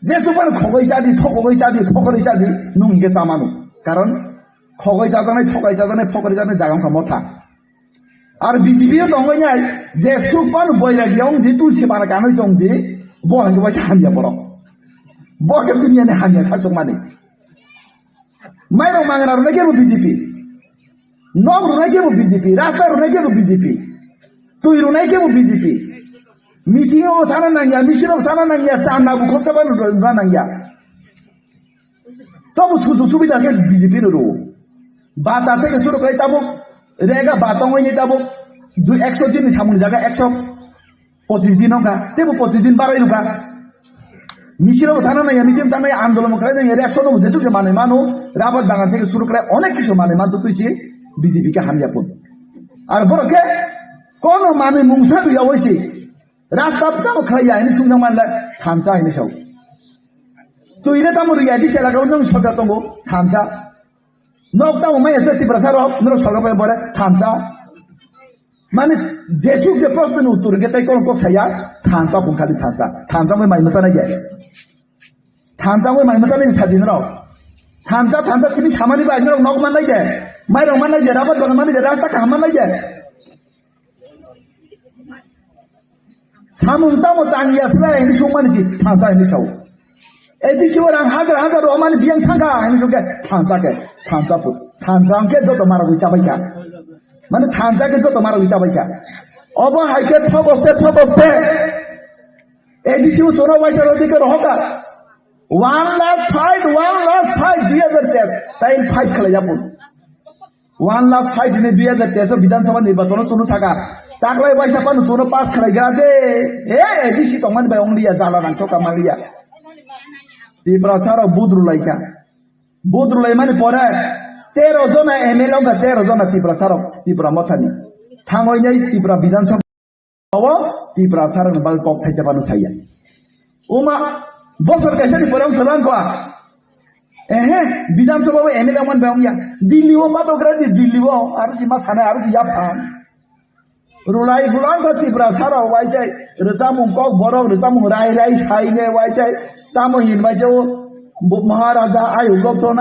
जे सुपर खगोइसादी ठकरैसादी नो हिगे सामानु कारण खगोइसादने ठकाइसादने फकरैसादने जागाम का मथा आर बीजेपी दंगैनाय जे सुपर बयरागियाव दि तुलसी बारा गानै दं दि बहांगे बायसा हानिया बर बके दुनियानि हानिया खाजमानि माइरं मांगनार नेगेरु बीजेपी নখ রুনাই কেবো বিজেপি, রাস্তা রুনাই কেবো বিজেপি, তুই রুনাই কেবো বিজেপি, মিটিংও থানা নাঙ্গিয়া, মিছিলও থানা নাঙ্গিয়া, চান্দা খরচাবান রুনা নাঙ্গিয়া, তবু সুযোগ সুবিধাকে বিজেপির রো বাতা থেকে শুরু করে তাবো রেগা বাতংনি তাবো 100 দিন সামনে জায়গা 125 দিন হোক তেবো 25 দিন বাড়াই হোক মিছিলও থানা নাই মিটিং থানায় আন্দোলন করে যাই 100 যেসব মানে মানো রাবার ডাঙ্গা থেকে শুরু করে অনেক কিছু মানে মানতো তুই বিজেপিকে হারিয়াপন আর বড়কে কোন মানে মুংসা দুইয়া হয়েছে রাস্তা তামো খাইয়া এনে সুন্দর মানলে থামসা এনে সাও তুই রে তামো রিয়া দিছে লাগাও নং সরকার তঙ্গো থামসা নক তামো মাই এসে তিব্রাসার নর সরকার বলে থামসা মানে যেসব যে প্রশ্নের উত্তর গে তাই কোন কসাইয়া থামসা কোন খালি থামসা থামসা মই মাই মতা নাই যায় থামসা মই মাই মতা নাই সাদিন রাও থামসা থামসা চিনি সামানি বাই নর নক মান নাই যায় মাই রং মান নাই যায় রাবার বাগান মান নাই যায় রাস্তা কাম মান নাই যায় সামুন তামো তাঙ্গিয়া সরা এনি সুমানিছি থামসা এনি সাও এদিকে ওরা হাজার হাজার রমান বিয়াং থাকা এনি সঙ্গে থামসাকে থামসাপুর থামসাকে যত মারা হইতা বাইকা মানে থামসাকে যত মারা হইতা বাইকা অবহাইকে থবতে এদিকে সোনা বাইসার ওদিকে রহকা one last fight 2010 তাই ফাইট খেলে যাবো one last fight নে 2013 বিধানসভা নির্বাচন চলো থাকা তাকলাই বাইসা পানো চলো পাস খেলাই গা দে এদিকে তমান বাই অংলিয়া জালা নাং চকা মারিয়া তিব্রাসার বুদ্রুলাই মানে পরে 13 জন এমএলএ 13 জন তিব্রাসার তিব্রা মথানি থাঙ্গই নাই তিব্রা বিধানসভা তিব্রাসার বাল কক থাইছে বানু ছাইয়া ওমা বছর কাইসানি পরে সালান কোয়া বিধানসভা এমএলএ মান বাউয়া দিল্লিও মাতগ্রা দিল্লিও আর সিমা থানা আর ইয়া ফান রুলাই গুলান কা তিব্রাসার ওয়াইজাই রজামু কক বরক রজামু রাই সাইনে ওয়াইজাই তামো হিনবাইছো মহারাজা আয়োগতন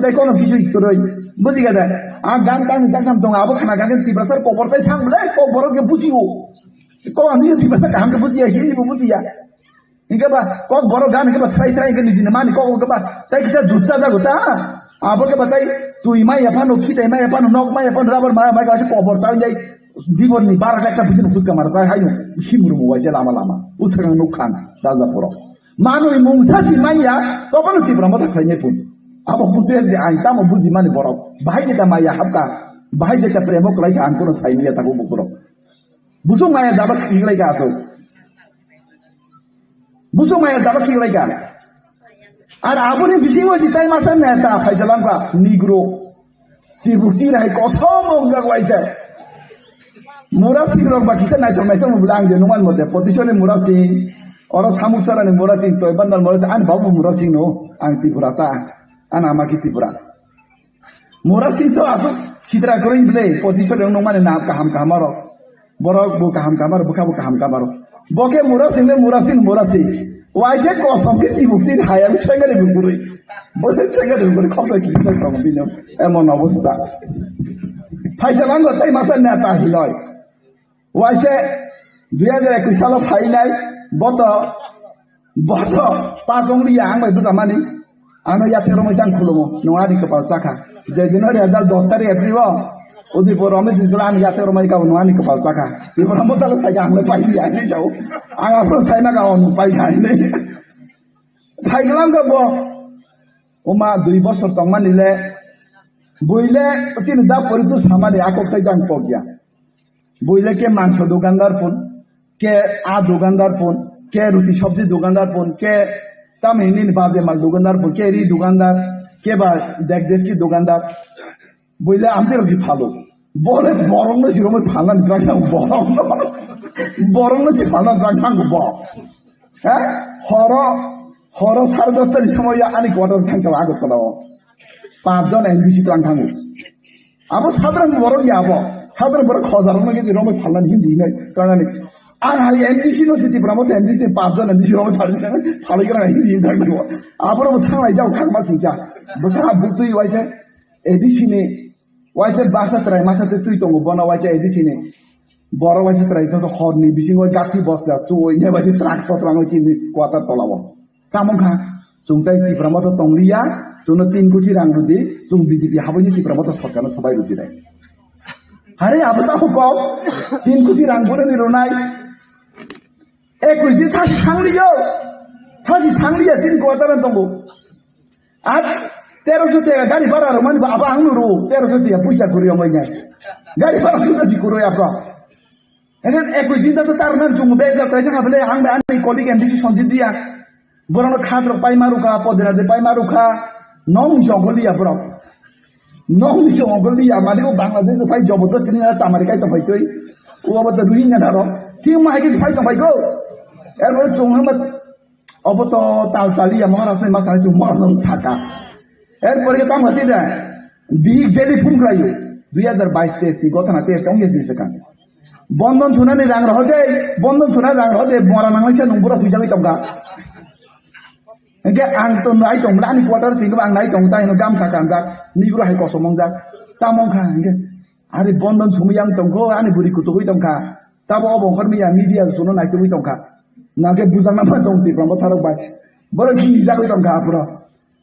তাই কোনো কিছুই করই বুঝি গেছে আর গান টান দং আবো খানা গান তিব্রাসার কবরটাই থাকলে কবরকে বুঝিও কক আমি তিব্রাসার কামকে বুঝিয়া হিরিবো বুঝিয়া ইনকে বা কক বড় গান কে বা সাই কে নিজিনে মানি কক কে বা তাই কিসা জুচ্চা জাগোটা আবো কে বা তাই তুই মাই এফানো খিতাই মাই এফানো নক মাই এফানো রাবার মাই গাছে কবর তাই যাই দিবনি 12 একটা পিছনে ফুসকা মারা তাই হাইনো শিমুরু মোবাইছে লামা উছাং নুখান রাজাপুর মানুষ মুংসাসি মাইয়া তখন তিব্রা মতো খাইনে পুন আবার বুঝতে আই তামো বুঝি মানে বড় ভাই যেটা মাইয়া হাবকা ভাই যেটা প্রেমক লাইকা আন কোনো সাইনিয়া তাকো বকর বুঝো মায়া দাবা ঠিক লাইকা আসো বুঝো মায়া দাবা ঠিক লাইকা আর আপনি বিসিং হইছি তাই মাসা নেতা ফাইসালামকা নিগ্রো তিবুসি রাই কসম গা কইছে মুরাসিং রক বা কিসা নাইতো মুবলা আং যে নমান মধ্যে প্রতিশনে Murasing Orang samuk sara ni murasing toy bandar murasing an babu murasing no ang tipura ta an amaki tipura murasing to aso citra koring bele position yang nomane na kaham kamaro borok bu kaham kamaro buka kamaro boke murasing waise kosam ke cibuksin hayam sengare bukuri bole sengare bukuri khota ki ta kam bino emon obostha faisalan go tai masa na ta hiloy waise 2021 সালে final বত পাঁচংলিয়া আং by বুঝা মানি আমি ইয়াতে রমেশান খুলবো নঙারি কপাল চাখা যেদিন 2010 তারিখ এপ্রিল উদিপুর রমেশ ইসলাম আমি ইয়াতে রমাই গাও নঙানি কপাল চাখা এবার মতাল থাকি আমরা পাই দিয়া নাই যাও আং আপন সাইনা গাও পাই খাই নাই ফাইগলাম গব ওমা 2 বছর তংমান নিলে বইলে তিন দা পরিতু সামারে আকক তাই জান পগিয়া বইলে কে মাংস দোকানদার ফোন के आ दुकानदार फोन के रोटी सब्जी दुकानदार फोन के तामिनी बाजे माल दुकानदार फोन के री दुकानदार के बा देख देश की दुकानदार बोले आमते रोजी फालो बोले बरंग न सिरो में फाला निकला बरंग न सि फाला निकला को बो हैं हरो 10:30 तारिख समय आनी क्वार्टर थांग आगत तलाव 5 जन एनबीसी थांगो अब साधारण बरंग याबो साधारण बर खजारन के जिरो में फाला हिंदी नै कानानि आं हाय एमडीसी नो सिटी ब्रामो एमडीसी 5 जन एमडीसी रो फाले गरा हिंदी थांगो आबरो थांनाय जाव खांमा सिंचा बसा बुतुइ वाइसे एडीसी ने वाइसे बासा ट्राय मासाते तुइ दङ बना वाइसे एडीसी ने बर वाइसे ट्राय तो हरनि बिसिङै गाथि बसला चुइ ने बाइसे ट्राक सत्राङै चिनि क्वार्टर तलाव कामखा जुंताइ ति ब्रामो तंलिया जुनो 3 कोटी रां रुदि जुं बीजेपी हाबैनि ति ब्रामो सरकारनो सबाय रुदि राय Hari apa tahu kau? Tin kuti rangkul ni ronai. Kuti thas thang liyo. Thas thang liya tin ko ataran tunggu. At 1300 tiga gari bara roman apa anguru 1300 tiga puisa kuriyo moynya. Gari bara sudah dikuro ya apa? Enggak kuti tu tarunan cuma beza kerja ngapele hang ani kolik MDC sonjit dia. Borang khadro pai maruka podera de pai maruka nong jongoli ya bro. Nong jongoli ya mari ko Bangladesh pai jobodosти ni na chamari kai to pai toi. O abata Rohingya daro. Ting ma ke pai to pai go. Erbo chunghamat oboto taltali ya Maharashtra ma kai chung mornon thaka. Erpore ke tam hasi da. Big daily phumkrayo 2022 test ni gotana test ong yes sekan. Bondon chuna ni rang rohde bondon chuna rang rohde mora nanglaisa nungbura pujawi tongka. Engke ang to nai tong la ni quarter sing ang nai tong tai no gam ka kam jak ni bro hai ko somong jak tamong kha engke ari bondon sumiyang tong ko ani buri kutui tong kha tabo obong khar miya media suno nai tui tong kha na ke buzang na tong ti promo tharok bai boro ki jak tong kha bro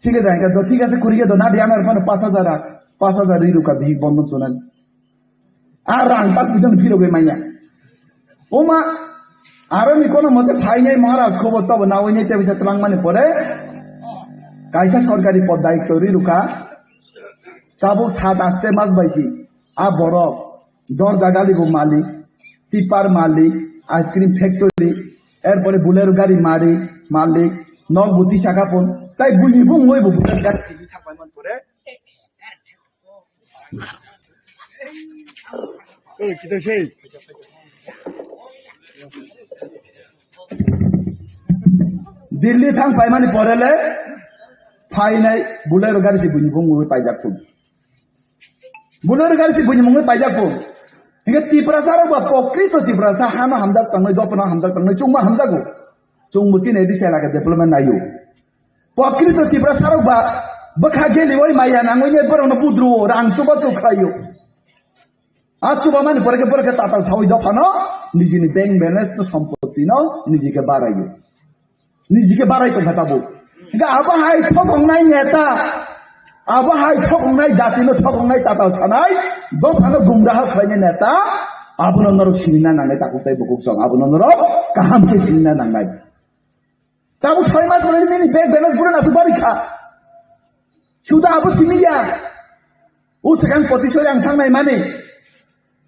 ঠিক আছে তো ঠিক আছে করিয়ে দাও না দিয়ে আমার ফোনে 5000 রি রুকা ভিক বন্ধন শোনান আর রাং তাক পিছন ফিরবে মাইয়া ওমা আর আমি কোনো মতে ফাই নাই মহারাজ খবর তবে না ওই নিতে বিষয় তলাং মানে পরে কাইসা সরকারি পদ দায়িত্ব রি রুকা তাবো 7-8 মাস বাইছি আ বড় দরজা গালিব মালিক টিপার মালিক আইসক্রিম ফ্যাক্টরি এরপরে বুলের গাড়ি মালিক নগবতী শাখাপন তাই বুঝিব মই বুলের গাড়ি টিভি থাকবাই মান পরে এই কি সেই দিল্লি থাং পাইমানি পরেলে ফাইনাই বুলের গাড়ি সে বুঝিব মই পাইজাকপুর বুলের গাড়ি সে বুঝিব মই পাইজাকপুর হিগে ত্রিপুরাসার বা প্রকৃত ত্রিপুরাসা হানো হামদাক তাংনাই জপনা হামদাক তাংনাই চুংমা হামদাগো চুংমুচি নেদি সেলাকে ডেভেলপমেন্ট নাইও প্রকৃত ত্রিপুরাসার বা বখা গেলি ওই মাইয়া নাঙ্গই নে বরং বুদ্রু রাং চুবা চুখাইও আর চুবা মানে পরে তাতাল সাউই দফানো নিজেনি ব্যাংক ব্যালেন্স তো সম্পত্তি ন নিজেকে বাড়াইও নিজেকে বাড়াইতো খাতাবো হিগে আবহাই ঠকংনাই নেতা আবহাই ঠকংনাই জাতিনো ঠকংনাই তাতাল সানাই দফানো গুমরাহ খাইনে নেতা আবনন্দরক সিনিনা নাঙ্গাই তাকুতাই বকুক সং আবনন্দরক কাহামকে সিনিনা নাঙ্গাই তাবো 6 মাস ধরে মিনি ব্যাংক ব্যালেন্স পুরো না সুপারি খা সুদা আবো সিনিয়া ও সেখান প্রতিশোধ আং থাংনাই মানে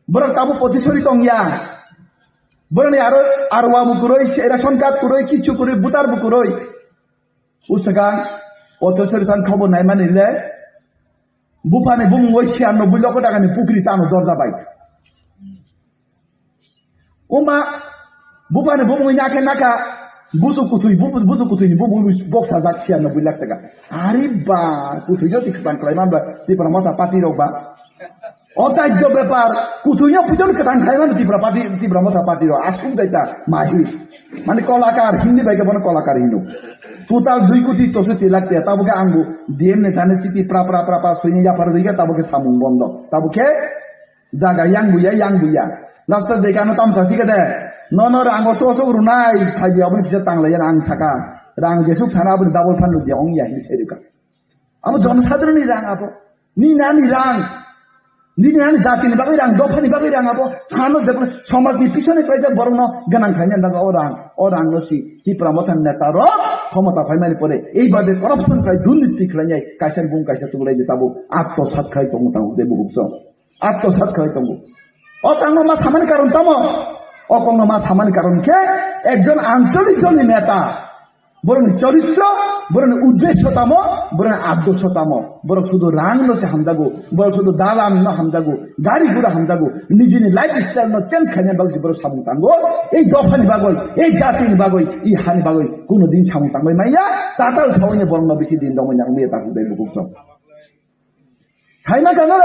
বরং তাবো প্রতিশোধ টংয়া বরং আরওয়া বুকুরই রেশন কার্ড কুরই কিছু কুরই বুতার বুকুরই ও সেখান প্রতিশোধ থান খবর নাই মানে লে বুফানে বুম ওই 96 লক্ষ টাকা নি পুকুরি টানো দরজা বাই ওমা বুফানে বুম ওই নাকা busu kutuy bubu boksa jak 96 lakh টাকা আরে বা কুতুই যদি খান খাই মানবা ত্রিপুরা মাথা পাতি রবা অতাজ্য ব্যাপার কুতুইও পুজন খান খাই মানে ত্রিপুরা মাথা পাতি র আসুন যাইতা মাহি মানে কলাকার হিন্দি বাইকে বনে কলাকার হিনু টোটাল 2 কোটি 64 লাখ টাকা তাবকে আঙ্গু ডিএম নে জানে চিতি প্রা সৈনি জাফার হইগা তাবকে সামুং বন্ধ তাবকে জাগা yang buya লাস্ট দেখানো তামসা ঠিক আছে নন রাং অত রুনাই ফাইজি আপনি ফিসা তাংলাই রাং থাকা রাং যেসুক সানা আপনি ডাবল ফান্ড দিয়ে অং ইয়া হিসে রেখা আবার জনসাধারণই রাং আবো নি রাং জাতিনি বাকি রাং দফানি বাকি রাং আবো থানো দেখলে সমাজনি পিছনে পাইছে বরং গানাং খাইনা দাগা ও রাং নসি ত্রিপুরা মথান নেতার ক্ষমতা ফাইমানি পরে এইভাবে করাপশন খাই দুর্নীতি খাই কাইসার বুং কাইসা তুলাই যে তাবো আত্মসাৎ খাই তঙ্গু তাঙ্গু দেবো আত্মসাৎ খাই তঙ্গু অতাঙ্গ মা সামান্য কারণ তামো অকঙ্গ মা সামান্য কারণ কে একজন আঞ্চলিক জনের নেতা বরং চরিত্র বরং উদ্দেশ্যতাম বরং আদর্শতাম বরং শুধু রাং নসে হামদাগো বরং শুধু দালাম ন হামদাগো গাড়ি ঘোড়া হামদাগো নিজের লাইফ স্টাইল ন চেন খাইনে বাগি বরং সামু তাঙ্গো এই দফানি বাগই এই জাতিনি বাগই এই হানি বাগই কোনদিন সামু তাঙ্গই মাইয়া তাতাল সাউনে বরং বেশি দিন দমই নাং মেয়ে তাকু দেব বুকছ সাইনা কাঙ্গর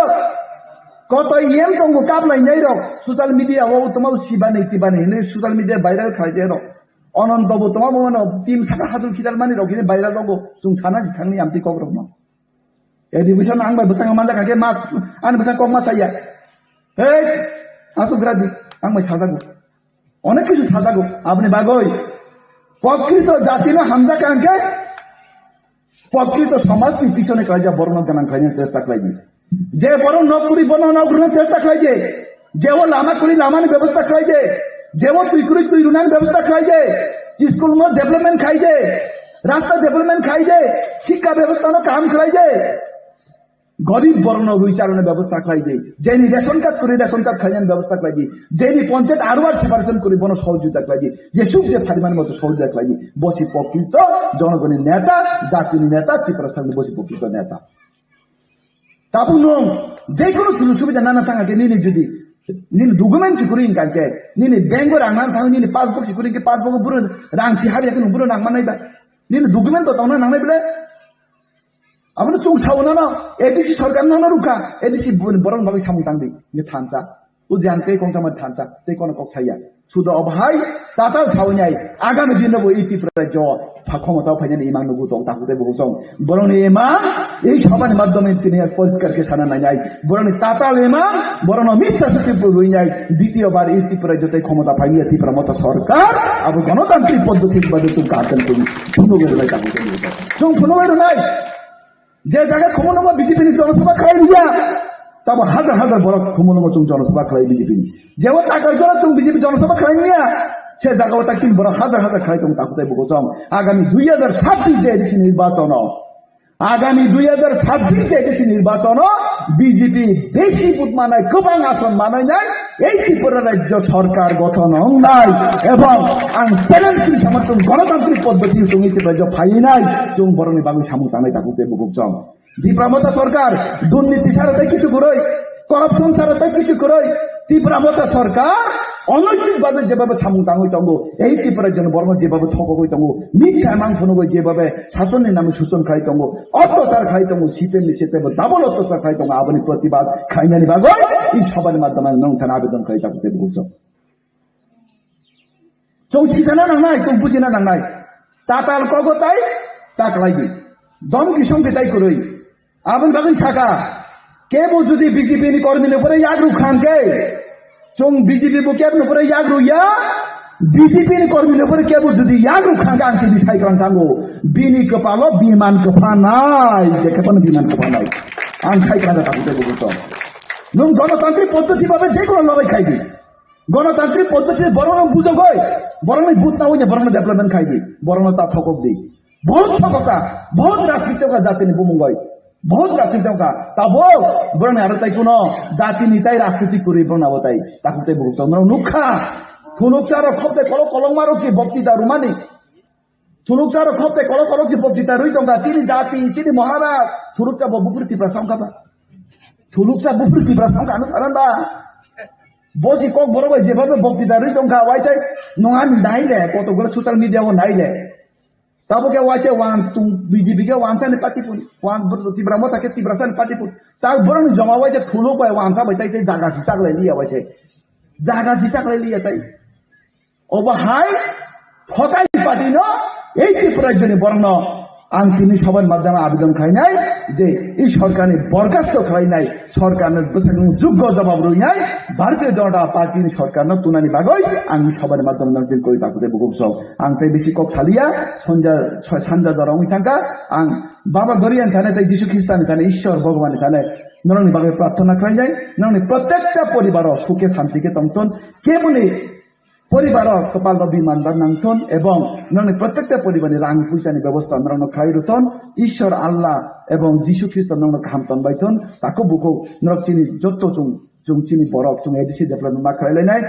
কত ইয়েম তঙ্গো কাপলাই নাই রক সোশ্যাল মিডিয়া ও তোমার সিবানি নে সোশ্যাল মিডিয়া ভাইরাল খাইতে রক অনন্তব তোমার মনে টিম সাকা হাতুল খিদাল মানি রক ভাইরাল রক जों সানা জিথাংনি আমতি কক রক ন এডিবিশন আং বাই বতাং মানজা কাকে মা আন বতাং কক মা সাইয়া এই আসু গ্রাদি আং বাই সাজাগো অনেক কিছু সাজাগো আপনি বাগই প্রকৃত জাতি না হামজা কাঙ্কে প্রকৃত সমাজনি পিছনে কাজা বর্ণ গানাং খাইনে চেষ্টা করাই যে বরং নকরি বনানোর চেষ্টা খাইছে जेवो लामा करी लामानी व्यवस्था खाई दे जेवो तुई करी तुई रुनानी व्यवस्था खाई दे स्कूल में डेवलपमेंट खाई दे रास्ता डेवलपमेंट खाई दे शिक्षा व्यवस्था में काम कराई दे गरीब बर्ण विचारण व्यवस्था खाई दे जेनी रेशन कार्ड करी रेशन कार्ड खाई व्यवस्था खाई दे जेनी पंचायत आरवार सेपारेशन करी बन सहयोगिता खाई दे जे सुख जे फारिमान मत सहयोगिता खाई दे बसी प्रकृत जनगणेर नेता जातिर नेता त्रिपुरा संघ बसी प्रकृत नेता ताबु नं जे कोनो सुलुग सुबिदा नाना थांगाके निनि जुदि निनि डकुमेन्ट सिकुरिं काके निनि बैंक रांनानै थाङो निनि पासबुक सिकुरिं के पासबुक बुरो रां सिहारियाखौ नुबुरो नांमानायबा निनि डकुमेन्ट तो तावना नांनाय बिले abang cung sawo na edisi sarkar na ruka edisi borong bagi samung tangdi ni thansa ujian te kong sama thansa te kono kok saya sudah obhai tatal sawo nyai agami din bo iti prajo ক্ষমতা final ইমান নবু তং তাকুতে বহুসং বরং ইমান এই সবার মাধ্যমে তিনি পরিষ্কারকে সানা না যায় বরং তাতাল ইমান বরং মিথ্যা সত্যি রই যায় দ্বিতীয়বার এই ত্রিপুরা যতই ক্ষমতা পাইয়া ত্রিপুরা মতো সরকার আবার গণতান্ত্রিক পদ্ধতির বাদে তুমি কার্যন করি শুনো গেলে তাকুতে শুন শুনো নাই যে জায়গায় ক্ষমতা বিজেপি জনসভা খাই দিয়া তবে হাজার হাজার বড় ক্ষমতা তুমি জনসভা খাই বিজেপি যেমন টাকার জন্য তুমি বিজেপি জনসভা খাই নিয়া সে জায়গা তাকে বড় হাজার হাজার খাই তুমি তাকুতে বলছম আগামী 2026 যে এদেশে নির্বাচন আগামী 2026 যে এদেশে নির্বাচন বিজেপি বেশি বুথ মানায় গোবাং আসন মানায় নাই এই ত্রিপুরা রাজ্য সরকার গঠন নাই এবং আং চ্যালেঞ্জ সমর্থন গণতান্ত্রিক পদ্ধতি তুমি রাজ্য ফাই নাই চুং বরণী বাবু সামু টানাই তাকুতে বলছম ত্রিপুরা সরকার দুর্নীতি সারাতে কিছু করই করাপশন সারাতে কিছু করই ত্রিপুরা সরকার অনৈতিকভাবে যেভাবে সামু টাঙই তঙ্গ এই ত্রিপুরার জন্য বর্ম যেভাবে ঠকই তঙ্গ মিথ্যা মাংস নগই যেভাবে শাসনের নামে সূচন খাই তঙ্গ অত্যাচার খাই তঙ্গ শীতের নিষেধে ডাবল অত্যাচার খাই তঙ্গ আবনি প্রতিবাদ খাইনানি বাগই এই সবার মাধ্যমে নংথান আবেদন খাই তাকে বুঝছ চৌ শিখানা নাংনাই চৌ বুঝিনা নাংনাই তাতাল কগতাই তাকলাইবি দমকি সঙ্গে তাই করই আবন বাগই থাকা কেবল যদি বিজেপি কর্মীর উপরে ইয়াগ্রু খানকে চং বিজেপি কেবল উপরে ইয়াগ্রু ইয়া বিজেপি কর্মীর উপরে কেবল যদি ইয়াগ্রু খানকে আংকে দিশাই খানকাঙ্গো বিনি কপালো বিমান কফা নাই যে কেপন বিমান কফা নাই আং খাই খাজা তাকুতে বলছ নং গণতান্ত্রিক পদ্ধতি ভাবে যে কোনো লড়াই খাইবি গণতান্ত্রিক পদ্ধতি বরং বুঝো গই বরং বুথ না হইলে বরং ডেভেলপমেন্ট খাইবি বরং তা ঠকক দিই বহুত ঠকতা বহুত রাজনীতি জাতি নি বুমুঙ্গই बहुत राजनीति का तब बरं आरो ताई कोनो जाति निताई राजनीति करी बरं आबो ताई ताकुते बुझो नुखा थुनुकसार खपते कल कलंग मारोछि बक्तिता रुमानी थुनुकसार खपते कल कलंग बक्तिता रुई तंगा चिनी जाति चिनी महाराज थुनुकसा बुपुरि तिप्रा संकाबा थुनुकसा बुपुरि तिप्रा संका अनुसारनबा बसि कक बरबाय जेभाबे बक्तिता रुई तंगा वाइचाय नङा नाइले कतगुलो social मिडियाव नाइले Tabo ke wace wan tung BJP ke wan sa ne patipun wan tibra mota ke tibra sa ne patipun ta borong jama wace thulo pa wan sa bai tai tai jaga sisak le liya wace jaga sisak le liya tai oba hai thokai party no ei tripura jone borong আং তিনি সবার মাধ্যমে আবেদন খাই নাই যে এই সরকারের বরখাস্ত খাই নাই সরকারের যোগ্য জবাব রই নাই ভারতীয় জনতা পার্টির সরকার তুনানি বাগই আং সবার মাধ্যমে নজর করে তাকুতে বুকুস আং তাই বেশি কক ছালিয়া সঞ্জা সানজা দরং থাকা আং বাবা গরিয়ান থানে তাই যিশু খ্রিস্টান থানে ঈশ্বর ভগবানের থানে নরনি বাগে প্রার্থনা খাই যায় নরনি প্রত্যেকটা পরিবার সুখে শান্তিকে তন্তন কে বলে পরিবার কপাল বিমানদার নাংথন এবং নন প্রত্যেকটা পরিবারের রাং পয়সানি ব্যবস্থা নরন খাই রতন ঈশ্বর আল্লাহ এবং যিশু খ্রিস্ট নরন খামতন বাইথন তাকে বুকো নরক চিনি যত চুং চিনি বরক চুং এডিসি ডেভেলপমেন্ট মা খাইলাই নাই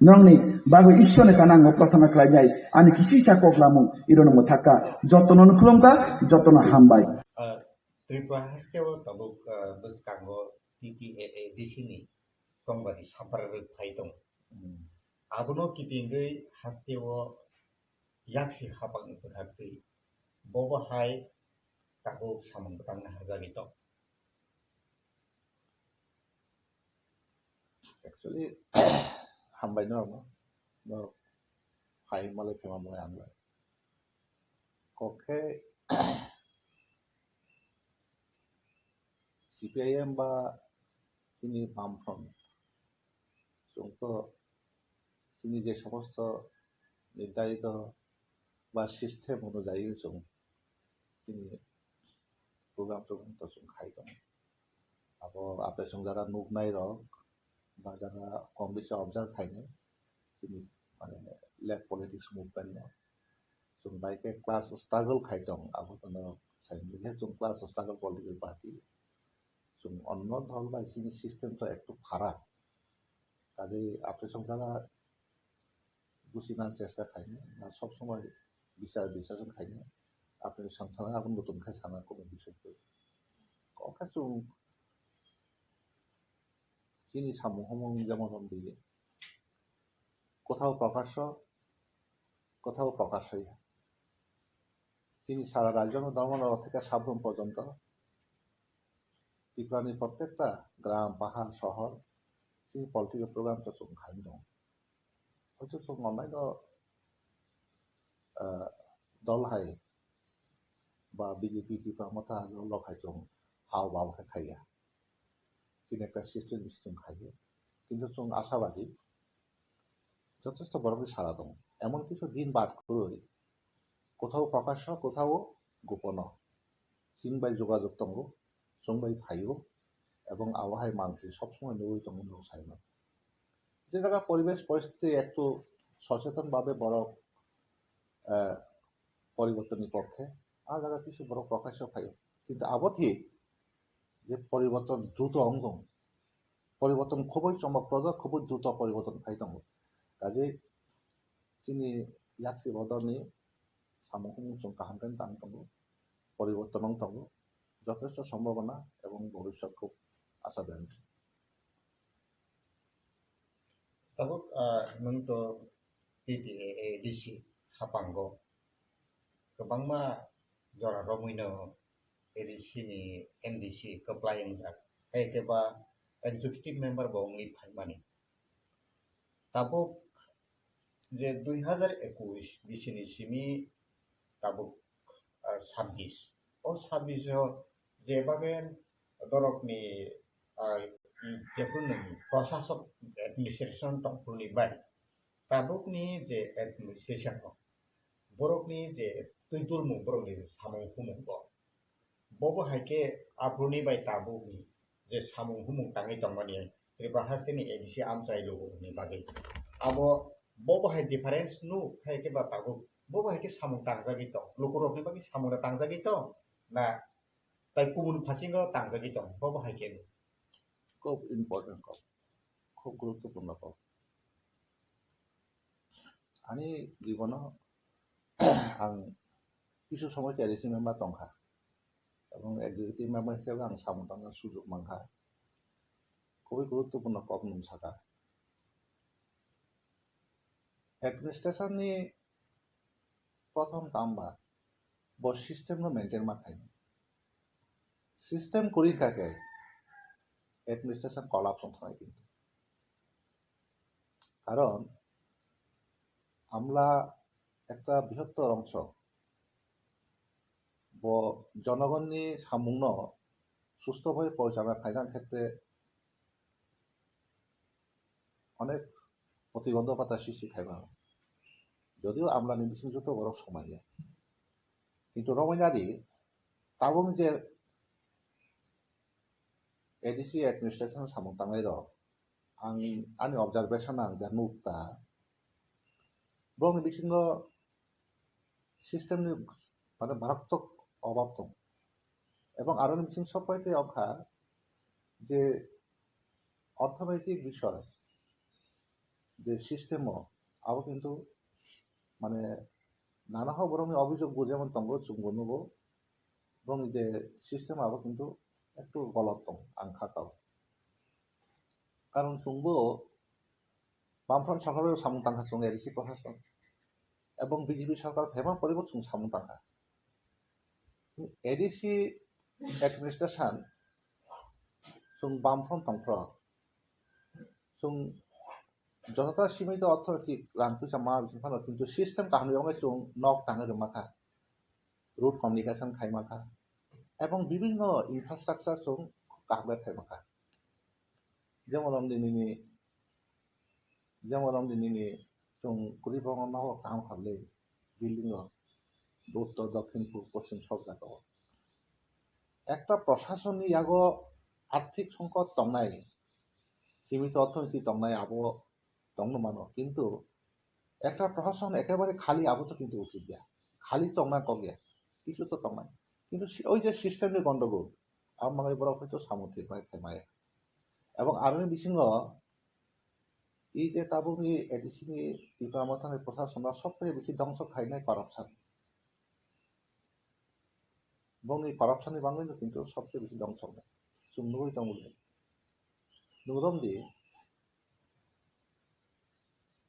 নরনি বাগো ঈশ্বরে কানাং প্রার্থনা খাই যায় আনি কিসি সাকলামু ইরন মো থাকা যতন খুলংকা যতন হামবাই ত্রিপুরা হাসকেও তাবুক বসকাঙ্গো টিটিএএ দিশিনি সংবাদি সাপারের ফাইতং Abono kitinggai hasteo yaksi hapang iputhakti bobo hai taku samang petang nahazani to. Actually, hambai no hai malay phema moy amlai. Koke CPIM ba sini Bamfront sungto তিনি যে সমস্ত নির্ধারিত বা সিস্টেম অনুযায়ী তিনি প্রোগ্রাম তো খাইতাম আবো আপনি যারা নুক নাই রক বা যারা কম বেশি অবজার্ভ খাইনে তিনি মানে লেফট পলিটিক্স মুভমেন্ট जों बाइके क्लास स्ट्रागल खाइदों आबोदनो साइनलिहे जों क्लास स्ट्रागल पलिटिकल पार्टी जों अन्न दल बा इसिनि सिस्टेम तो एकटु फाराग काजे आपरे संसारा बुजिना चेष्टा खाइने ना सब समय বিচার खाइने आपरे संसारा आबुन नतुन खाइ साना कोनो বিষয়কে কথা जों যিনি সামূহমং যেমন দিয়ে কোথাও প্রকাশ্য কোথাও প্রকাশ্যই তিনি সারা রাজ্য ধর্মনগর থেকে সাবরুম পর্যন্ত ত্রিপুরানির প্রত্যেকটা গ্রাম পাহাড় শহর তিনি পলিটিক্যাল প্রোগ্রামটা जों খাই दं হয়তো जों অন্যান্য দল হাই বা বিজেপি ত্রিপুরা মতা লখাই जों হাও বাবকে খাইয়া তিনি একটা সিস্টেম খাইয়ে কিন্তু जों আশাবাদী যথেষ্ট বড় সারা দं এমন কিছু দিন বাদ করে কোথাও প্রকাশ্য কোথাও গোপন চিনবাই যোগাযোগ দङ जोंबाय थायो এবং আবহাওয়ায় মানুষ সবসময় নই দङ সাইন যে জায়গা পরিবেশ পরিস্থিতি একটু সচেতনভাবে বড় পরিবর্তনের পক্ষে আর জায়গা কিছু বড় প্রকাশ্য খায় কিন্তু আবধি যে পরিবর্তন দ্রুত অঙ্গ পরিবর্তন খুবই চমকপ্রদ খুবই দ্রুত পরিবর্তন খাই দङ কাজে তিনি यात्री বদলনি সামগ্রিক जों কাহামকেন দাম দङ পরিবর্তন দङ যথেষ্ট সম্ভাবনা এবং ভবিষ্যৎ খুব আশাজনক tabuk nungto PDADC hapango kebangma jora romuino ADC ni MDC keplayang jak keba executive member bawngli phaimani tabuk যে 2021 বিশিনি সিমি তাবুক 26 ও 26 যেভাবে দরকনি যেগুলো প্রশাসক অ্যাডমিনিস্ট্রেশন টংপুনি বাড়ি তাবুকনি যে অ্যাডমিনিস্ট্রেশন বরকনি যে তুইতুলমু বরকনি সামং হুমুং ববো হাইকে আপ্রুনি বাই তাবুকনি যে সামং হুমুং তাঙি দংমানি ত্রিপুরাহাসিনি এডিসি আমচাইলুনি বাগै আবো ববো হাই ডিফারেন্স নু হাইকে বা তাবুক ববো হাইকে সামং তাংজাগি দं লোকরকনি বাগै সামংটা তাংজাগি দं না তাই কুমুন ফাসিঙ্গ তাংজাগি দं ববো হাইকে খুব ইম্পর্টেন্ট কল খুব গুরুত্বপূর্ণ কল আমি জীবন आं কিছু সময় এডিসি মেম্বার দंखा এবং এক্সিকিউটিভ মেম্বার হিসেবে आं সামন্তানোর সুযোগ মানখা খুবই গুরুত্বপূর্ণ কল নংসাকা এডমিনিস্ট্রেশননি প্রথম তাম্বা ব সিস্টেম মেনটেন মাখাই সিস্টেম করি থাকে এডমিনিস্ট্রেশন কলাপস হয় কিন্তু কারণ আমরা একটা বৃহত্তর অংশ জনগণনি সামুন্ন সুস্থভাবে পরিচালনা খাইনার ক্ষেত্রে অনেক প্রতিবন্ধকতা সৃষ্টি খাইবা যদিও আমরা নির্দিষ্ট বড় সময় কিন্তু রমজানি তাবং যে एडिसि एडमिनिस्ट्रेशन सामंतांगाय रो आंनि ऑब्जर्वेशन आं दा नुक्ता ब्रंनि बिसिंगो सिस्टेमनि माने मारात्मक अभाब दं এবং আরো বিसिं সবপাইতে অখা যে অর্থনৈতিক বিষয় যে সিস্টেম আবো কিন্তু মানে নানা বরং অভিযোগ যেমন তঙ্গ চুঙ্গনব এবং যে সিস্টেম আবো কিন্তু একটু গলত দं आं খাতাও কারণ চুঙ্গ বামফ্রন্ট সরকারের সামন্তাঙ্গা চুঙ্গ এডিসি প্রশাসন এবং বিজেপি সরকার ভেমা পরিবর্তন সামন্তাঙ্গা এডিসি এডমিনিস্ট্রেশন চুং বামফ্রন্ট তংফ্র চুং যতটা সীমিত অর্থনৈতিক রাংপুসা মা বিফানো কিন্তু সিস্টেম কাহানিয়াव চুং নক তাঙে রমাখা রুট কমিউনিকেশন খাইমাখা এবং বিভিন্ন ইনফ্রাস্ট্রাকচার চুং কাহবে খাইমাখা যেমন দিনিনি চুং কুড়িবঙ্গ নাও কাম খাবলে বিল্ডিং উত্তর দক্ষিণ পূর্ব পশ্চিম সব জায়গা একটা প্রশাসনী ইয়াগো আর্থিক সংকট তংনাই সীমিত অর্থনীতি তংনায় আবো তংন মানো কিন্তু একটা প্রশাসন একেবারে খালি আবো তো কিন্তু উচিত দিয়া খালি তংনা কগে কিছু তো তংনায় কিন্তু ওই যে সিস্টেমনি গন্ডগোল আমার বরফ হয়তো সামুদ্রিক থেমায় এবং আরো বিসিঙ্গ এই যে তাবুনি এডিসিনি বিপ্রামথানের প্রশাসন সবচেয়ে বেশি ধ্বংস খাইনায় করাপশন এবং এই করাপশনের বাংলায় কিন্তু সবচেয়ে বেশি ধ্বংস হবে সুন্দরই তমুলে নুরম দি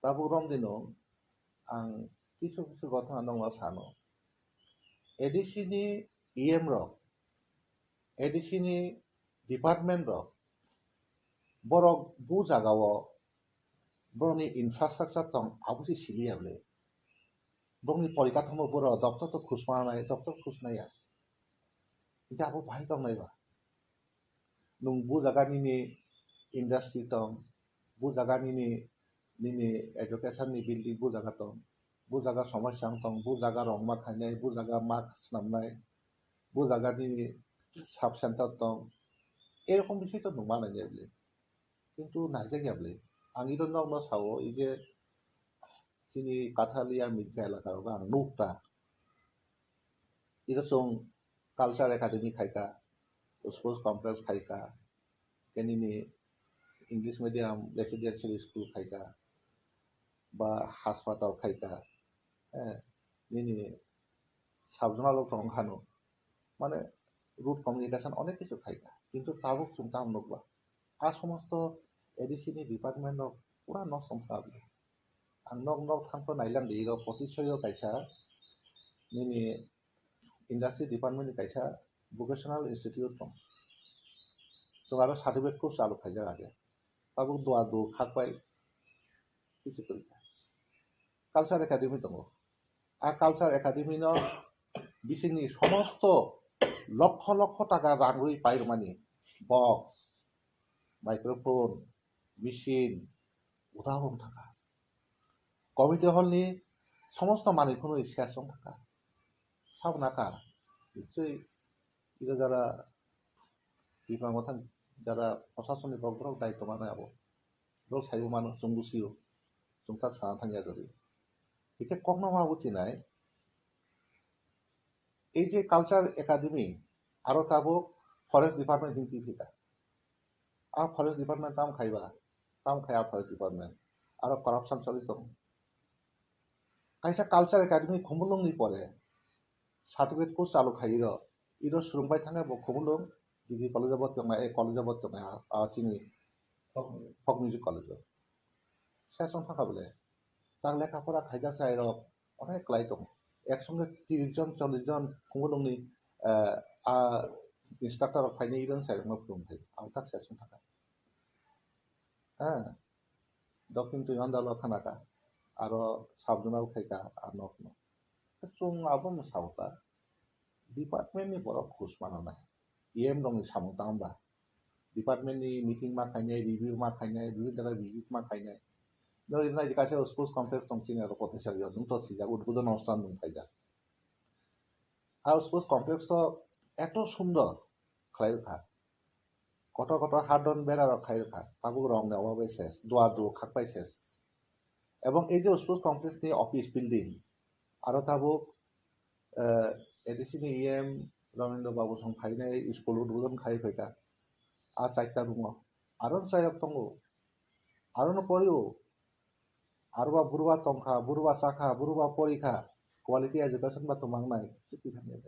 তাবুরম দিনো आं কিছু কিছু ঘটনা दङ सानो एडिसिनि इएम रक एडिसिनि डिपार्टमेंट रक बरक बु जागाव बरनि इनफ्रास्ट्राक्चार दं आबुसि सिलियाबले बरनि परिकाठामो बर दफ्तर तो खुसमानाय दफ्तर खुसनाया इटा आबु भाइ दं नायबा नुं बु जागानि इंडस्ट्री दं बु जागानि निनि एजुकेशन नि बिल्डिंग बु जागा दं बु जागा समस्या दं बु जागा रंमा खायनाय बु जागा मास्क स्नामनाय बु जागानि साब सेंटर दं एरकम বিষয় তো নুমা নাই যাবলে কিন্তু নাইজে গেবলে आंनि दं न सावो इ जे जोंनि काथालिया मिडिया एलाकार आं नुक्ता इरसं कालचार एकाडेमी खायका स्पोर्ट्स कॉम्प्लेक्स खायका केनिनि इंग्लिश मीडियम रेसिडेंशियल स्कूल खायका बा हासपाताल खायका निनि साबजोनाल खानो माने रूट कम्युनिकेशन अनेक किछु खायका किन्तु ताबुक सुनता हम नकबा आ समस्त एडिसिनि डिपार्टमेंट ऑफ पूरा नक संफाबले आं नक नक थांफो नायलां दे इरो पतिसयो कायसा निनि इंडस्ट्री डिपार्टमेंट कायसा वोकेशनल इंस्टीट्यूट दं तो आरो सर्टिफिकेट कोर्स चालू खायजा आगे ताबुक दुआ दु खाकबाय किछु करिका कालचार एकाडेमी दङ आ कालचार एकाडेमी न बिसिनि समस्त लक्ष लक्ष टाका रांगुई पाइरमानि बक्स माइक्रोफोन मेशिन उदाहरण टाका कमिटी हल नि समस्त मानिखौनो शेष टाका सब नाका निश्चय इधर যারা বিপ্লবথান যারা প্রশাসনিক বগ্রহ দায়িত্ব মানে আবো দল সাইবো মানুষ চুঙ্গুসিও চুংতা ছানা থাঙ্গিয়া যদি একে কখনো মাবুতি নাই এই যে কালচার একাডেমি আরো তাবো ফরেস্ট ডিপার্টমেন্ট হিন্দি ভিতা আর ফরেস্ট ডিপার্টমেন্ট তাম খায়া ফরেস্ট ডিপার্টমেন্ট আরো করাপশন চলিত কাইসা কালচার একাডেমি খমুলংনি পরে সার্টিফিকেট কোর্স চালু খাইর ইরো সুরুংবাই थाङा खमुलुं डिग्री कलेज कलेज चिनि फक मिउजिक कलेज सेसन थाखा बोले तां लेखाफोरा खायजासे आइर अनेक लाई दं एकसंगे 30 जन 40 जन खमुलुंनि इंस्ट्राक्टर फाइने इरन साइरनो फोरोंथाय आउटा सेसन थाखा दक्षिण तुइनान्दाल खानाका आरो साबजोनाल खायका आनकनो जों आबो सावता डिपार्टमेंट नि बरफ खुस मानानाय इएम दं सामुता होमबा डिपार्टमेंट नि मीटिंग मा खायनाय रिव्यू मा खायनाय बिनि थाखाय विजिट मा खायनाय नों इनाय कासे स्पोर्ट्स कॉम्प्लेक्स दं चिनि आरो पथेसारियाव दं तो सिजा उद्বোधन অনুষ্ঠান दं खायजा আর স্পোর্টস কমপ্লেক্স তো এত সুন্দর খাইরখা কত কত হাডন বেড়ার খাইরখা তাবুক রং নেওয়াবে শেষ দুয়ার দু খাকপাই শেষ এবং এই যে স্পোর্টস কমপ্লেক্স नि অফিস বিল্ডিং আরো তাবুক एडिसिनि इएम रमेन्द्र बाबू सं खायनाय स्कुल उद्বোधन खायफैका आ चाइता दङ आरो जायक दङ आरो न परियो आरोबा बुरुबा तंखा बुरुबा चाखा बुरुबा परीक्षा क्वालिटी एजुकेशन बा तो मांगनाय सिटी थाने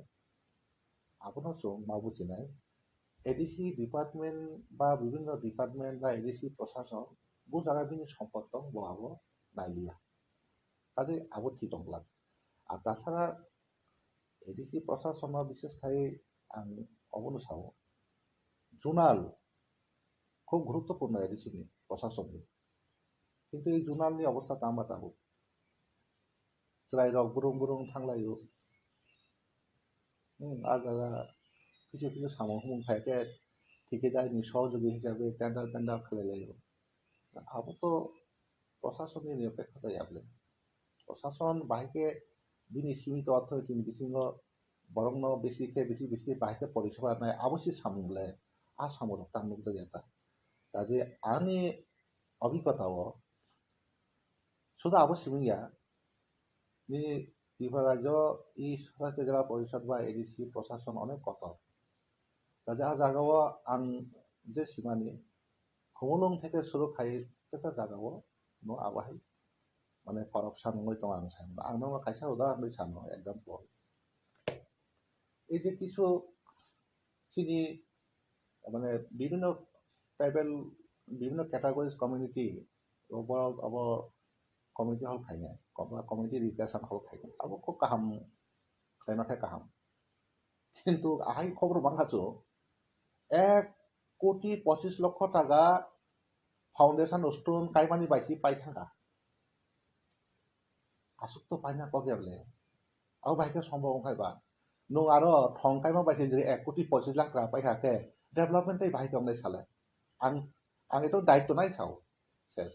आपनो सो माबुचिनाय एडिसि डिपार्टमेंट बा विभिन्न डिपार्टमेंट बा एडिसि प्रशासन बु जागा बिनि सम्पद दं बहाबो नायलिया काजे आबो थि दंला आ ताछाड़ा एडिसि प्रशासन विशेष खाई आं अबनो सावो जुनाल खूब गुरुत्वपूर्ण एडिसि प्रशासन किन्तु এই जुनालनि अवस्था कामा ताबो ज्राय रक बुरुं बुरुं थांलायो आजागा কিছু কিছু সামগ্রী খাইতে ঠিকাদারनि সহযোগী হিসাবে টেন্ডার খেলাইলাयो আবো তো প্রশাসনের নিরপেক্ষ যাবলে প্রশাসন বাহিকে দিনে সীমিত অর্থনীতি বিসিঙ্গ বরং বেশি বেশি বাহিকে পরিষেবা নাই আবশ্যক সামুলে আ সামর তামুক দেতা কাজে আনি অভিজ্ঞতাও শুধু আবো সিমিয়া নি ত্রিপুরা রাজ্য ই স্বরাষ্ট্র জেলা পরিষদ বা এডিসি প্রশাসন অনেক কত যা জায়গাও আং যে সীমানি হুমুলুং থেকে শুরু খাই একটা জায়গাও নো আবাহাই মানে করাপশন নয় তো আং সানো আং নং কাইসা উদাহরণ দিয়ে সানো এক্সাম্পল এই যে কিছু চিনি মানে বিভিন্ন ট্রাইবেল বিভিন্ন ক্যাটাগরিজ কমিউনিটি ওভারঅল अब কমিউনিটি হল খাইনে কমিউনিটি রিপ্রেজেন্ট হল খাইনে अब খুব কাহাম খাইনাথায় কাহাম কিন্তু আহাই খবর বাংলাচো 1,25,00,000 টাকা ফাউন্ডেশন উষ্টুন কাইমানি বাইসি পাইথাঙ্গা আসুক তো পাইনা কগেবলে আও বাইকে সম্ভব খাইবা নো আরো ঠং কাইমা বাইসি যে 1,25,00,000 টাকা পাইহাকে ডেভেলপমেন্ট এই বাইকে আমলাই সালে আং আং এটো দায়িত্ব নাই চাও শেষ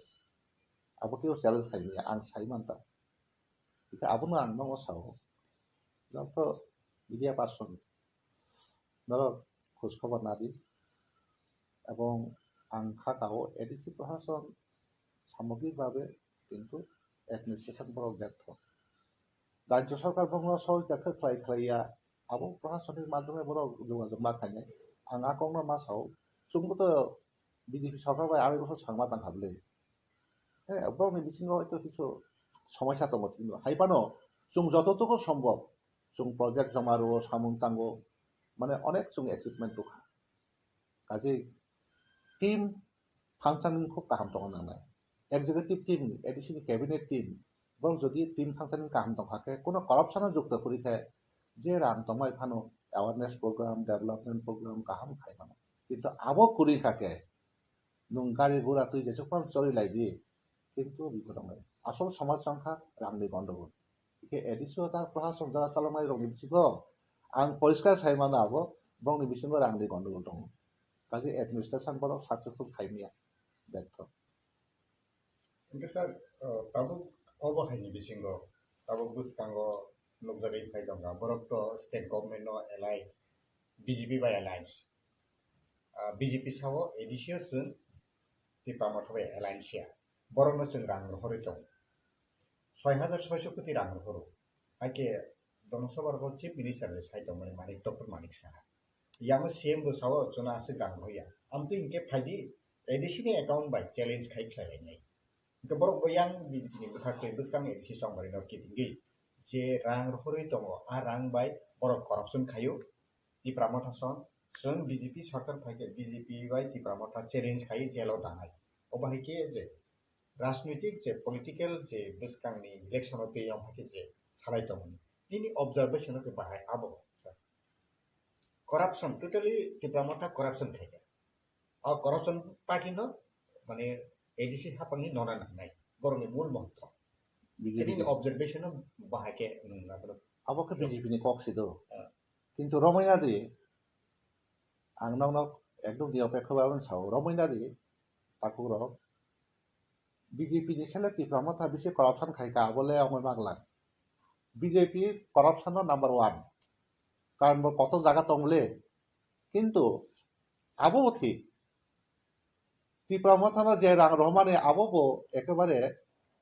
আবো কেউ চ্যালেঞ্জ খাইনি আং সাইমানতা এটা আবো না আং নং সাও যত মিডিয়া পার্সন ধরো খোঁজ খবর না দি এবং আং খাকাও এডিসি প্রশাসন সামগ্রিকভাবে কিন্তু অ্যাডমিনিস্ট্রেশন বড় ব্যর্থ রাজ্য সরকার বঙ্গ সহযোগিতা খাইয়া আবো প্রশাসনের মাধ্যমে বড় যোগাযোগ না খাইনে আং আকংনা মাসাও চুমবো তো বিজেপি সরকার বা আড়াই বছর সাংবাদ হাবলে হ্যাঁ বরং বিচিঙ্গ হয়তো কিছু সমস্যা তো কিন্তু হাইপানো চুং যতটুকু সম্ভব চুং প্রজেক্ট জমারো সামুং তাঙ্গো মানে অনেক চুং অ্যাচিভমেন্ট দোকা কাজে টিম ফাংশনিং খুব কাহাম দङ नालाय executive team ADC cabinet team বরং যদি টিম ফাংশনিং কাহাম দংখাকে কোনো করাপশন যুক্ত করিকে যে রাং দমাই ফানো অ্যাওয়ারনেস প্রোগ্রাম ডেভেলপমেন্ট প্রোগ্রাম কাহাম খাই ফানো কিন্তু আবো করি থাকে নুং গাড়ি ঘোড়া তুই যেসব চলি লাইবি কিন্তু বিপদ নাই আসল সমাজ সংখ্যা রাংনি গন্ডগোল একে এডিসিও তা প্রশাসন যারা চালানাই রঙি বিসিগো আং পরিষ্কার সাইমানো আবো বংনি বিসিঙ্গ রাংনি গন্ডগোল দङ কাজে অ্যাডমিনিস্ট্রেশন বড় সাকসেসফুল খাইমিয়া ব্যর্থ কিন্তু স্যার tabuk অবহাইনি বিসিঙ্গ tabuk বুসকাঙ্গ নগজারি ফাইদঙ্গা বরক তো স্টেট গভর্নমেন্ট নো এলাই বিজেপি বাই এলায়েন্স বিজেপি সাও এডিসিও जों টিপামাথবে এলায়েন্সিয়া বরনো जों রাং হরে দं 6,600 কোটি রাং হরো আইকে জনসভার চিফ মিনিস্টার সাইদং মানে মানিক doctor Manik Saha yang CM busawo jona ase gang hoya amtu inke phaji edisi account by challenge khai khlai nai to borok boyang BJP ni buthakle buskang edisi songbari no kitingi je rang horoi tongo a rang by borok corruption khayo ti pramothon जों BJP सरकार फाइके BJP by ti pramotha challenge khai jelo danai obahi ke je राजनीतिक जे political जे बुस्कांग नि election पे yang फाइके je salai tongo tini observation ke bahai abo corruption totally diplomata corruption থাকে আর corruption party ন মানে ADC হাপাংনি ননা নাই বরং মূল মন্ত্র বিজেপি অবজারভেশন বাহাকে আবকে বিজেপি নি কক্সিদো কিন্তু রমইনা দি আং নং একদম নিরপেক্ষ ভাবে সাও রমইনা দি তাকুর বিজেপি নি সেলে ত্রিপ্রামতা বেশি করাপশন খাইকা বলে আমার বাংলা বিজেপি করাপশন নাম্বার 1 কারণ কত জায়গা তংলে কিন্তু আবো ঠিক ত্রিপ্রামথানা যে রাং রহমানে আবো একেবারে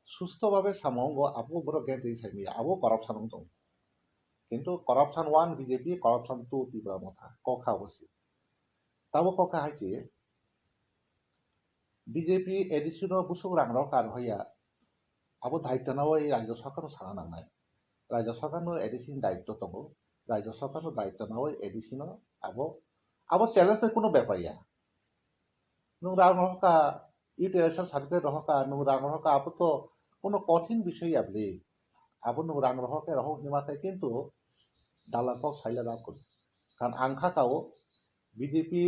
সুস্থভাবে সামঙ্গ আবো বড় গেন্টি সাইমি আবো করাপশন দং কিন্তু করাপশন 1 বিজেপি করাপশন 2 ত্রিপ্রামথা কখা বসি তাবো কখা হাইছে বিজেপি এডিশন বুসুক রাং রকার হইয়া আবো দায়িত্ব নাও এই রাজ্য সরকার সারা নাংনাই রাজ্য সরকার এডিশন দায়িত্ব দङ রাজ্য সরকার দায়িত্ব নাও এডিশন আবো চ্যালেঞ্জ কোনো ব্যাপারিয়া নুং রাং রহকা ইউটিলাইজেশন সার্টিফিকেট রহকা নুং রাং রহকা আবো তো কোনো কঠিন বিষয় আবলি আবো নুং রাং রহকে রহক নিমাতে কিন্তু দালাকক সাইলা রাখ কারণ আংখাকাও বিজেপি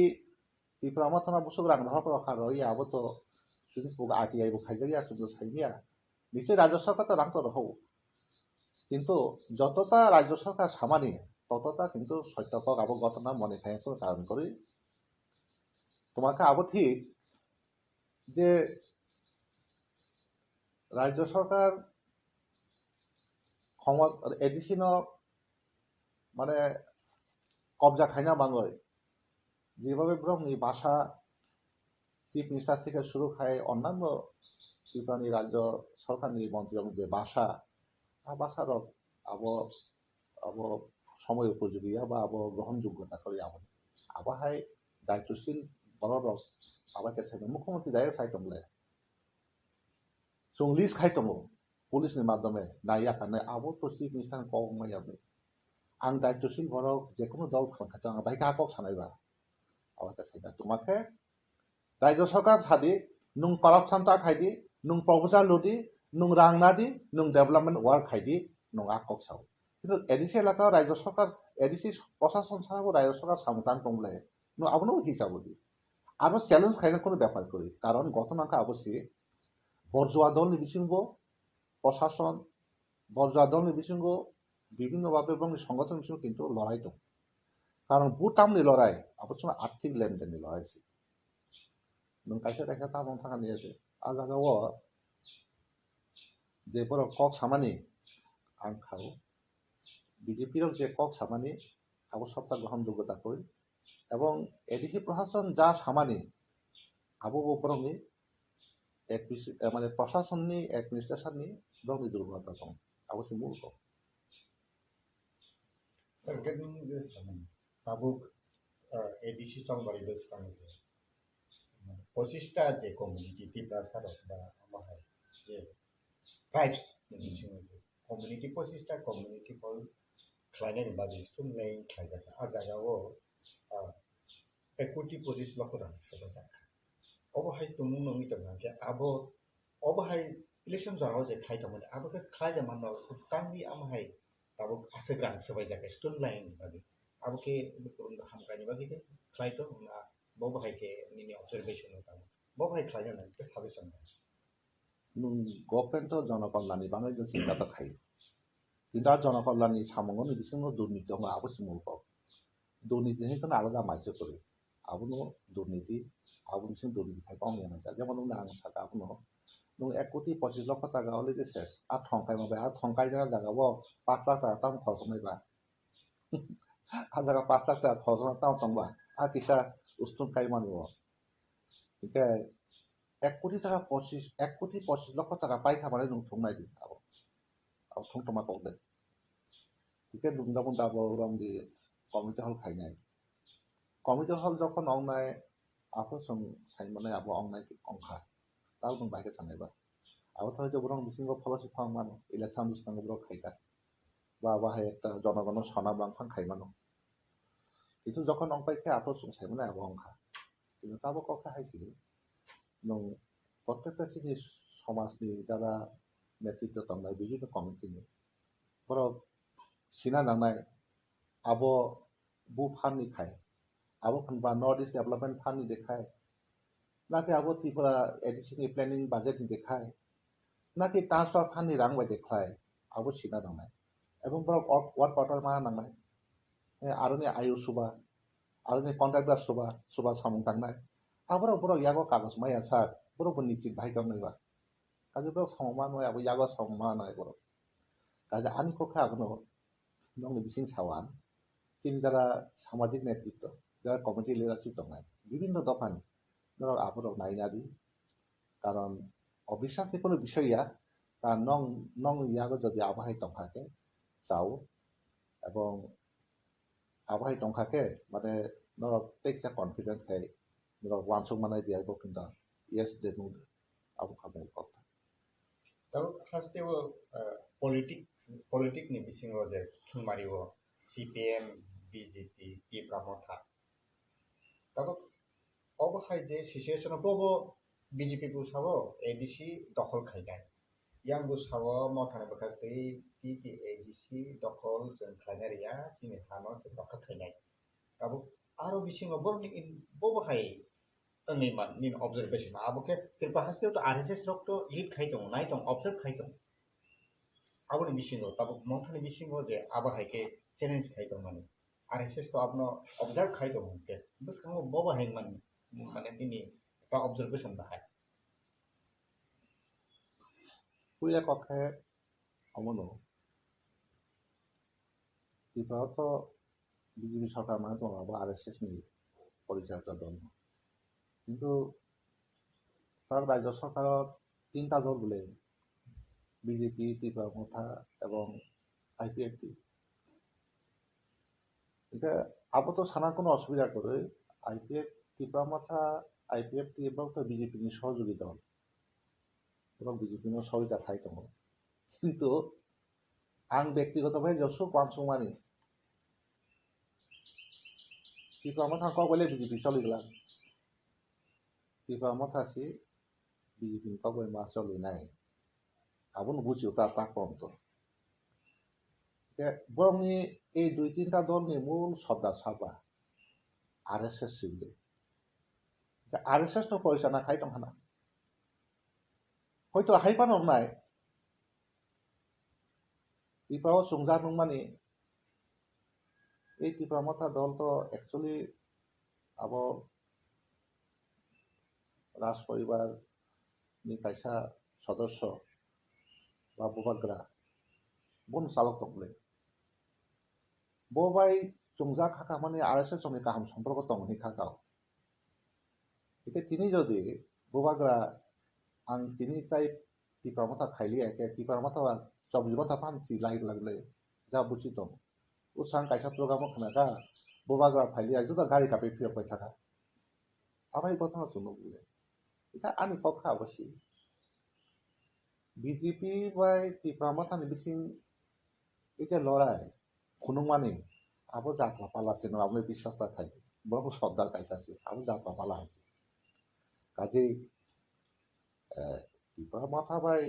ত্রিপ্রামথনা বুসুক রাং রহক রখা রইয়া আবো তো যদি আরটিআই বো খাইজারিয়া সুন্দর সাইমিয়া নিশ্চয় রাজ্য সরকার তো রাং তো রহক কিন্তু যতটা রাজ্য সরকার সামানি ততটা কিন্তু সত্যপক আবো ঘটনা মনে খাই কারণ করি তোমাকে আবো ঠিক যে রাজ্য সরকার এডিসি মানে কবজা খাইনা বাংলায় যেভাবে ব্রহ্মী ভাষা চিফ মিনিস্টার থেকে শুরু করে অন্যান্য ত্রিপুরানি রাজ্য সরকারনি মন্ত্রী যে ভাষা ভাষার আবো আবো সময় উপযোগী বা আবো গ্রহণযোগ্যতা করে আবহাই দায়িত্বশীল বড় আবার কাছে মুখ্যমন্ত্রী দায়িত্ব সাইটমলে जों लिस्ट खायदोंमोन पुलिसनि माध्यमे नायाखाने आबो तो चिफ मिनिस्टार कमायाबो आं दायित्वशील बरक जेकुनु दल खालामखादों आं बाहाय गाकक सानायबा आवाज साइदा तुम्हाके रायजो सरकार सादि नुं करापसन ता खायदि नुं प्रपोजाल लुदि नुं रांनादि नुं डेभलपमेंट वर्क खायदि नुं आकक साव किन्तु एडिसि एलाका रायजो सरकार एडिसि प्रशासन साराबो रायजो सरकार सामतान दंले नु आबनो हिसाबोदि आरो চ্যালেঞ্জ खायनो कोनो ব্যাপার করি কারণ ঘটনাকে अवश्य বর্জুয়া দলनि बिथिंगो প্রশাসন বর্জুয়া দলनि बिथिंगो বিভিন্নভাবে এবং সংগঠন বিষয়ে কিন্তু লড়াই দं কারণ ভুটামनि লড়াই অবশ্য আর্থিক লেনদেনनि লড়াই नों खायसे खायसे ताबं थाखानि जे आजागाव जे बर কক सामानि आं खाव বিজেপির যে কক सामानि আবো সপ্তাহ গ্রহণযোগ্যতা করি এবং এডিসি প্রশাসন যা সামানি আবো বরংনি মানে প্রশাসননি অ্যাডমিনিস্ট্রেশননি রংনি দুর্বলতা দं অবশ্যই মূল tabuk edisi songbari beskan পঁচিশটা যে কমিউনিটি ত্রিপুরা সারক বা আমাহাই যে ট্রাইবস কমিউনিটি 25টা কমিউনিটি ফল খাইনাयनि बागै थुनलाइ खायजाखा आ जागायाव 1 कोटी 25 लाख रां सोरबा जाखा अबहाय तुमु नङि दं जे आबो अबहाय इलेक्शन जानाव जे खायदोंमोन आबोखौ खायदोंमोन तांनि आमहाय आबो आसोग्रां सोबाय जाखा थुनलाइनि बागै आबोखे हामकानि बागै खायदों ना बबहाय के निनि ऑब्जर्वेशन होता बबहाय खायदों के साजेशन নুं গভর্নমেন্ট জনকল্যাণী বাংলাদেশ চিন্তা খাই কিন্তু জনকল্যাণী সামঙ্গনি বিসঙ্গ দুর্নীতি দं অবশ্য মূল দুর্নীতি কোনো আলাদা মাইসে করে আবনো দুর্নীতি আবনো সিং দুর্নীতি খাই পাওয়া না যেমন আং সাকা আবনো नों 1 कोटी 25 लाख টাকা হলে যে শেষ আর ঠংকাই মাবে আর ঠংকাই জায়গাও 5 লাখ টাকা তাম খরচ নাইবা আর জায়গা 5 লাখ টাকা খরচ না তাম তংবা আর কিসা উস্তুন খাই মানব ঠিক 1 কোটি টাকা 1 কোটি 25 লক্ষ টাকা পাই খাবারে নং থংনাই দি আবো আবো থংতমা কদে ঠিক দুমদাবন দাবো রং দি কমিটি হল খাইনাই কমিটি হল যখন অংনাই আপো সং সাইমানে আবো অংনাই অংখা তাও নং বাইকে সানাইবা আবো তো যে বরং বিসিঙ্গ ফলসি ফাং মানো ইলেকশন বিসঙ্গ বড় খাইতা বা বাহাই একটা জনগণ সনা বাংফাং খাইমানো কিন্তু যখন অংপাইকে আপো সং সাইমানে আবো অংখা কিন্তু তাবো কখা হাইছি नों प्रत्येकटा जिनिस समाजनि যারা नेतृत्व दंनाय বিভিন্ন কমিটিनि বড় সিনা নাंनाय আবো বু ফান্ডनि খায় আবো খানবা নর্থ ইস্ট ডেভেলপमेंट फान्डनि देखाय नाकि आबो त्रिपुरा एडिसनि प्लेनिंग बाजेटनि देखाय नाकि ट्रान्सफार फान्डनि रां बाय देखाय आबो सिना नांनाय এবং বড় ওয়ার্ড কোয়ার্টার মা নাंनाय आरोनि आयु सुबा आरोनि कन्ट्राक्टर सुबा सामं थांनाय आबरो बरो यागो कागज माया सार बरो बनिचि भाई गमनैबा काजे बरो सममा नय आबो यागो सममा नाय बरो काजे आनि कोखा आगनो नंनि बिसिं सावान तिन যারা সামাজিক নেতৃত্ব যারা কমিটি লিডারশিপ দंनाय বিভিন্ন দফানি ধরো আবরো নাইনাদি কারণ অবিশ্বাসের কোনো বিষয়য়া তা নং ইয়াগো যদি আবহাই টংখাকে চাও এবং আবহাই টংখাকে মানে নর টেকসা কনফিডেন্স খাই nor wansung manai dia bo kinda yes de nu abu khamai kotha tau hastewo politik ni bisingo je thumariwo CPM BJP Tiripura motha tau অবহাই যে সিচুয়েশন ববো বিজেপি বুসাবো এডিসি দখল খাইনাই ইয়াং বুসাবো মথানে বখাতে টি এডিসি দখল जों খাইনারিয়া চিনি হানো দখল খাইনাই আবো আরো বিসিङाव बरनि बबहाय निमान निन ऑब्जर्वेशन आबोके त्रिपुरा हास्टेव तो आरएसएस रक्त लीड खाइदों नाय दं ऑब्जर्व खाइदों आबोनि बिसिङाव ताबो मथानि बिसिङाव जे आबहायके चैलेंज खाइदों माने आरएसएस तो आपनो ऑब्जर्व खाइदों के बस खाओ बबहाय माने तिनि का ऑब्जर्वेशन बाहाय पुया कखे अमनो त्रिपुरा तो বিজেপি সরকার মানে তো আরএসএস নি পরিচয়টা দল কিন্তু তার রাজ্য সরকারত 3টা দল বলে বিজেপি, ত্রিপুরা মথা এবং আইপিএফটি। এটা আপাতত সানা কোনো অসুবিধা করে আইপিএফ ত্রিপুরা মথা আইপিএফটি এবং বিজেপি সহযোগী দল এবং বিজেপি সহযোগিতা খাই দङ। কিন্তু आं व्यक्तिगतভাবে যশোর পাঁচসুমানি ত্রিপুরা মথা কবলে বিজেপি চলিগলাম ত্রিপুরা মথাসি বিজেপি কবলে মা চলিনাই আবুন বুঝিও তা পর্যন্ত বরংনি এই 2-3টা দলনি মূল সর্দার সাবা আরএসএস সিবলে আরএসএস তো পরিচালনা খাই দংখানা হয়তো হাইপানো নাই ত্রিপুরা সংজার মানে এই ত্রিপুরা মথা দল তো একচুয়ালি আবো রাজ পরিবার ni kaisa সদস্য বা বুবাগ্রা বন চালক দংলে ববাই চংজা খাকা মানে আরএসএস সঙ্গে কাহাম সম্পর্ক দংনি খাকাও এতে তিনি যদি বুবাগ্রা आं তিনি তাই ত্রিপুরা মথা খাইলি একে ত্রিপুরা মথা 24 ঘন্টা পাঁচি লাগলে যা বুঝি দং উসাং কাইসা প্রোগ্রাম খানাকা বুবাগ্রা ফাইলি একজুদা গাড়ি কাপে ফিরপাই থাকা আবাই ঘটনা শুনো বলে এটা আনি কথা অবশ্যই বিজেপি বাই ত্রিপুরা মথানি বিসিং এটা লড়াই খুনুমানি আবো যাত্রা পালাছে না আমি বিশ্বাস থাকি বড় সর্দার কাইসাছে আবো যাত্রা পালা আছে কাজেই ত্রিপুরা মথা বাই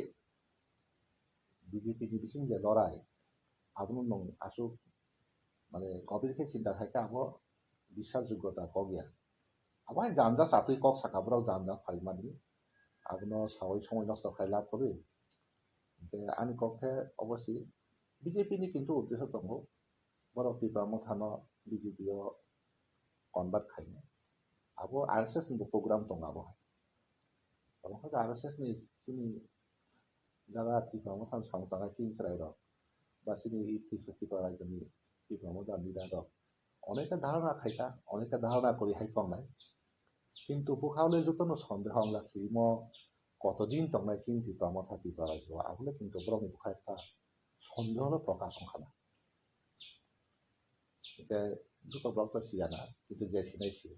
বিজেপি ni বিসিং যে লড়াই আবো নং আসুক মানে গভীরকে চিন্তা থাকে আবো বিশ্বাসযোগ্যতা কগিয়া আবাই জানজা সাতুই কক সাকাবরাও জানজা ফাইমানি আবনো সাওই সময় নষ্ট খাই লাভ করে আনি কক্ষে অবশ্যই বিজেপি ni কিন্তু উদ্দেশ্য দङ বড় ত্রিপুরা মথানো বিজেপি কনভার্ট খাইনে আবো আরএসএস ni প্রোগ্রাম দङ আবো এবং হয়তো আরএসএস ni সিনি যারা ত্রিপুরা মথান সংস্থায় সিনসরাই রক বা সিনি ত্রিপুরা রাজ্যনি ত্রিপুরা মথান লিডার রক অনেকে ধারণা খাইতা অনেকে ধারণা করি হাইফং নাই কিন্তু বুখাওলে যতনো সন্দেহ লাগছি ম কতদিন দংনাই চিন ত্রিপুরা মথা ত্রিপুরা রাজ্য আবলে কিন্তু ব্রহ্ম বুখা একটা সন্দেহ প্রকাশ সংখানা এটা দুটো ব্লক সিয়ানা কিন্তু যে সিনাইছি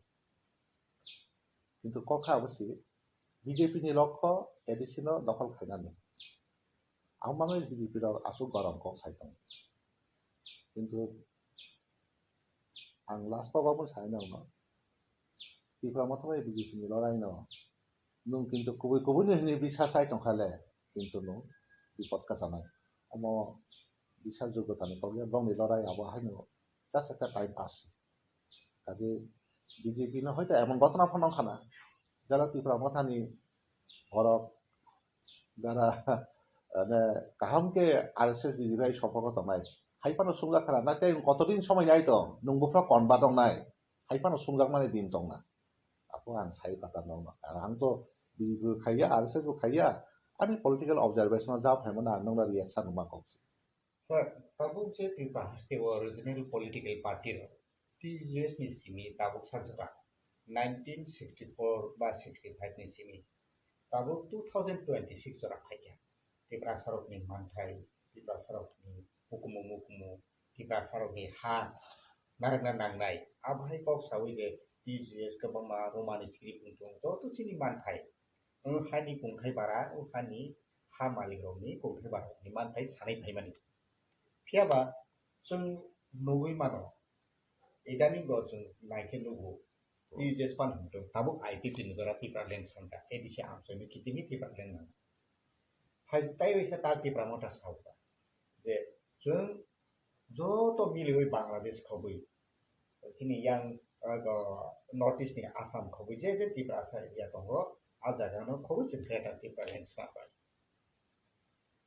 কিন্তু কথা অবশ্যই বিজেপি ni লক্ষ্য এডিশন দখল খাইনানি আমাদের বিজেপির আসু গরম কক সাইতং কিন্তু आं लास्ट पाबाबो साइना उनाव ত্রিপুরা মথা বাই বিজেপি ni লড়াই ন নুং কিন্তু কুবুই কুবুই ni বিশ্বাস আই টংখালে কিন্তু নুং বিপদ কাজানাই অম বিশ্বাসযোগ্যতা ni কগিয়া ব্রংনি লড়াই আবো হাইনো জাস্ট একটা টাইম পাস কাজে বিজেপি না হয়তো এমন ঘটনা ফনখানা যারা ত্রিপুরা মথানি ভরক যারা কাহামকে আরএসএস বিজেপি সম্পর্ক দংনাই হাইপানো সুংজা খানা নাতে কতদিন সময় নাই দং নুংবুফ্রা কনবা দংনাই হাইপানো সুংজাক মানে দিন দংনা আপো आं साइ पाता दं आं तो बिजেপি खाइया आरएसएस खाइया आनी पॉलिटिकल ऑब्जर्वेशन जा फेमना नंगला रिएक्शन मा कक्स सर ताबुक जे त्रिपुरा हास्ते ओरिजिनल पॉलिटिकल पार्टी टीएस नि सिमी ताबुक साजरा 1964 बा 65 नि सिमी ताबुक 2026 जरा खाइया त्रिपुरा सरक नि मानथाय त्रिपुरा सरक नि हुकुमु मुकुमु त्रिपुरा सरक नि हा नारना नांनाय आबहाय कक सावै जे टीजीएस गोबां रोमानि स्क्रिप्ट दं तो चिनि मानथाय हानि कुंथाय बारा हानि हा मालिकनि कुंथाय बारा नि मानथाय सानै फाइमानि फियाबा जों नगै मानो एदानि ग जों नायखे नुगो टीजीएस पान हमदों ताबो आईपीपी नगरा त्रिपुरा लेंड सानता एदिसे आमसोनि कितिनि त्रिपुरा लेंड ना फाइताय वैसा ता त्रिपुरा मथा सावता जे जों जो तो मिलिवै बांग्लादेश खबै चिनि यां नॉर्थ ईस्ट नि आसाम खबै जे त्रिपुरा सारिया दङ आ जागानो खबै से ग्रेटर त्रिपुरा लेंड सानबाय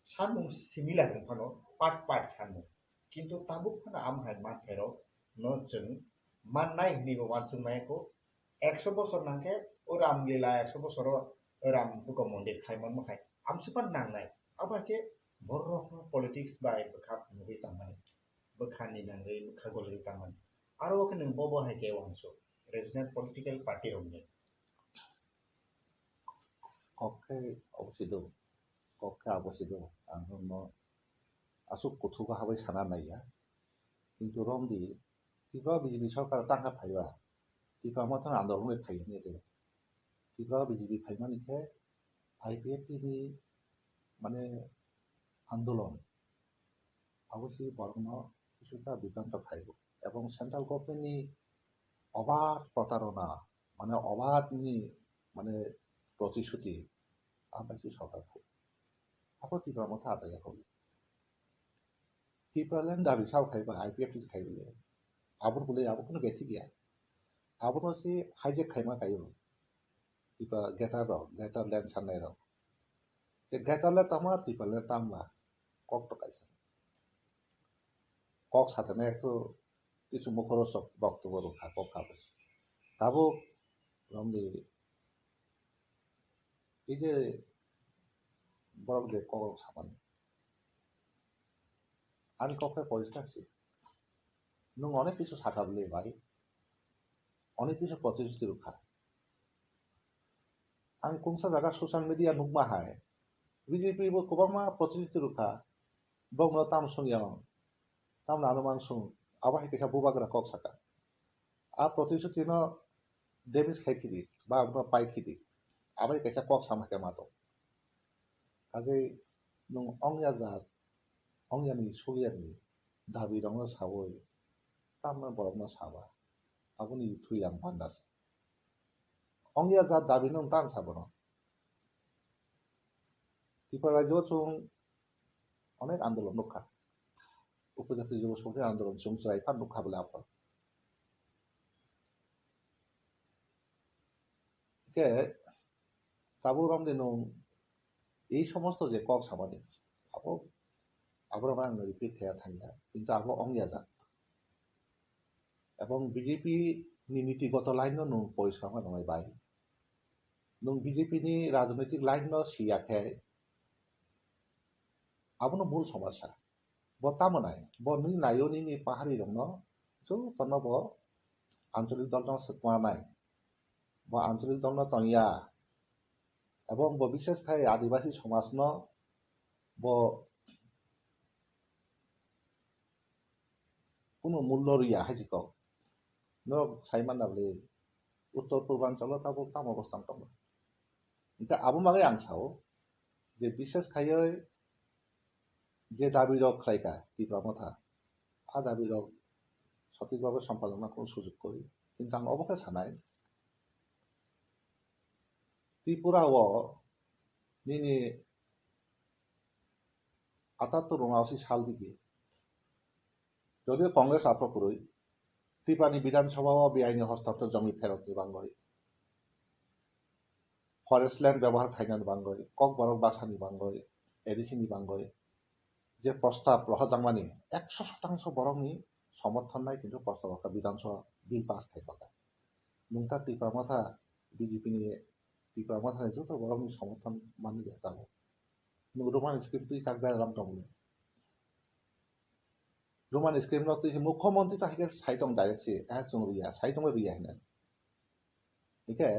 सानमुं सिमिलार फानो पार्ट सानमुं किन्तु ताबुक फाना आमहाय मानथेरो न जों माननाय निबो मानसुमायको 100 बছর नांके राम लीला 100 बছर राम बुक मंदिर खायमन मखाय आमसुपान नांनाय आबाके बर' पॉलिटिक्स बाय बखा नुबि तामान बखानि नांगै बखा गलि तामान आरो ओखने बबो हायके वानसो रीजनल पॉलिटिकल पार्टी रंगे কক্ষে অবস্থিত আं আসুক কथुকা হাবাय साना नाया কিন্তু রমদি ত্রিপুরা বিজেপি সরকার টাকা ফাইবা ত্রিপুরা মতন আন্দোলন ফাইয়া নিয়ে ত্রিপুরা বিজেপি ফাইমানিকে আইপিএফটি नि মানে আন্দোলন অবশ্যই বরং কিছুটা বিভ্রান্ত খাইব এবং সেন্ট্রাল গভর্নমেন্টনি অবাধ প্রতারণা মানে অবাধনি মানে প্রতিশ্রুতি আবাসী সরকার আবার ত্রিপুরার মধ্যে আদায় হবে ত্রিপুরাল্যান্ড দাবি সাও খাইবা আইপিএফটি খাইবলে আবর বলে আবর কোনো গেছি গিয়া আবর হচ্ছে হাইজেক খাইমা খাইব ত্রিপুরা গেটার ল্যান্ড সান্নাই রং গেটারলে তামা ত্রিপুরাল্যান্ড তামলা কক টকাইছে কক সাথে না একটু কিছু মুখরোচক বক্তব্য রক্ষা কক খাবেছে তাবো রমদি এই যে বরং যে কক সামান্য আমি কক্ষে পরিষ্কার নং অনেক কিছু সাকাবলে ভাই অনেক কিছু প্রতিশ্রুতি রক্ষা আমি কোনসা জায়গা সোশ্যাল মিডিয়া নুকমা হায় বিজেপি গোबांमा প্রতিশ্রুতি রক্ষা বংনো তামসুংয়াং তামনা আনুমাংসুং আবাই কেসা বুবাগ্রা কক সাকা আ প্রতিশ্রুতি ন ডেমিস খাইকিদি বা পাইকিদি আবাই কেসা কক সামাকে মাতো কাজে নং অংয়া জাত অংয়ানি সুলিয়ানি দাবি রং সাবই তামনা বরংনা সাবা আবুনি থুইলাম পান্দাস অংয়া জাত দাবি নং তান সাবনো ত্রিপুরা রাজ্য চুং অনেক আন্দোলন রক্ষা উপজাতি যুব সমিতির আন্দোলন চুং চাইফান রক্ষা বলে আপন কে তাবু রমদি নং এই সমস্ত যে কক সামানি আবরমা আংনো রিপিট খেয়া থাঙ্গা কিন্তু আবো অংয়া জাত এবং বিজেপি नि নীতিগত লাইন নং পরিষ্কার নয় বাই নং বিজেপি नि রাজনৈতিক লাইন ন সিয়াখে আবনো মূল সমস্যা বর্তমানায় বনি নায়নি নি পাহাড়ি রং জো তনব আঞ্চলিক দল ন সকমানায় বা আঞ্চলিক দল ন তনিয়া এবং বিশেষ খাই আদিবাসী সমাজ ন ব কোনো মূল্য রিয়া হাজিক ন সাইমান নাবলে উত্তর পূর্বাঞ্চল তাবো তাম অবস্থান দं কিন্তু আবো মাগে আं সাও যে বিশেষ খাই যে দাবি রক খাইকা ত্রিপুরা মথা আ দাবি রক সঠিকভাবে সম্পাদনা কোন সুযোগ করি কিন্তু আं অবকে সানাই ত্রিপুরা ও নিনি ৭৮-৭৯ সাল দিকে যদিও কংগ্রেস আপ্রপুরই ত্রিপুরানি বিধানসভা ও বেআইনি হস্তান্তর জমি ফেরত নি বাঙ্গই ফরেস্ট ল্যান্ড ব্যবহার খাইনান বাঙ্গই কক বরক বাসানি বাঙ্গই এডিসিনি বাঙ্গই যে প্রস্তাব রহজাংমানি ১০০% বরংনি সমর্থন নাই কিন্তু প্রস্তাব একটা বিধানসভা বিল পাস খাইপাকা নুংতা ত্রিপুরা মাথা বিজেপি নিয়ে ত্রিপুরা মাথা যত বরংনি সমর্থন মানি দেখাবো রোমান স্ক্রিপ্ট তুই কাকবে রাম টমলে রোমান স্ক্রিপ্ট ন তুই মুখ্যমন্ত্রী তাকে সাইটং ডাইরেক্ট সে একজন রিয়া সাইটং রিয়া হেনেন একে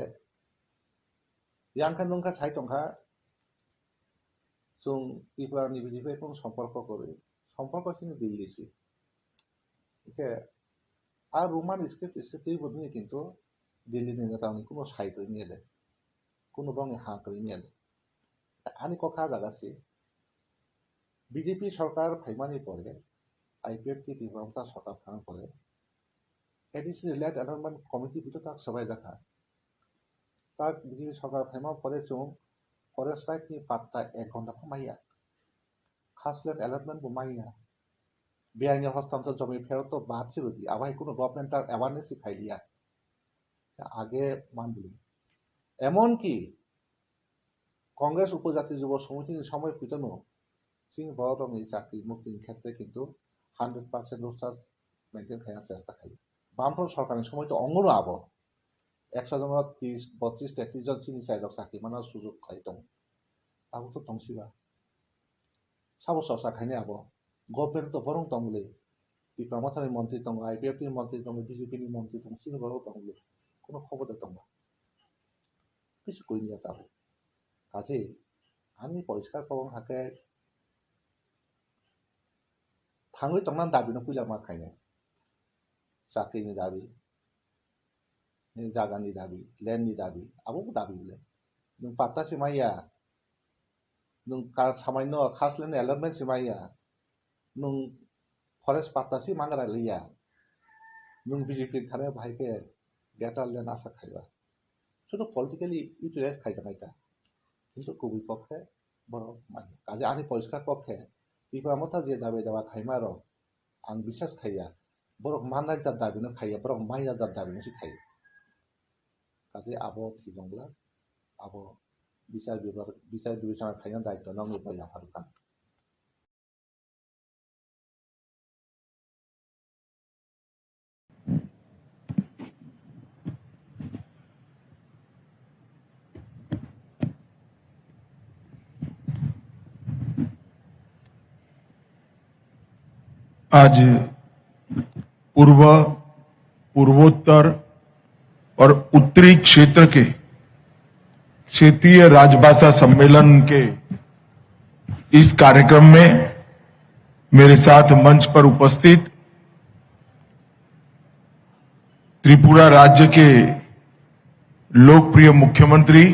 ইয়াংখান নংখা সাইটংখা जों ত্রিপুরানি বিজেপি কোন সম্পর্ক করে সম্পর্ক কিন্তু দিল্লিছি একে আর রোমান স্ক্রিপ্ট তুই বদনি কিন্তু দিল্লি নেতা কোনো সাইট নিয়ে দেয় কোনো বঙ্গে হাঁ করে নিয়ে দেয় আনি কথা জাগাছি বিজেপি সরকার ফাইমানি পরে আইপিএফটি ত্রিপুরা সরকার ফাইমান পরে এডিসি ল্যান্ড অ্যালার্টমেন্ট কমিটি ভিতরে তাক সবাই দেখা তাক বিজেপি সরকার ফাইমান পরে जों ফরেস্ট রাইট नि পাত্তা 1 ঘন্টা কমাইয়া খাসল্যান্ড অ্যালার্টমেন্ট বমাইয়া বেআইনি হস্তান্তর জমি ফেরত বাড়ছে যদি আবার কোনো গভর্নমেন্টাল অ্যাওয়ারনেস খাইলিয়া আগে মানবলি এমনকি কংগ্রেস উপজাতি যুব সমিতির সময় পিতনো সিং বড়রঙের চাকরি মুক্তির ক্ষেত্রে কিন্তু 100% রোস্টার মেনটেন খাইয়ার চেষ্টা খাই বামফ্রন্ট সরকারের সময় তো অঙ্গনও আবো 100 জন 30, 32, 33 জন চিনি চাইরক চাকরি মানার সুযোগ খাই দं আবো তো দंसिबा সাবো সরসা খাইনে আবো গভর্নমেন্ট তো বরং দं বলে ত্রিপুরা মাথানি মন্ত্রী দं আইপিএফটি মন্ত্রী দं বিজেপি নি মন্ত্রী দं চিনি বড় দं বলে কোনো খবর দं কিছু কই নিয়া তাবো কাজেই আমি পরিষ্কার করব হাকে थाङै थांनानै दाबिनो फैला मा खायनो साख्रिनि दाबि जागानि दाबि लेन्डनि दाबि आबो दाबि बिलाय नों पात्तासि माइया नों सामान्य खासलेन एलार्टमेन्ट सिमाइया नों फरेस्ट पात्तासि मांगरा लिया नों बीजेपी थाने भाइके गेटार लेन आशा खाइबा शुद्ध पलिटिकली इउटिलाइज खाइजानायता किन्तु कबि पक्षे बर माइया काजे आनि परिष्कार पक्षे त्रिपुरा मथा जे दाबि दावा खाइमारो आं बिश्वास खाइया बरक माननाय जात दाबिनो खाइया बरक माइया जात दाबिनो सि खाइया काजे आबो थिदंब्ला आबो বিচার বিবেচনা খাইना दायित्व नांगौ बायला फारुखान आज पूर्वोत्तर और उत्तरी क्षेत्र के क्षेत्रीय राजभाषा सम्मेलन के इस कार्यक्रम में मेरे साथ मंच पर उपस्थित त्रिपुरा राज्य के लोकप्रिय मुख्यमंत्री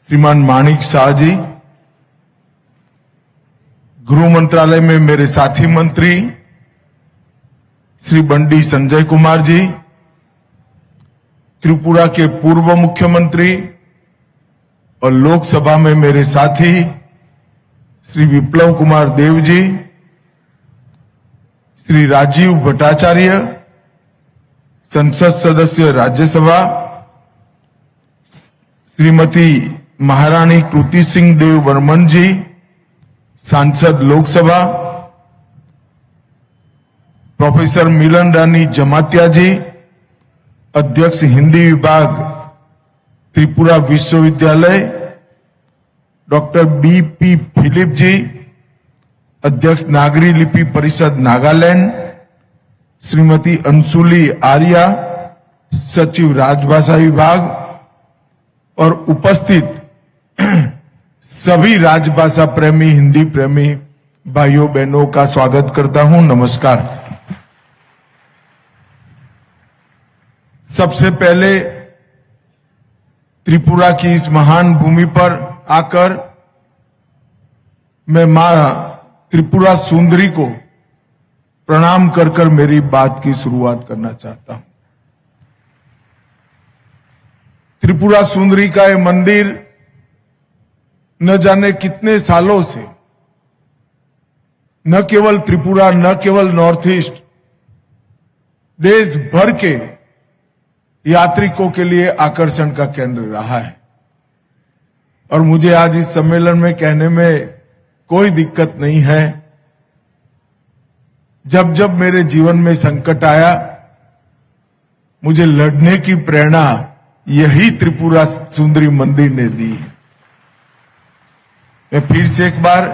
श्रीमान माणिक शाह जी, गृह मंत्रालय में मेरे साथी मंत्री श्री बंडी संजय कुमार जी, त्रिपुरा के पूर्व मुख्यमंत्री और लोकसभा में मेरे साथी श्री विप्लव कुमार देव जी, श्री राजीव भट्टाचार्य, संसद सदस्य राज्यसभा, श्रीमती महारानी कृति सिंह देव वर्मन जी, सांसद लोकसभा, प्रोफेसर मिलन रानी जमातिया जी, अध्यक्ष हिंदी विभाग त्रिपुरा विश्वविद्यालय, डॉक्टर बीपी फिलिप जी, अध्यक्ष नागरी लिपि परिषद नागालैंड, श्रीमती अंशुली आर्या, सचिव राजभाषा विभाग और उपस्थित सभी राजभाषा प्रेमी, हिंदी प्रेमी भाइयों बहनों का स्वागत करता हूं। नमस्कार। सबसे पहले त्रिपुरा की इस महान भूमि पर आकर मैं मां त्रिपुरा सुंदरी को प्रणाम कर कर मेरी बात की शुरुआत करना चाहता हूं। त्रिपुरा सुंदरी का यह मंदिर न जाने कितने सालों से न केवल त्रिपुरा, न केवल नॉर्थ ईस्ट, देश भर के यात्रिकों के लिए आकर्षण का केंद्र रहा है। और मुझे आज इस सम्मेलन में कहने में कोई दिक्कत नहीं है। जब जब मेरे जीवन में संकट आया, मुझे लड़ने की प्रेरणा यही त्रिपुरा सुंदरी मंदिर ने दी है। मैं फिर से एक बार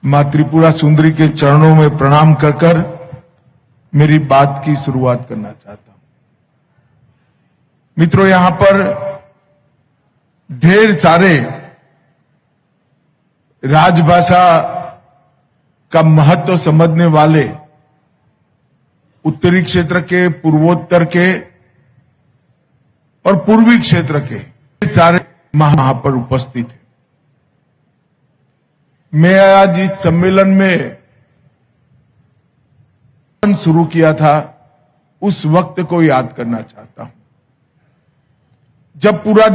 मां त्रिपुरा सुंदरी के चरणों में प्रणाम कर कर मेरी बात की शुरुआत करना चाहता हूं। मित्रों, यहां पर ढेर सारे राजभाषा का महत्व समझने वाले उत्तरी क्षेत्र के, पूर्वोत्तर के और पूर्वी क्षेत्र के सारे वहां पर उपस्थित हैं। मैं आज इस सम्मेलन में शुरू किया था, उस वक्त को याद करना चाहता हूं जब पूरा